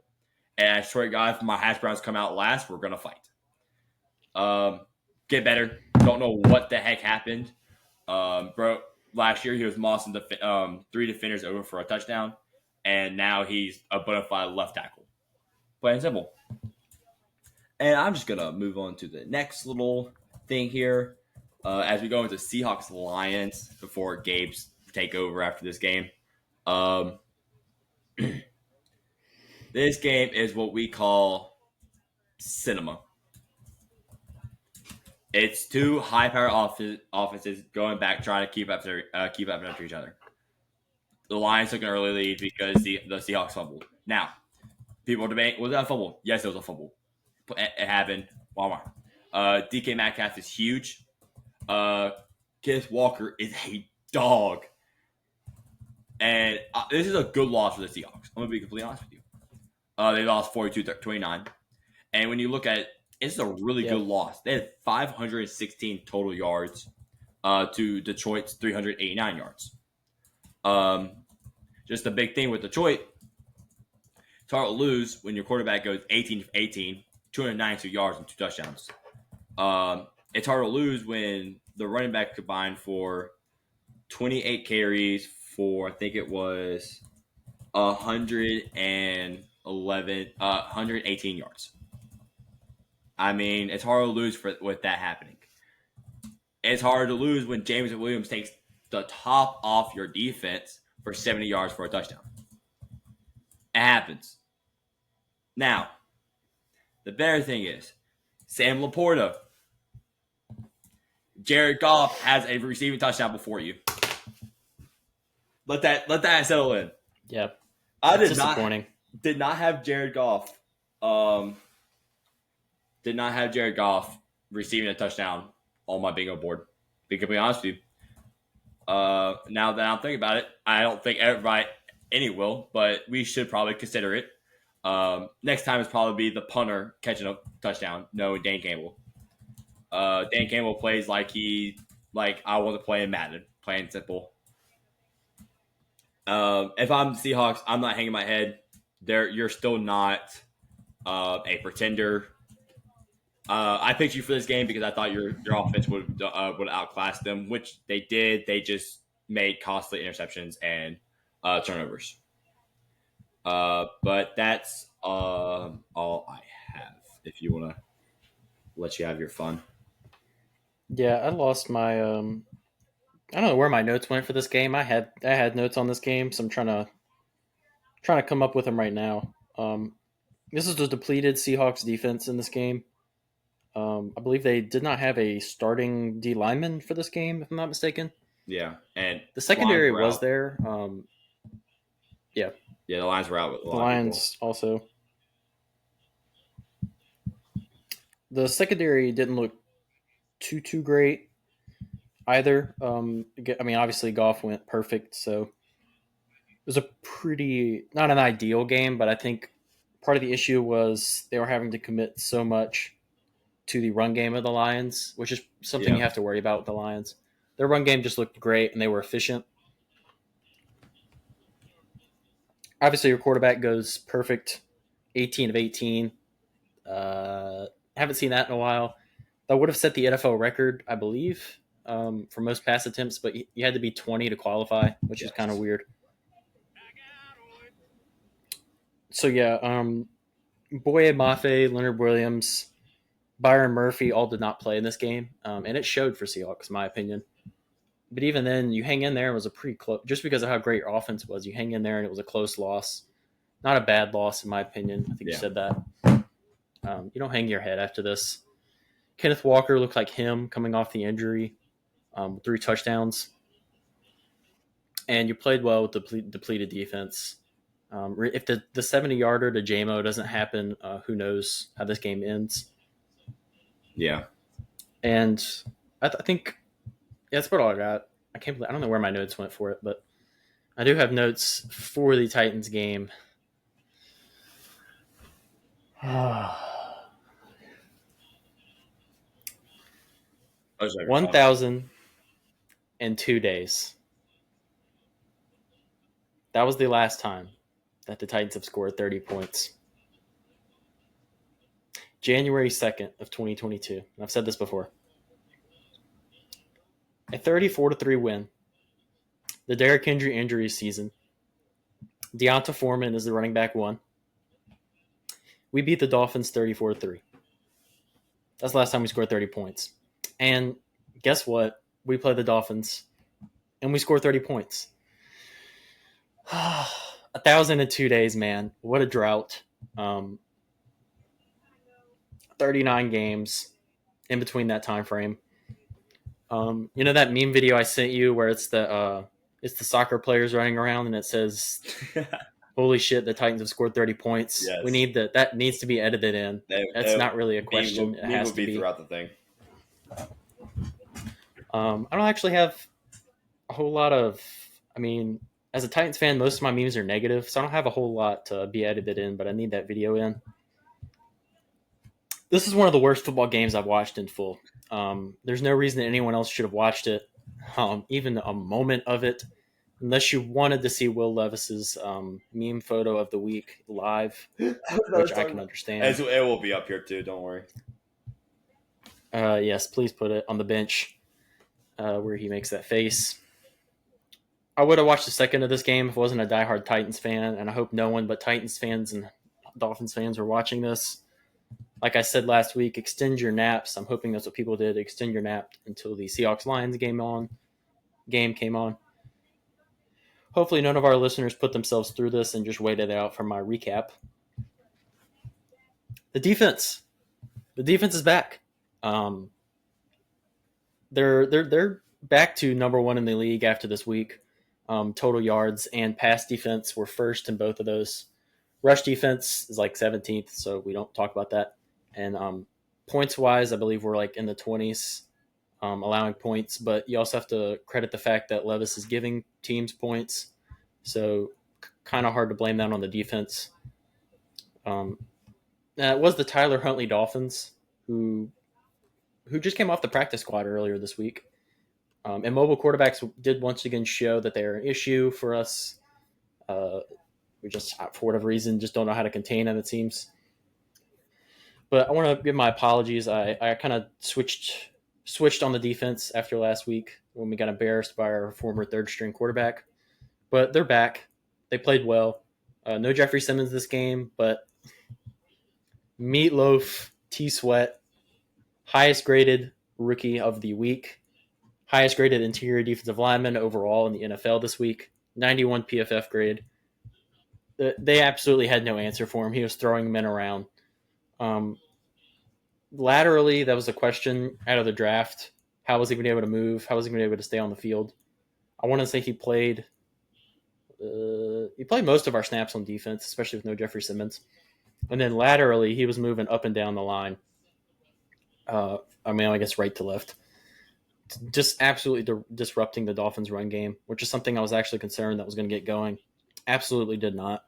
And I swear to God, if my hash browns come out last, we're gonna fight. Get better. Don't know what the heck happened. Bro, last year he was mossing the 3 defenders over for a touchdown, and now he's a bona fide left tackle. Plain and simple. And I'm just gonna move on to the next little thing here as we go into Seahawks Lions before Gabe's take over after this game. This game is what we call cinema. It's two high-power offenses going back, trying to keep up after each other. The Lions took an early lead because the Seahawks fumbled. Now, people debate, was that a fumble? Yes, it was a fumble. It happened. DK Metcalf is huge. Kenneth Walker is a dog. And this is a good loss for the Seahawks. I'm going to be completely honest with you. They lost 42-29. And when you look at it, it's a really good loss. They had 516 total yards to Detroit's 389 yards. Just the big thing with Detroit, it's hard to lose when your quarterback goes 18 for 18, 292 yards and 2 touchdowns. It's hard to lose when the running back combined for 28 carries for, I think it was 118 yards. I mean, it's hard to lose with that happening. It's hard to lose when James Williams takes the top off your defense for 70 yards for a touchdown. It happens. Now, the better thing is, Sam Laporta, Jared Goff has a receiving touchdown before you. Let that settle in. Yeah, I did not have Jared Goff. Did not have Jared Goff receiving a touchdown on my bingo board. Be completely honest with you. Now that I'm thinking about it, I don't think any will, but we should probably consider it. Next time is probably be the punter catching a touchdown. No, Dan Campbell. Dan Campbell plays like I want to play in Madden. Plain simple. If I'm the Seahawks, I'm not hanging my head. You're still not a pretender. I picked you for this game because I thought your offense would outclass them, which they did. They just made costly interceptions and turnovers. But that's all I have. If you want to let you have your fun. Yeah, I lost my I don't know where my notes went for this game. I had notes on this game, so I'm trying to come up with them right now. This is the depleted Seahawks defense in this game. I believe they did not have a starting D lineman for this game, if I'm not mistaken. Yeah, and the secondary was there. Yeah, the Lions were out with the Lions also. The secondary didn't look too great either. I mean, obviously Goff went perfect, so it was a not an ideal game, but I think part of the issue was they were having to commit so much to the run game of the Lions, which is something you have to worry about with the Lions. Their run game just looked great, and they were efficient. Obviously, your quarterback goes perfect, 18 of 18. Haven't seen that in a while. That would have set the NFL record, I believe, for most pass attempts, but you had to be 20 to qualify, which is kind of weird. So yeah, Boye Mafe, Leonard Williams, Byron Murphy all did not play in this game, and it showed for Seahawks, in my opinion. But even then, you hang in there. It was a pretty close, just because of how great your offense was. You hang in there, and it was a close loss. Not a bad loss, in my opinion. I think you said that. You don't hang your head after this. Kenneth Walker looked like him coming off the injury, 3 touchdowns. And you played well with the depleted defense. If the 70-yarder to JMO doesn't happen, who knows how this game ends. Yeah. And I think that's about all I got. I don't know where my notes went for it, but I do have notes for the Titans game. 1,002 days. That was the last time that the Titans have scored 30 points. January 2nd of 2022. I've said this before. A 34-3 win. The Derrick Henry injury season. Deonta Foreman is the running back 1. We beat the Dolphins 34-3. That's the last time we scored 30 points. And guess what? We play the Dolphins, and we score 30 points. 1,002 days, man. What a drought. 39 games in between that time frame. You know that meme video I sent you where it's the soccer players running around and it says, "Holy shit, the Titans have scored 30 points." Yes. We need that needs to be edited in. That's not really a question. It has to be throughout the thing. I don't actually have a whole lot of. I mean, as a Titans fan, most of my memes are negative, so I don't have a whole lot to be edited in. But I need that video in. This is one of the worst football games I've watched in full. There's no reason that anyone else should have watched it, even a moment of it, unless you wanted to see Will Levis's meme photo of the week live, which I can understand. It will be up here too. Don't worry. Yes, please put it on the bench where he makes that face. I would have watched a second of this game if I wasn't a diehard Titans fan, and I hope no one but Titans fans and Dolphins fans are watching this. Like I said last week, extend your naps. I'm hoping that's what people did. Extend your nap until the Seahawks-Lions game came on. Hopefully none of our listeners put themselves through this and just waited out for my recap. The defense is back. They're back to number 1 in the league after this week. Total yards and pass defense were first in both of those. Rush defense is like 17th, so we don't talk about that. And points-wise, I believe we're like in the 20s, allowing points. But you also have to credit the fact that Levis is giving teams points. So kind of hard to blame that on the defense. It was the Tyler Huntley Dolphins who just came off the practice squad earlier this week. And mobile quarterbacks did once again show that they're an issue for us. We just, for whatever reason, just don't know how to contain them, it seems. But I want to give my apologies. I kind of switched on the defense after last week when we got embarrassed by our former third-string quarterback. But they're back. They played well. No Jeffrey Simmons this game, but Meatloaf, T-Sweat, highest-graded rookie of the week, highest-graded interior defensive lineman overall in the NFL this week, 91 PFF grade. They absolutely had no answer for him. He was throwing men around. Laterally, that was a question out of the draft. How was he going to be able to move? How was he going to be able to stay on the field? I want to say he played most of our snaps on defense, especially with no Jeffrey Simmons. And then laterally, he was moving up and down the line. I guess right to left. Just absolutely disrupting the Dolphins' run game, which is something I was actually concerned that was going to get going. Absolutely did not.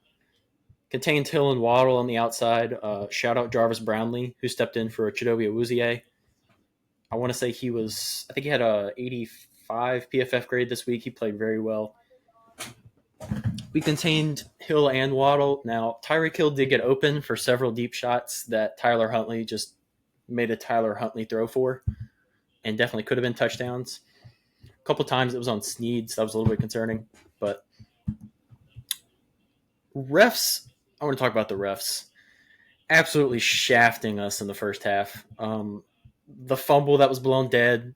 Contained Hill and Waddle on the outside. Shout out Jarvis Brownlee, who stepped in for Chidobe Awuzie. I want to say I think he had a 85 PFF grade this week. He played very well. We contained Hill and Waddle. Now, Tyreek Hill did get open for several deep shots that Tyler Huntley just made a Tyler Huntley throw for, and definitely could have been touchdowns. A couple times it was on Snead, so that was a little bit concerning. But refs, I want to talk about the refs. Absolutely shafting us in the first half. The fumble that was blown dead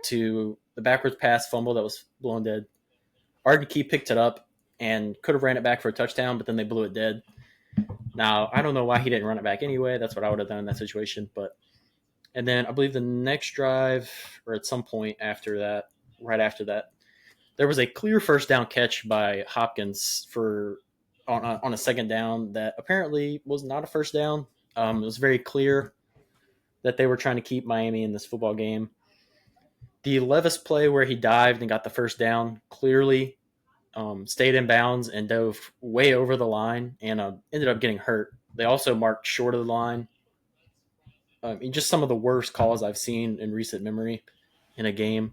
to the backwards pass fumble that was blown dead. Arden Key picked it up and could have ran it back for a touchdown, but then they blew it dead. Now, I don't know why he didn't run it back anyway. That's what I would have done in that situation. And then I believe the next drive, or at some point after that, right after that, there was a clear first down catch by Hopkins on a second down that apparently was not a first down. It was very clear that they were trying to keep Miami in this football game. The Levis play where he dived and got the first down clearly stayed in bounds and dove way over the line and ended up getting hurt. They also marked short of the line. Just some of the worst calls I've seen in recent memory in a game.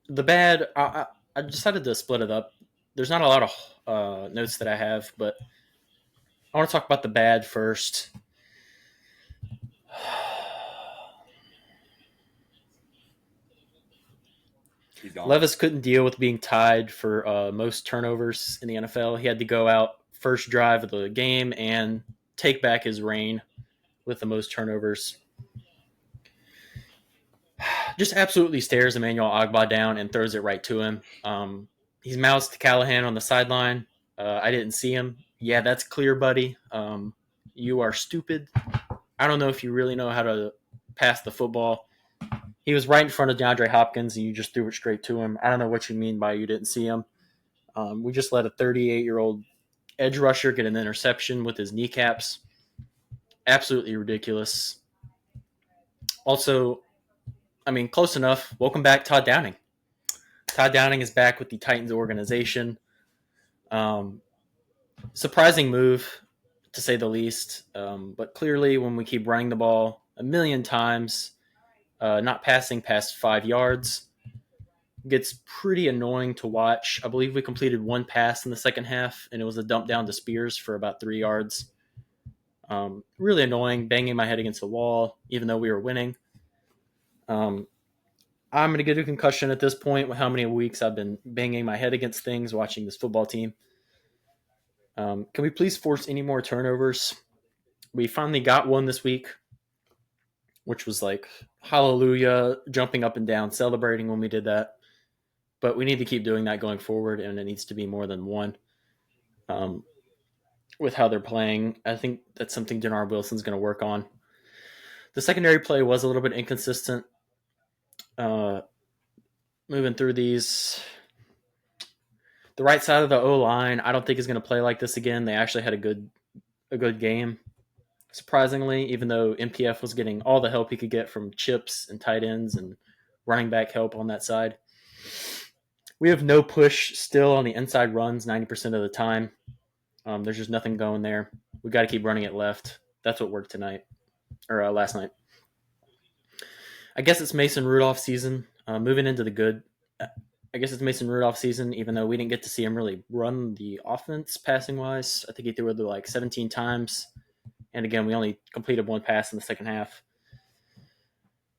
The bad, I decided to split it up. There's not a lot of notes that I have, but I want to talk about the bad first. Levis couldn't deal with being tied for most turnovers in the NFL. He had to go out first drive of the game and take back his reign with the most turnovers. Just absolutely stares Emmanuel Ogbah down and throws it right to him. He's mouths to Callahan on the sideline. I didn't see him. Yeah, that's clear, buddy. You are stupid. I don't know if you really know how to pass the football. He was right in front of DeAndre Hopkins, and you just threw it straight to him. I don't know what you mean by you didn't see him. We just let a 38-year-old edge rusher get an interception with his kneecaps. Absolutely ridiculous. Also, I mean, close enough. Welcome back, Todd Downing. Todd Downing is back with the Titans organization. Surprising move, to say the least. But clearly, when we keep running the ball a million times, not passing past 5 yards, gets pretty annoying to watch. I believe we completed one pass in the second half, and it was a dump down to Spears for about 3 yards. Really annoying, banging my head against the wall, even though we were winning. I'm going to get a concussion at this point with how many weeks I've been banging my head against things watching this football team. Can we please force any more turnovers? We finally got one this week, which was like, hallelujah, jumping up and down, celebrating when we did that. But we need to keep doing that going forward, and it needs to be more than one. With how they're playing, I think that's something Denard Wilson's going to work on. The secondary play was a little bit inconsistent. Moving through these, the right side of the O-line, I don't think is going to play like this again. They actually had a good game, surprisingly, even though MPF was getting all the help he could get from chips and tight ends and running back help on that side. We have no push still on the inside runs 90% of the time. There's just nothing going there. We got to keep running it left. That's what worked tonight, or last night. I guess it's Mason Rudolph season. Moving into the good, I guess it's Mason Rudolph season, even though we didn't get to see him really run the offense passing wise. I think he threw it like 17 times. And again, we only completed one pass in the second half.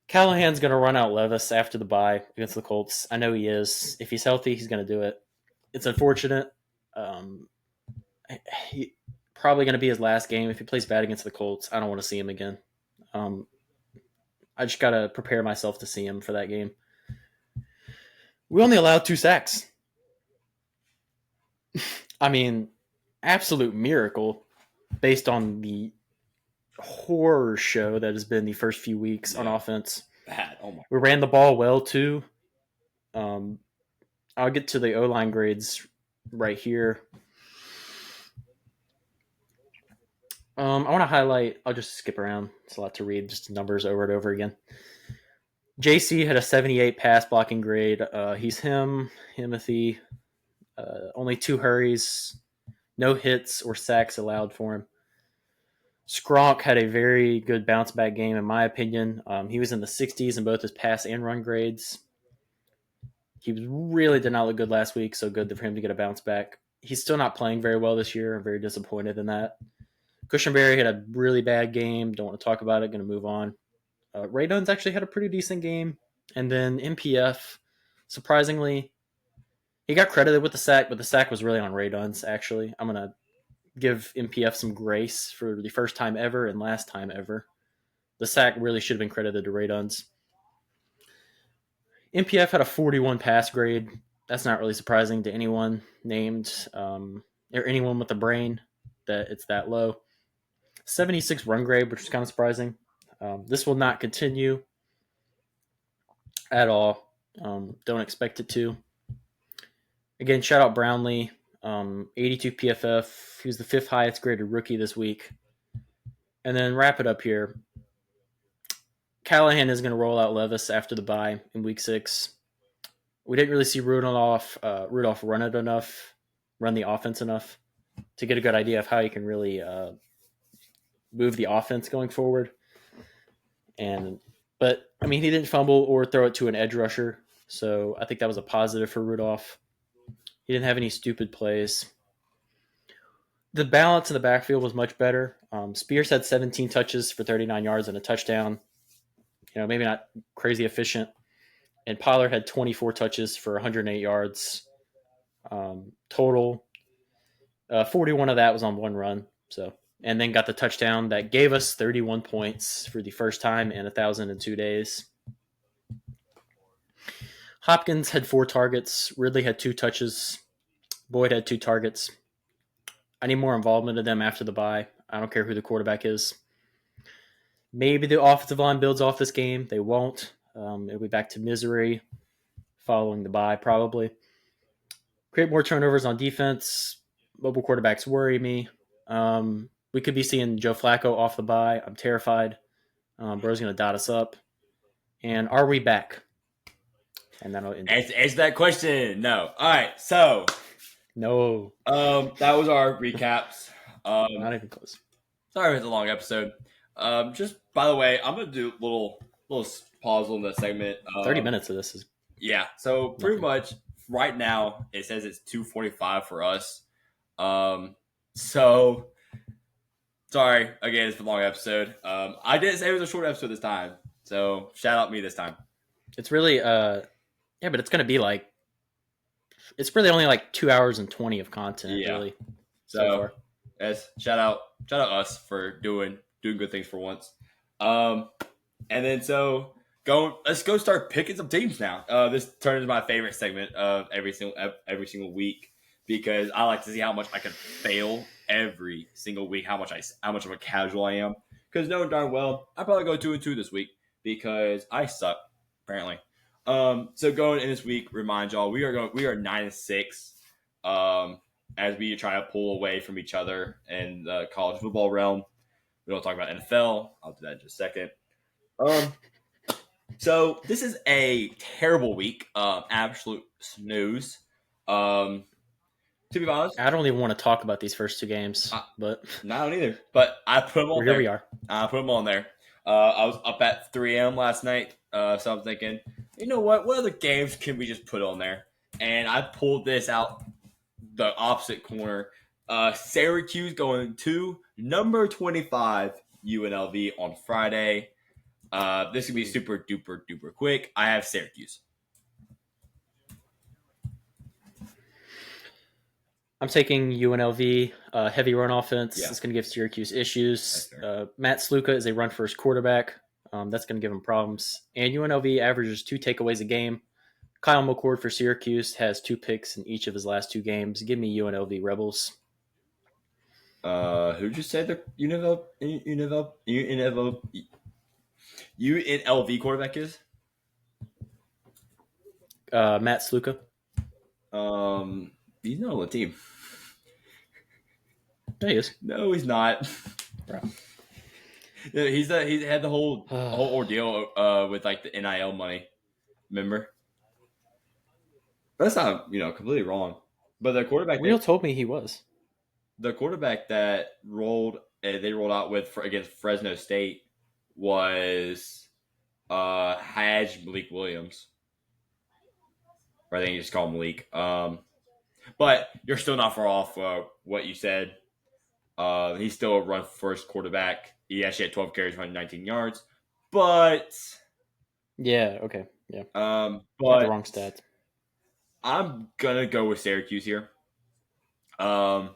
Callahan's going to run out Levis after the bye against the Colts. I know he is. If he's healthy, he's going to do it. It's unfortunate. He probably going to be his last game. If he plays bad against the Colts, I don't want to see him again. I just got to prepare myself to see him for that game. We only allowed 2 sacks. I mean, absolute miracle based on the horror show that has been the first few weeks on offense. Bad. Oh my. We ran the ball well too. I'll get to the O-line grades right here. I want to highlight, I'll just skip around. It's a lot to read, just numbers over and over again. JC had a 78 pass blocking grade. He's Himothy. Only 2 hurries, no hits or sacks allowed for him. Skronk had a very good bounce back game, in my opinion. He was in the 60s in both his pass and run grades. He really did not look good last week, so good for him to get a bounce back. He's still not playing very well this year. I'm very disappointed in that. Cushenberry had a really bad game. Don't want to talk about it. Going to move on. Ray Dunn's actually had a pretty decent game. And then MPF, surprisingly, he got credited with the sack, but the sack was really on Ray Dunn's, actually. I'm going to give MPF some grace for the first time ever and last time ever. The sack really should have been credited to Ray Dunn's. MPF had a 41 pass grade. That's not really surprising to anyone named or anyone with a brain that it's that low. 76 run grade, which is kind of surprising. This will not continue at all. Don't expect it to. Again, shout out Brownlee. 82 PFF. He was the 5th highest graded rookie this week. And then wrap it up here. Callahan is going to roll out Levis after the bye in week 6. We didn't really see Rudolph run the offense enough to get a good idea of how he can really move the offense going forward. But I mean, he didn't fumble or throw it to an edge rusher, so I think that was a positive for Rudolph. He didn't have any stupid plays. The balance in the backfield was much better. Spears had 17 touches for 39 yards and a touchdown. Maybe not crazy efficient. And Pollard had 24 touches for 108 yards total. 41 of that was on one run. And then got the touchdown that gave us 31 points for the first time in 1,002 days. Hopkins had 4 targets. Ridley had 2 touches. Boyd had 2 targets. I need more involvement of them after the bye. I don't care who the quarterback is. Maybe the offensive line builds off this game. They won't. It'll be back to misery following the bye, probably. Create more turnovers on defense. Mobile quarterbacks worry me. We could be seeing Joe Flacco off the bye. I'm terrified. Bro's going to dot us up. And are we back? And that'll end. Answer that question. No. All right. So. No. That was our recaps. Not even close. Sorry, it was a long episode. Just by the way, I'm gonna do a little pause on the segment. 30 minutes of this is. Yeah. So pretty much right now it says it's 2:45 for us. So sorry again, it's a long episode. I didn't say it was a short episode this time. So shout out me this time. It's really but it's gonna be like. It's really only like 2 hours and 20 of content, really. So far. Yes, shout out us for doing good things for once. And then let's go start picking some teams now. This turns into my favorite segment of every single week because I like to see how much I can fail every single week, how much of a casual I am. Because knowing darn well, I probably go 2-2 this week because I suck apparently. So going in this week, remind y'all we are 9-6. As we try to pull away from each other in the college football realm. We don't talk about NFL. I'll do that in just a second. So this is a terrible week. Absolute snooze. To be honest, I don't even want to talk about these first 2 games, but no, I don't either. But I put them on there. Here we are. I put them on there. I was up at 3 a.m. last night, so I'm thinking, you know what? What other games can we just put on there? And I pulled this out the opposite corner. Syracuse going to number 25 UNLV on Friday. This can be super duper duper quick. I have Syracuse. I'm taking UNLV, heavy run offense. Yeah. It's going to give Syracuse issues. Matt Sluka is a run-first quarterback. That's going to give him problems. And UNLV averages 2 takeaways a game. Kyle McCord for Syracuse has 2 picks in each of his last 2 games. Give me UNLV Rebels. Who just said the UNLV quarterback is? Matt Sluka. He's not on the team. There he is. No, he's not. Bro. He's had the whole ordeal with like the NIL money. Remember? That's not completely wrong. But the quarterback Real told me he was. The quarterback that they rolled out with against Fresno State was Hajj Malik Williams. or I think you just call him Malik. But you're still not far off what you said. He's still a run first quarterback. He actually had 12 carries, 119 yards. But Yeah. Okay. Yeah. I had the but wrong stats. I'm gonna go with Syracuse here. Um,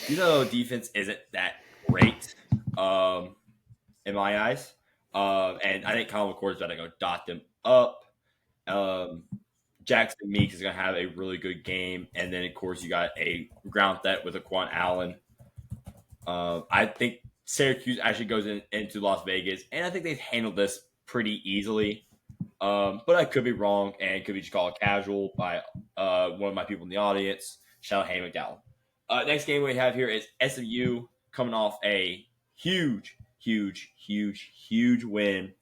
defense isn't that great. In my eyes. And I think Colin McCord is going to go dot them up. Um, Jackson Meeks is going to have a really good game. And then, of course, you got a ground threat with Quan Allen. I think Syracuse actually goes into Las Vegas, and I think they've handled this pretty easily. But I could be wrong, and it could be just called casual by one of my people in the audience. Shout out Hayden McDowell. Next game we have here is SMU coming off a huge win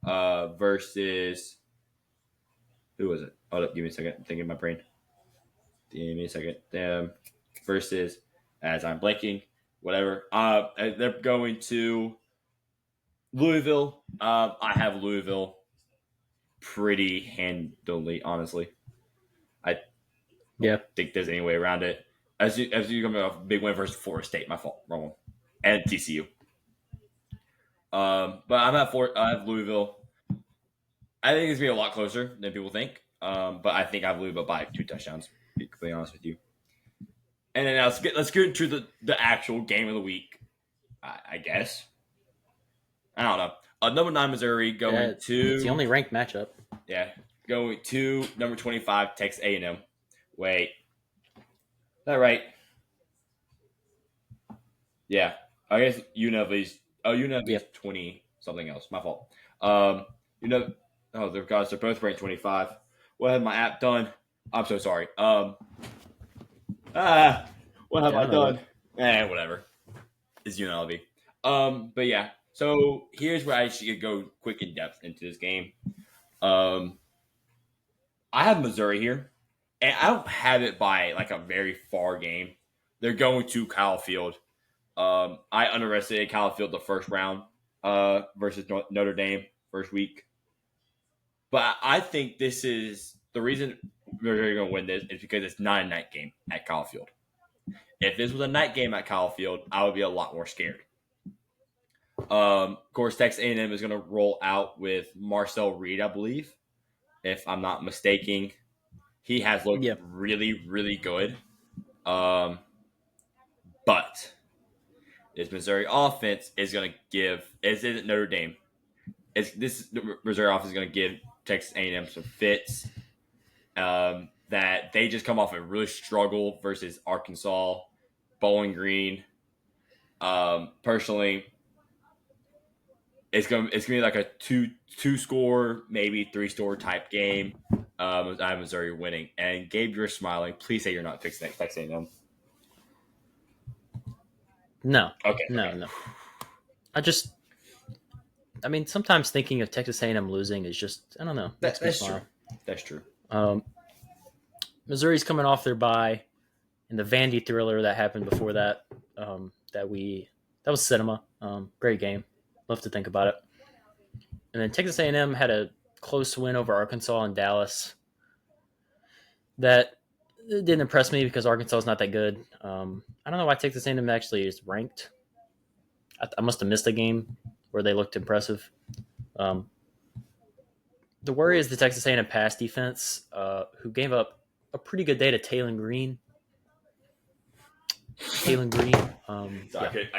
versus who was it? Hold up, give me a second. I'm thinking in my brain. Give me a second. Versus as I'm blanking, whatever. They're going to Louisville. I have Louisville pretty handily, honestly. I don't think there's any way around it. As you come off a big win versus Florida State, my fault, wrong one, and TCU. But I'm at I have Louisville. I think it's gonna be a lot closer than people think. But I think I have Louisville by 2 touchdowns. To be completely honest with you. And then let's get into the actual game of the week. I guess. I don't know. Number 9 Missouri going to. It's the only ranked matchup. Yeah, going to number 25 Texas A&M. Wait, is that right? Yeah, I guess UNLV's. Oh, UNLV's 20 something else. My fault. Oh, they're both ranked 25. What had my app done? I'm so sorry. What have I done? Whatever. It's UNLV. But yeah. So here's where I should go quick in depth into this game. I have Missouri here, and I don't have it by like a very far game. They're going to Kyle Field. I underestimated Kyle Field the first round versus Notre Dame first week. But I think this is the reason Missouri going to win this is because it's not a night game at Kyle Field. If this was a night game at Kyle Field, I would be a lot more scared. Of course, Texas A&M is going to roll out with Marcel Reed, I believe, if I'm not mistaken. He has looked really, really good. But this Missouri offense is going to give – this isn't Notre Dame. This Missouri offense is going to give Texas A&M some fits that they just come off and really struggle versus Arkansas, Bowling Green. Personally, it's gonna be like a two score, maybe 3-score type game. I have Missouri winning. And Gabe, you're smiling. Please say you're not fixing Texas A&M. No. Okay. No. I mean, sometimes thinking of Texas A&M losing is just, I don't know. That's true. That's true. Missouri's coming off their bye, and the Vandy thriller that happened before that, that was cinema. Great game. Love to think about it. And then Texas A&M had a close win over Arkansas and Dallas. That didn't impress me because Arkansas is not that good. I don't know why Texas A&M actually is ranked. I must have missed a game where they looked impressive. The worry is the Texas A&M pass defense, who gave up a pretty good day to Taylor Green. I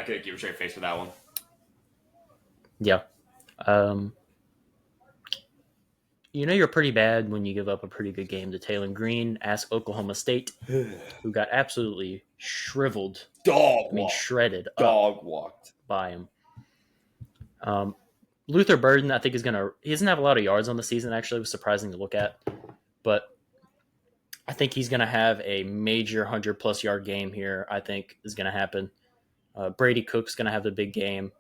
could give a straight face for that one. Yeah. You're pretty bad when you give up a pretty good game to Taylor Green. Ask Oklahoma State, who got absolutely shriveled. Shredded. Dog walked by him. Luther Burden, I think, he doesn't have a lot of yards on the season, actually. It was surprising to look at. But I think he's going to have a major 100-plus yard game here, I think, is going to happen. Brady Cook's going to have the big game.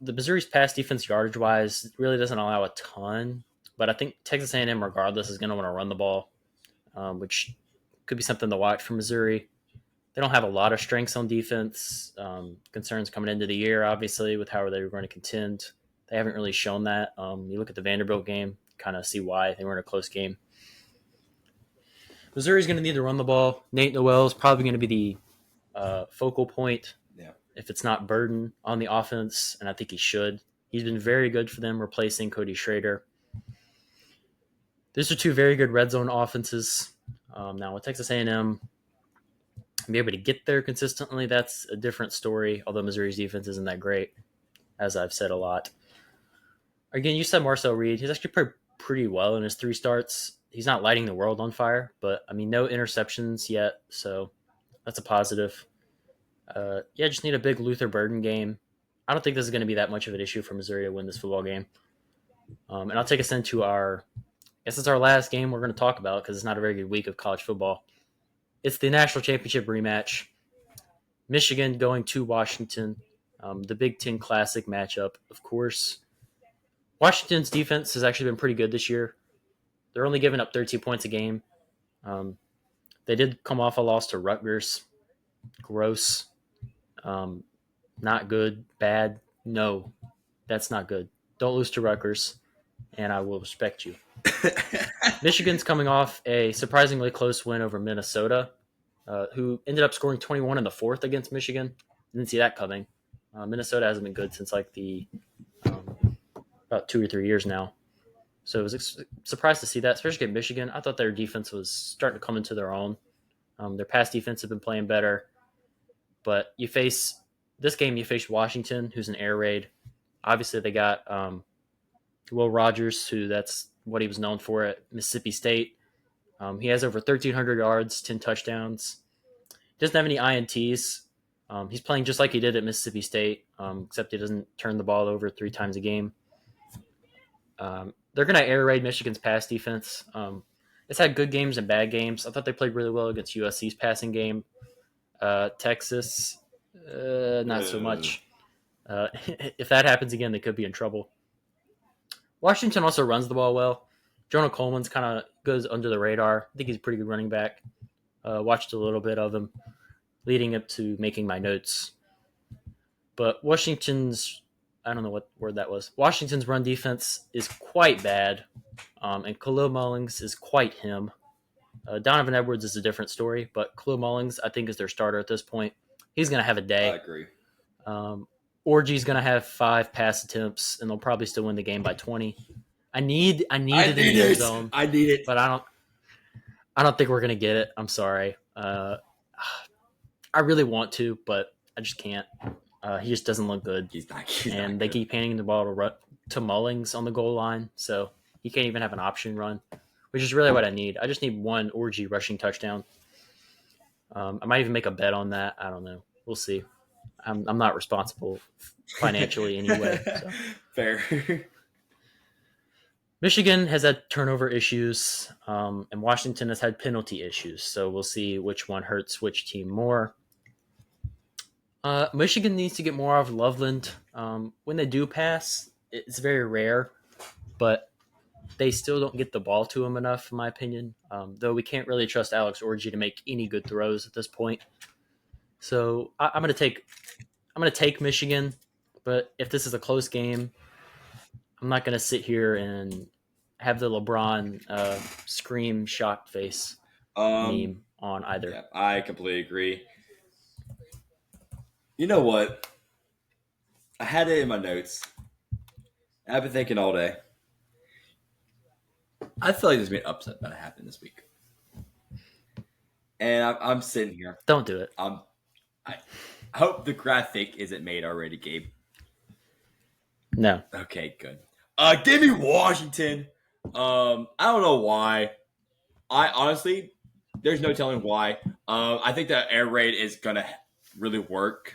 The Missouri's pass defense yardage-wise really doesn't allow a ton, but I think Texas A&M, regardless, is going to want to run the ball, which could be something to watch for Missouri. They don't have a lot of strengths on defense. Concerns coming into the year, obviously, with how they were going to contend. They haven't really shown that. You look at the Vanderbilt game, kind of see why they were in a close game. Missouri's going to need to run the ball. Nate Noel is probably going to be the focal point. Yeah. If it's not Burden on the offense, and I think he should. He's been very good for them, replacing Cody Schrader. These are two very good red zone offenses. Now with Texas A&M, be able to get there consistently, that's a different story. Although Missouri's defense isn't that great, as I've said a lot. Again, you said Marcel Reed. He's actually played pretty well in his 3 starts. He's not lighting the world on fire, but I mean, no interceptions yet, so that's a positive. Just need a big Luther Burden game. I don't think this is going to be that much of an issue for Missouri to win this football game. And I'll take us into I guess it's our last game we're going to talk about because it's not a very good week of college football. It's the national championship rematch. Michigan going to Washington. The Big Ten Classic matchup, of course. Washington's defense has actually been pretty good this year. They're only giving up 13 points a game. They did come off a loss to Rutgers. Gross. Not good. Bad. No, that's not good. Don't lose to Rutgers, and I will respect you. Michigan's coming off a surprisingly close win over Minnesota, who ended up scoring 21 in the 4th against Michigan. Didn't see that coming. Minnesota hasn't been good since like the about 2 or 3 years now. So I was surprised to see that, especially at Michigan. I thought their defense was starting to come into their own. Their pass defense have been playing better. But you face Washington, who's an air raid. Obviously, they got Will Rogers, who that's what he was known for at Mississippi State. He has over 1,300 yards, 10 touchdowns. He doesn't have any INTs. He's playing just like he did at Mississippi State, except he doesn't turn the ball over 3 times a game. They're going to air raid Michigan's pass defense. It's had good games and bad games. I thought they played really well against USC's passing game. Texas, not so much. If that happens again, they could be in trouble. Washington also runs the ball well. Jonah Coleman's kind of goes under the radar. I think he's a pretty good running back. Watched a little bit of him leading up to making my notes. But Washington's, I don't know what word that was. Washington's run defense is quite bad, and Khalil Mullings is quite him. Donovan Edwards is a different story, but Khalil Mullings, I think, is their starter at this point. He's going to have a day. I agree. Orgy's going to have 5 pass attempts, and they'll probably still win the game by 20. I need it in the end zone. I need it, but I don't think we're going to get it. I'm sorry. I really want to, but I just can't. He just doesn't look good. He's not they keep handing the ball to Mullings on the goal line, so he can't even have an option run, which is really what I need. I just need one Orgy rushing touchdown. I might even make a bet on that. I don't know. We'll see. I'm not responsible financially anyway. So. Fair. Michigan has had turnover issues, and Washington has had penalty issues. So we'll see which one hurts which team more. Michigan needs to get more out of Loveland. When they do pass, it's very rare, but they still don't get the ball to him enough, in my opinion. Though we can't really trust Alex Orgy to make any good throws at this point. So I'm gonna take Michigan, but if this is a close game, I'm not gonna sit here and have the LeBron scream shocked face meme on either. Yeah, I completely agree. You know what? I had it in my notes. I've been thinking all day. I feel like there's been an upset about to happen this week. And I'm sitting here. Don't do it. I hope the graphic isn't made already, Gabe. No. Okay, good. Give me Washington. I don't know why. I honestly, there's no telling why. I think that air raid is gonna really work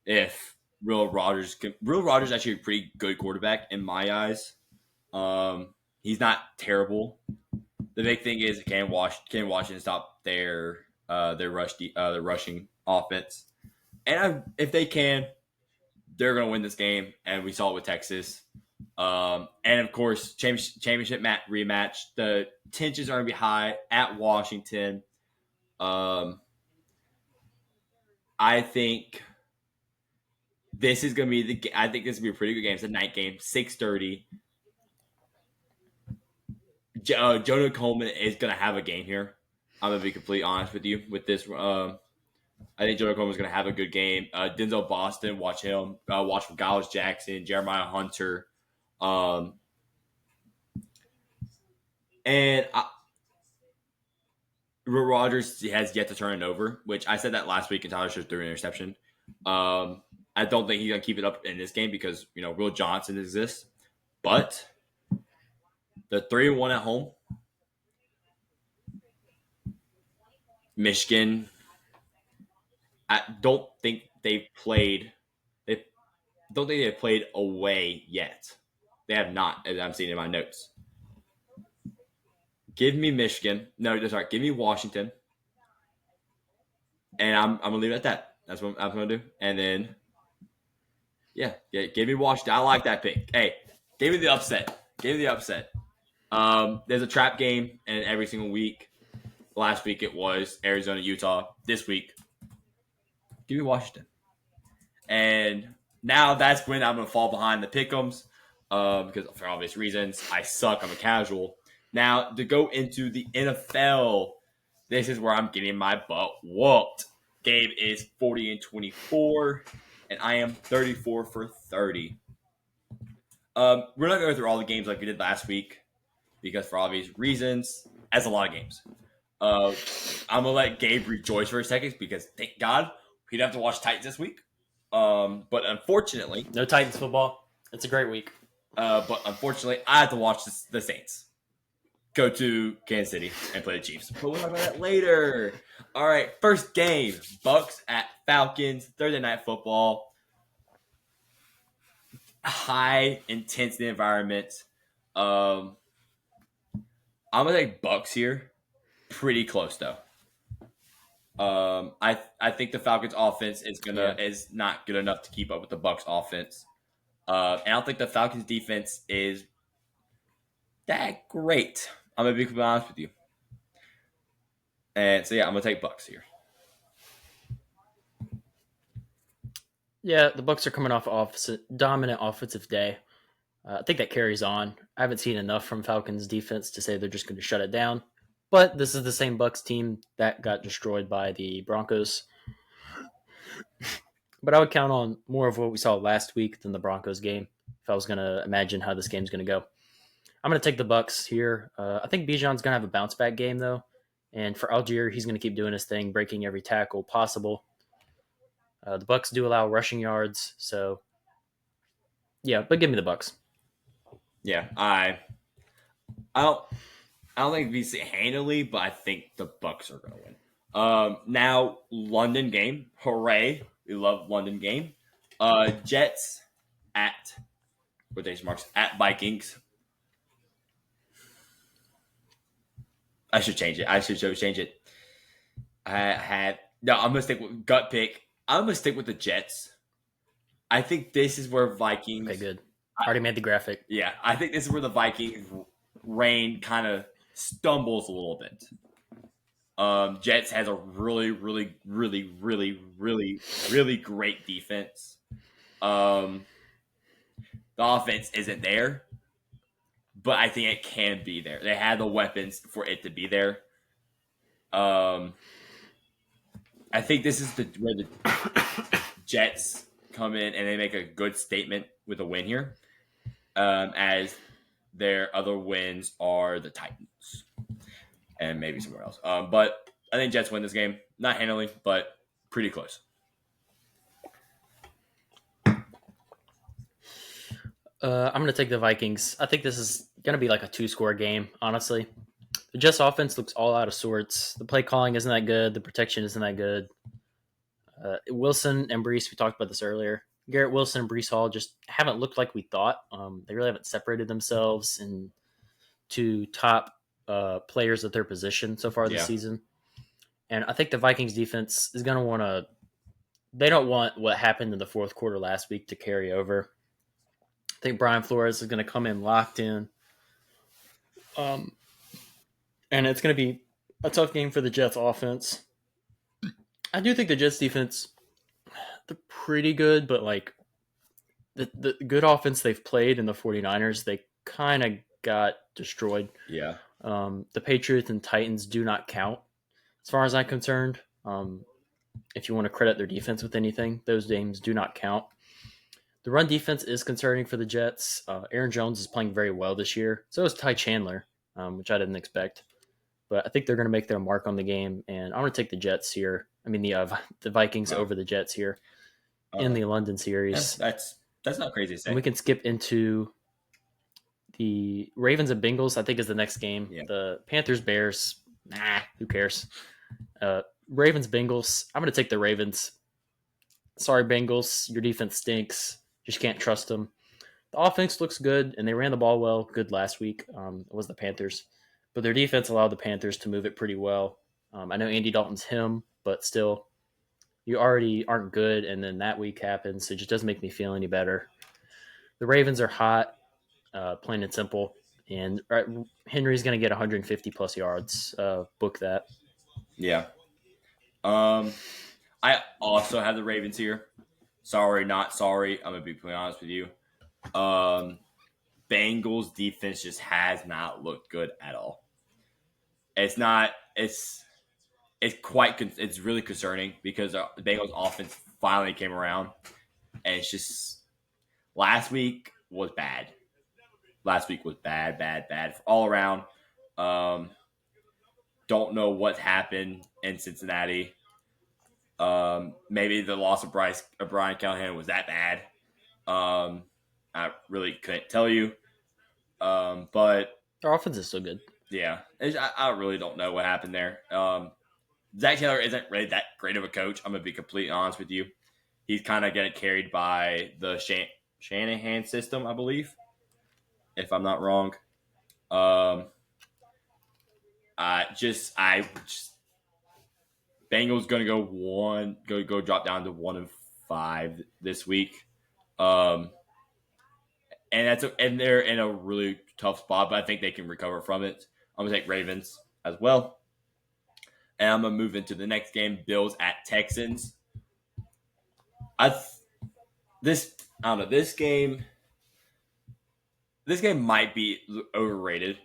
if Will Rogers is actually a pretty good quarterback in my eyes. He's not terrible. The big thing is can Washington stop their rushing offense, and if they can, they're going to win this game. And we saw it with Texas. And of course, championship rematch. The tensions are going to be high at Washington. I think this is going to be I think this will be a pretty good game. It's a night game, 6:30. Jonah Coleman is going to have a game here. I'm gonna be completely honest with you with this. I think Joe Oklahoma's gonna have a good game. Denzel Boston, watch him. Watch for Giles Jackson, Jeremiah Hunter, um, and Rodgers has yet to turn it over. Which I said that last week, and Tyler should threw an interception. I don't think he's gonna keep it up in this game because Will Johnson exists, but the 3-1 at home, Michigan. I don't think they've played. They don't think they've played away yet. They have not, as I'm seeing in my notes. Give me Michigan. No, sorry. Give me Washington, and I'm gonna leave it at that. That's what I'm gonna do. And then, yeah, give me Washington. I like that pick. Hey, give me the upset. Give me the upset. There's a trap game in every single week. Last week it was Arizona, Utah. This week, give me Washington. And now that's when I'm going to fall behind the pick'ems because for obvious reasons, I suck. I'm a casual. Now, to go into the NFL, this is where I'm getting my butt whooped. Gabe is 40-24, and I am 34 for 30. We're not going to go through all the games like we did last week because for obvious reasons, that's a lot of games. I'm going to let Gabe rejoice for a second because thank God he didn't have to watch Titans this week. But unfortunately, No Titans football. It's a great week. But unfortunately, I have to watch the Saints go to Kansas City and play the Chiefs. But we'll talk about that later. All right, first game: Bucks at Falcons. Thursday night football. High intensity environment. I'm gonna take Bucks here. Pretty close though. I think the Falcons offense is not good enough to keep up with the Bucks offense. And I don't think the Falcons defense is that great. I'm gonna be completely honest with you. And so yeah, I'm gonna take Bucks here. Yeah, the Bucks are coming off dominant offensive day. I think that carries on. I haven't seen enough from Falcons defense to say they're just going to shut it down. But this is the same Bucks team that got destroyed by the Broncos. But I would count on more of what we saw last week than the Broncos game if I was going to imagine how this game's going to go. I'm going to take the Bucks here. I think Bijan's going to have a bounce back game though, and for Algier, he's going to keep doing his thing, breaking every tackle possible. The Bucks do allow rushing yards, so yeah, but give me the Bucks. Yeah, I don't think we see it handily, but I think the Bucks are going to win. Now London game, hooray! We love London game. Jets at quotation marks at Vikings. I should change it. I'm gonna stick with gut pick. I'm gonna stick with the Jets. I think this is where Vikings. Okay, good. Already made the graphic. Yeah, I think this is where the Vikings reign kind of stumbles a little bit. Jets has a really, really, really, really, really, really great defense. The offense isn't there, but I think it can be there. They have the weapons for it to be there. I think this is where the Jets come in and they make a good statement with a win here. As their other wins are the Titans and maybe somewhere else. But I think Jets win this game. Not handily, but pretty close. I'm going to take the Vikings. I think this is going to be like a 2-score game, honestly. The Jets offense looks all out of sorts. The play calling isn't that good. The protection isn't that good. Wilson and Brees, we talked about this earlier. Garrett Wilson and Brees Hall just haven't looked like we thought. They really haven't separated themselves into top players at their position so far this season. And I think the Vikings defense is going to want to – they don't want what happened in the fourth quarter last week to carry over. I think Brian Flores is going to come in locked in. And it's going to be a tough game for the Jets offense. I do think the Jets defense, they're pretty good, but like the good offense they've played in the 49ers, they kind of got destroyed. Yeah. The Patriots and Titans do not count. As far as I'm concerned, if you want to credit their defense with anything, those games do not count. The run defense is concerning for the Jets. Aaron Jones is playing very well this year. So is Ty Chandler, which I didn't expect. But I think they're going to make their mark on the game, and I'm going to take the Jets here. I mean the Vikings over the Jets here in the London series. That's not crazy to say. And we can skip into the Ravens and Bengals. I think is the next game. Yeah. The Panthers Bears. Who cares? Ravens Bengals. I'm going to take the Ravens. Sorry, Bengals. Your defense stinks. Just can't trust them. The offense looks good, and they ran the ball well. Good last week. It was the Panthers. But their defense allowed the Panthers to move it pretty well. I know Andy Dalton's him, but still, you already aren't good, and then that week happens. So it just doesn't make me feel any better. The Ravens are hot, plain and simple. And Henry's going to get 150 plus yards. Book that. Yeah. I also have the Ravens here. Sorry, not sorry. I'm going to be completely honest with you. Bengals defense just has not looked good at all. It's really concerning because the Bengals offense finally came around, and it's just last week was bad. Last week was bad all around. Don't know what happened in Cincinnati. Maybe the loss of Brian Callahan was that bad. I really couldn't tell you. But their offense is still good. Yeah, I really don't know what happened there. Zach Taylor isn't really that great of a coach. I'm gonna be completely honest with you. He's kind of getting carried by the Shanahan system, I believe, if I'm not wrong. Bengals gonna go drop down to 1-5 this week. And they're in a really tough spot, but I think they can recover from it. I'm gonna take Ravens as well. And I'm gonna move into the next game, Bills at Texans. This game might be overrated.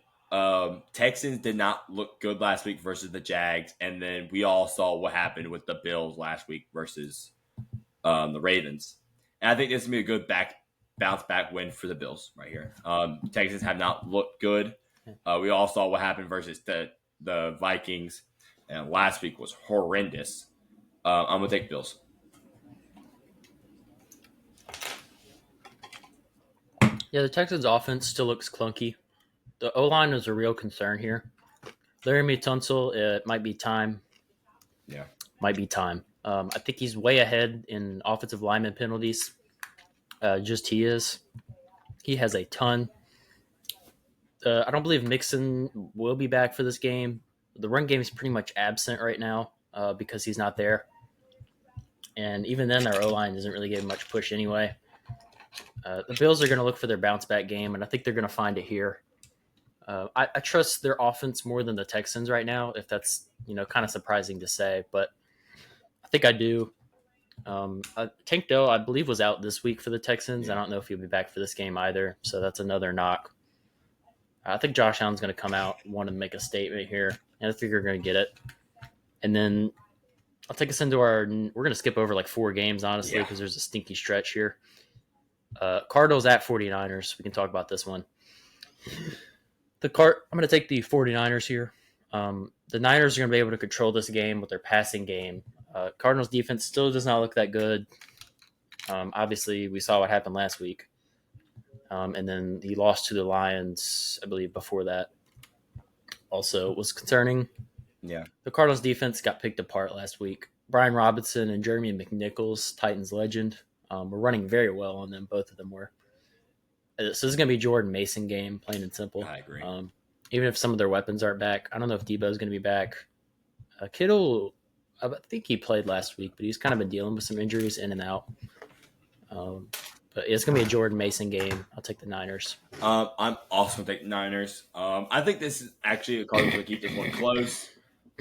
Texans did not look good last week versus the Jags, and then we all saw what happened with the Bills last week versus the Ravens. And I think this is gonna be a good bounce back win for the Bills right here. Texans have not looked good. We all saw what happened versus the Vikings, and last week was horrendous. I'm gonna take Bills. Yeah, the Texans' offense still looks clunky. The O-line is a real concern here. Laramie Tunsil, it might be time. Yeah. Might be time. I think he's way ahead in offensive lineman penalties. He is. He has a ton. I don't believe Mixon will be back for this game. The run game is pretty much absent right now because he's not there. And even then, their O-line doesn't really get much push anyway. The Bills are going to look for their bounce back game, and I think they're going to find it here. I trust their offense more than the Texans right now, if that's kind of surprising to say, but I think I do. Tank Dell, I believe, was out this week for the Texans. I don't know if he'll be back for this game either, so that's another knock. I think Josh Allen's going to come out, want to make a statement here, and I think they're going to get it. And then I'll take us into we're going to skip over like 4 games, honestly, because there's a stinky stretch here. Cardinals at 49ers. We can talk about this one. I'm going to take the 49ers here. The Niners are going to be able to control this game with their passing game. Cardinals defense still does not look that good. Obviously, we saw what happened last week. And then he lost to the Lions, I believe, before that. Also was concerning. Yeah. The Cardinals defense got picked apart last week. Brian Robinson and Jeremy McNichols, Titans legend, were running very well on them. Both of them were. So this is going to be a Jordan Mason game, plain and simple. I agree. Even if some of their weapons aren't back. I don't know if Debo's going to be back. Kittle, I think he played last week, but he's kind of been dealing with some injuries in and out. But it's going to be a Jordan Mason game. I'll take the Niners. I'm also going to take the Niners. I think this is actually a Cardinals will keep this one close.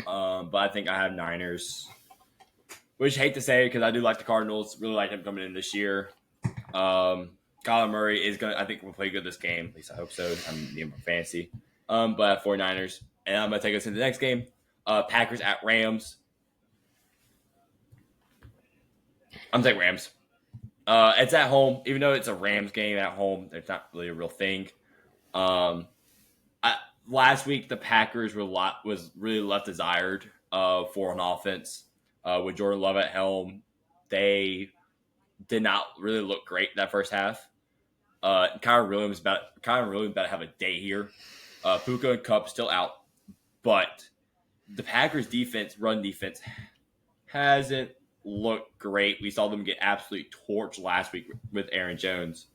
But I think I have Niners. Which I hate to say because I do like the Cardinals. Really like them coming in this year. Kyler Murray is going to, I think, will play good this game. At least I hope so. I'm being fancy. But I have 49ers. And I'm going to take us into the next game. Packers at Rams. I'm taking Rams. It's at home, even though it's a Rams game at home. It's not really a real thing. Last week the Packers was really left desired for an offense. With Jordan Love at helm, they did not really look great that first half. Kyron Williams about to have a day here. Puka and Kupp still out, but the Packers run defense, hasn't looked great. We saw them get absolutely torched last week with Aaron Jones.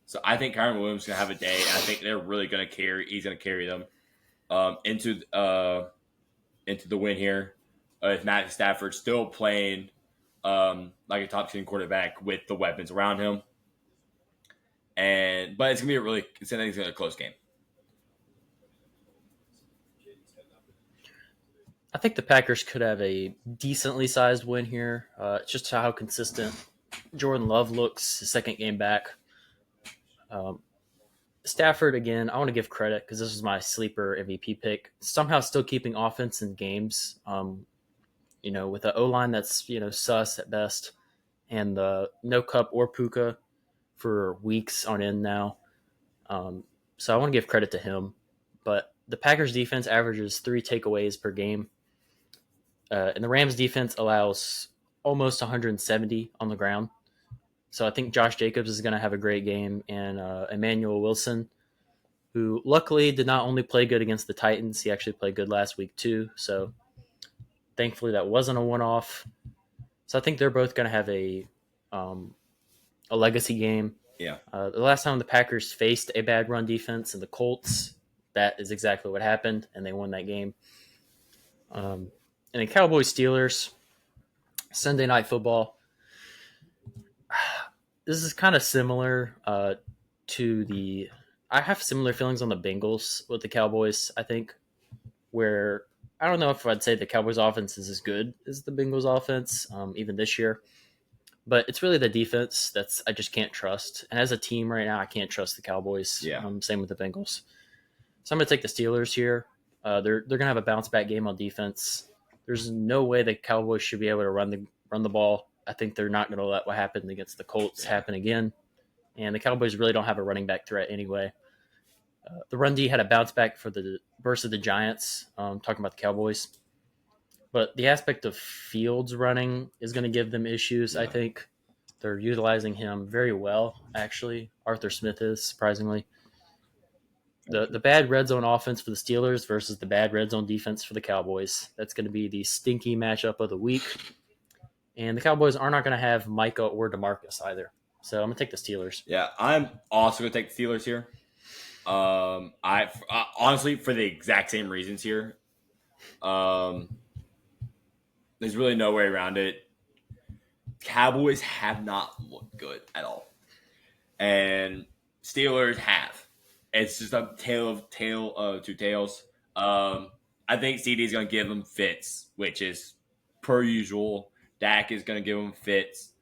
So I think Kyron Williams is gonna have a day, and I think they're really gonna carry. He's gonna carry them into the win here. If Matt Stafford still playing like a top 10 quarterback with the weapons around him, but it's gonna be it's gonna be a close game. I think the Packers could have a decently sized win here. It's just how consistent Jordan Love looks his second game back. Stafford, again, I want to give credit because this was my sleeper MVP pick. Somehow still keeping offense in games, with an O-line that's, sus at best, and no Kupp or Puka for weeks on end now. So I want to give credit to him. But the Packers defense averages 3 takeaways per game. And the Rams defense allows almost 170 on the ground. So I think Josh Jacobs is going to have a great game, and Emmanuel Wilson, who luckily did not only play good against the Titans, he actually played good last week too. So thankfully that wasn't a one-off. So I think they're both going to have a legacy game. Yeah. The last time the Packers faced a bad run defense in the Colts, that is exactly what happened, and they won that game. And the Cowboys-Steelers, Sunday Night Football. This is kind of similar to the – I have similar feelings on the Bengals with the Cowboys, I think, where I don't know if I'd say the Cowboys offense is as good as the Bengals offense, even this year. But it's really the defense I just can't trust. And as a team right now, I can't trust the Cowboys. Yeah. Same with the Bengals. So I'm going to take the Steelers here. They're going to have a bounce-back game on defense. There's no way the Cowboys should be able to run the ball. I think they're not going to let what happened against the Colts happen again. And the Cowboys really don't have a running back threat anyway. The run D had a bounce back versus the Giants, talking about the Cowboys. But the aspect of Fields running is going to give them issues, I think. They're utilizing him very well, actually. Arthur Smith is, surprisingly. The bad red zone offense for the Steelers versus the bad red zone defense for the Cowboys. That's going to be the stinky matchup of the week. And the Cowboys are not going to have Micah or DeMarcus either. So I'm going to take the Steelers. Yeah, I'm also going to take the Steelers here. I honestly, for the exact same reasons here. There's really no way around it. Cowboys have not looked good at all. And Steelers have. It's just a tale of two tales. I think CD is going to give them fits, which is per usual. Dak is going to give them fits.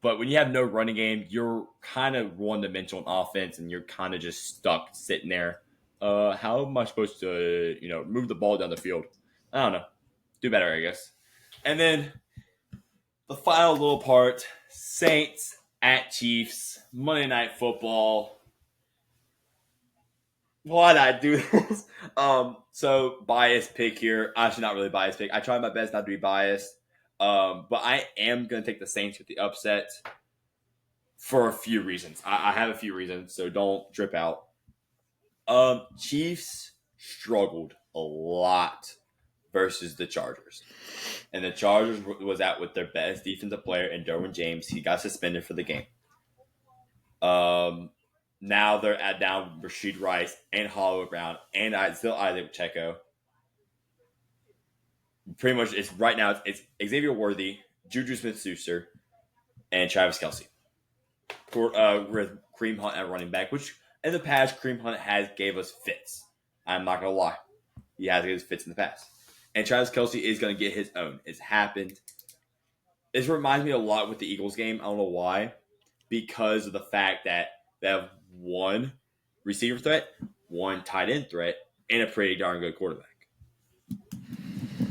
But when you have no running game, you're kind of one-dimensional in offense, and you're kind of just stuck sitting there. How am I supposed to, move the ball down the field? I don't know. Do better, I guess. And then the final little part, Saints at Chiefs, Monday Night Football. Why'd I do this? So biased pick here. Actually, not really biased pick. I try my best not to be biased. But I am going to take the Saints with the upset for a few reasons. I have a few reasons, so don't drip out. Chiefs struggled a lot versus the Chargers. And the Chargers was out with their best defensive player in Derwin James. He got suspended for the game. Now they're down Rashid Rice and Hollywood Brown and still Isaac Pacheco. Pretty much, it's Xavier Worthy, Juju Smith-Schuster, and Travis Kelce. With Kareem Hunt at running back, which in the past Kareem Hunt has gave us fits. I'm not gonna lie, he has given us fits in the past, and Travis Kelce is gonna get his own. It's happened. This reminds me a lot with the Eagles game. I don't know why, because of the fact that they have one receiver threat, one tight end threat, and a pretty darn good quarterback.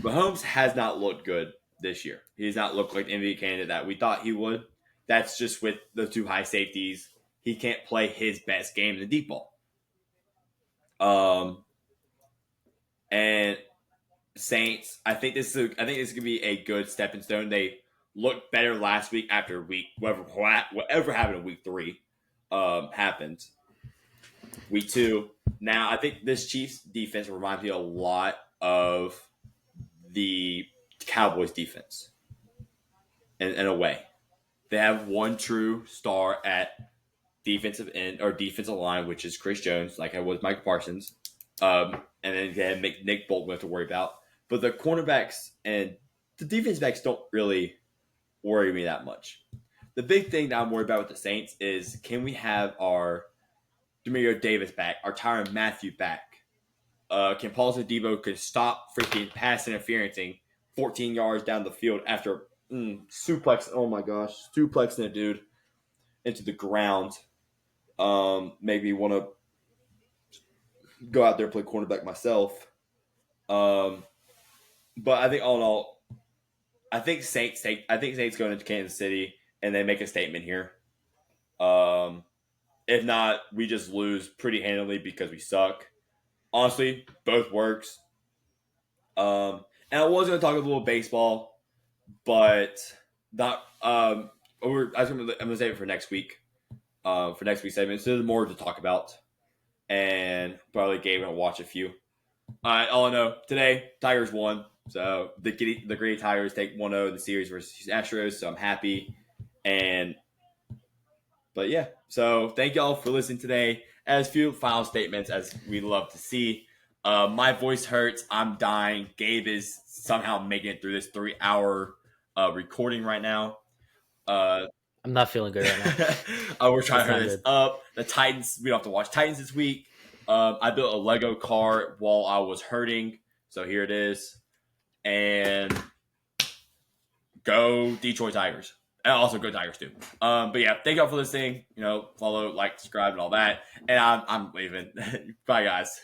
Mahomes has not looked good this year. He has not looked like the MVP candidate that we thought he would. That's just with the two high safeties. He can't play his best game in the deep ball. And Saints, I think this is gonna be a good stepping stone. They looked better last week after whatever happened in week 3 happened. Week 2. Now I think this Chiefs defense reminds me a lot of the Cowboys defense in a way. They have one true star at defensive end or defensive line, which is Chris Jones, like I was Michael Parsons. And then they have Nick Bolton we have to worry about. But the cornerbacks and the defense backs don't really worry me that much. The big thing that I'm worried about with the Saints is, can we have our Demario Davis back, our Tyrann Mathieu back? Can Paul Debo can stop freaking pass interferencing 14 yards down the field after suplexing a dude into the ground. Maybe want to go out there and play cornerback myself. But I think all in all, I think Saints going into Kansas City and they make a statement here. If not, we just lose pretty handily because we suck. Honestly, both works. And I was going to talk a little baseball, but not. I'm going to save it for next week. For next week's segment, so there's more to talk about, and probably Gabe will watch a few. All I know today, Tigers won, so the Gritty Tigers take 1-0 in the series versus Astros. So I'm happy, but yeah. So thank y'all for listening today. As few final statements as we love to see. My voice hurts. I'm dying. Gabe is somehow making it through this 3-hour recording right now. I'm not feeling good right now. We're trying to hurry this up. The Titans, we don't have to watch Titans this week. I built a Lego car while I was hurting. So here it is. And go Detroit Tigers. And also go Tigers too. But yeah, thank y'all for listening. Follow, like, subscribe, and all that. And I'm leaving. Bye, guys.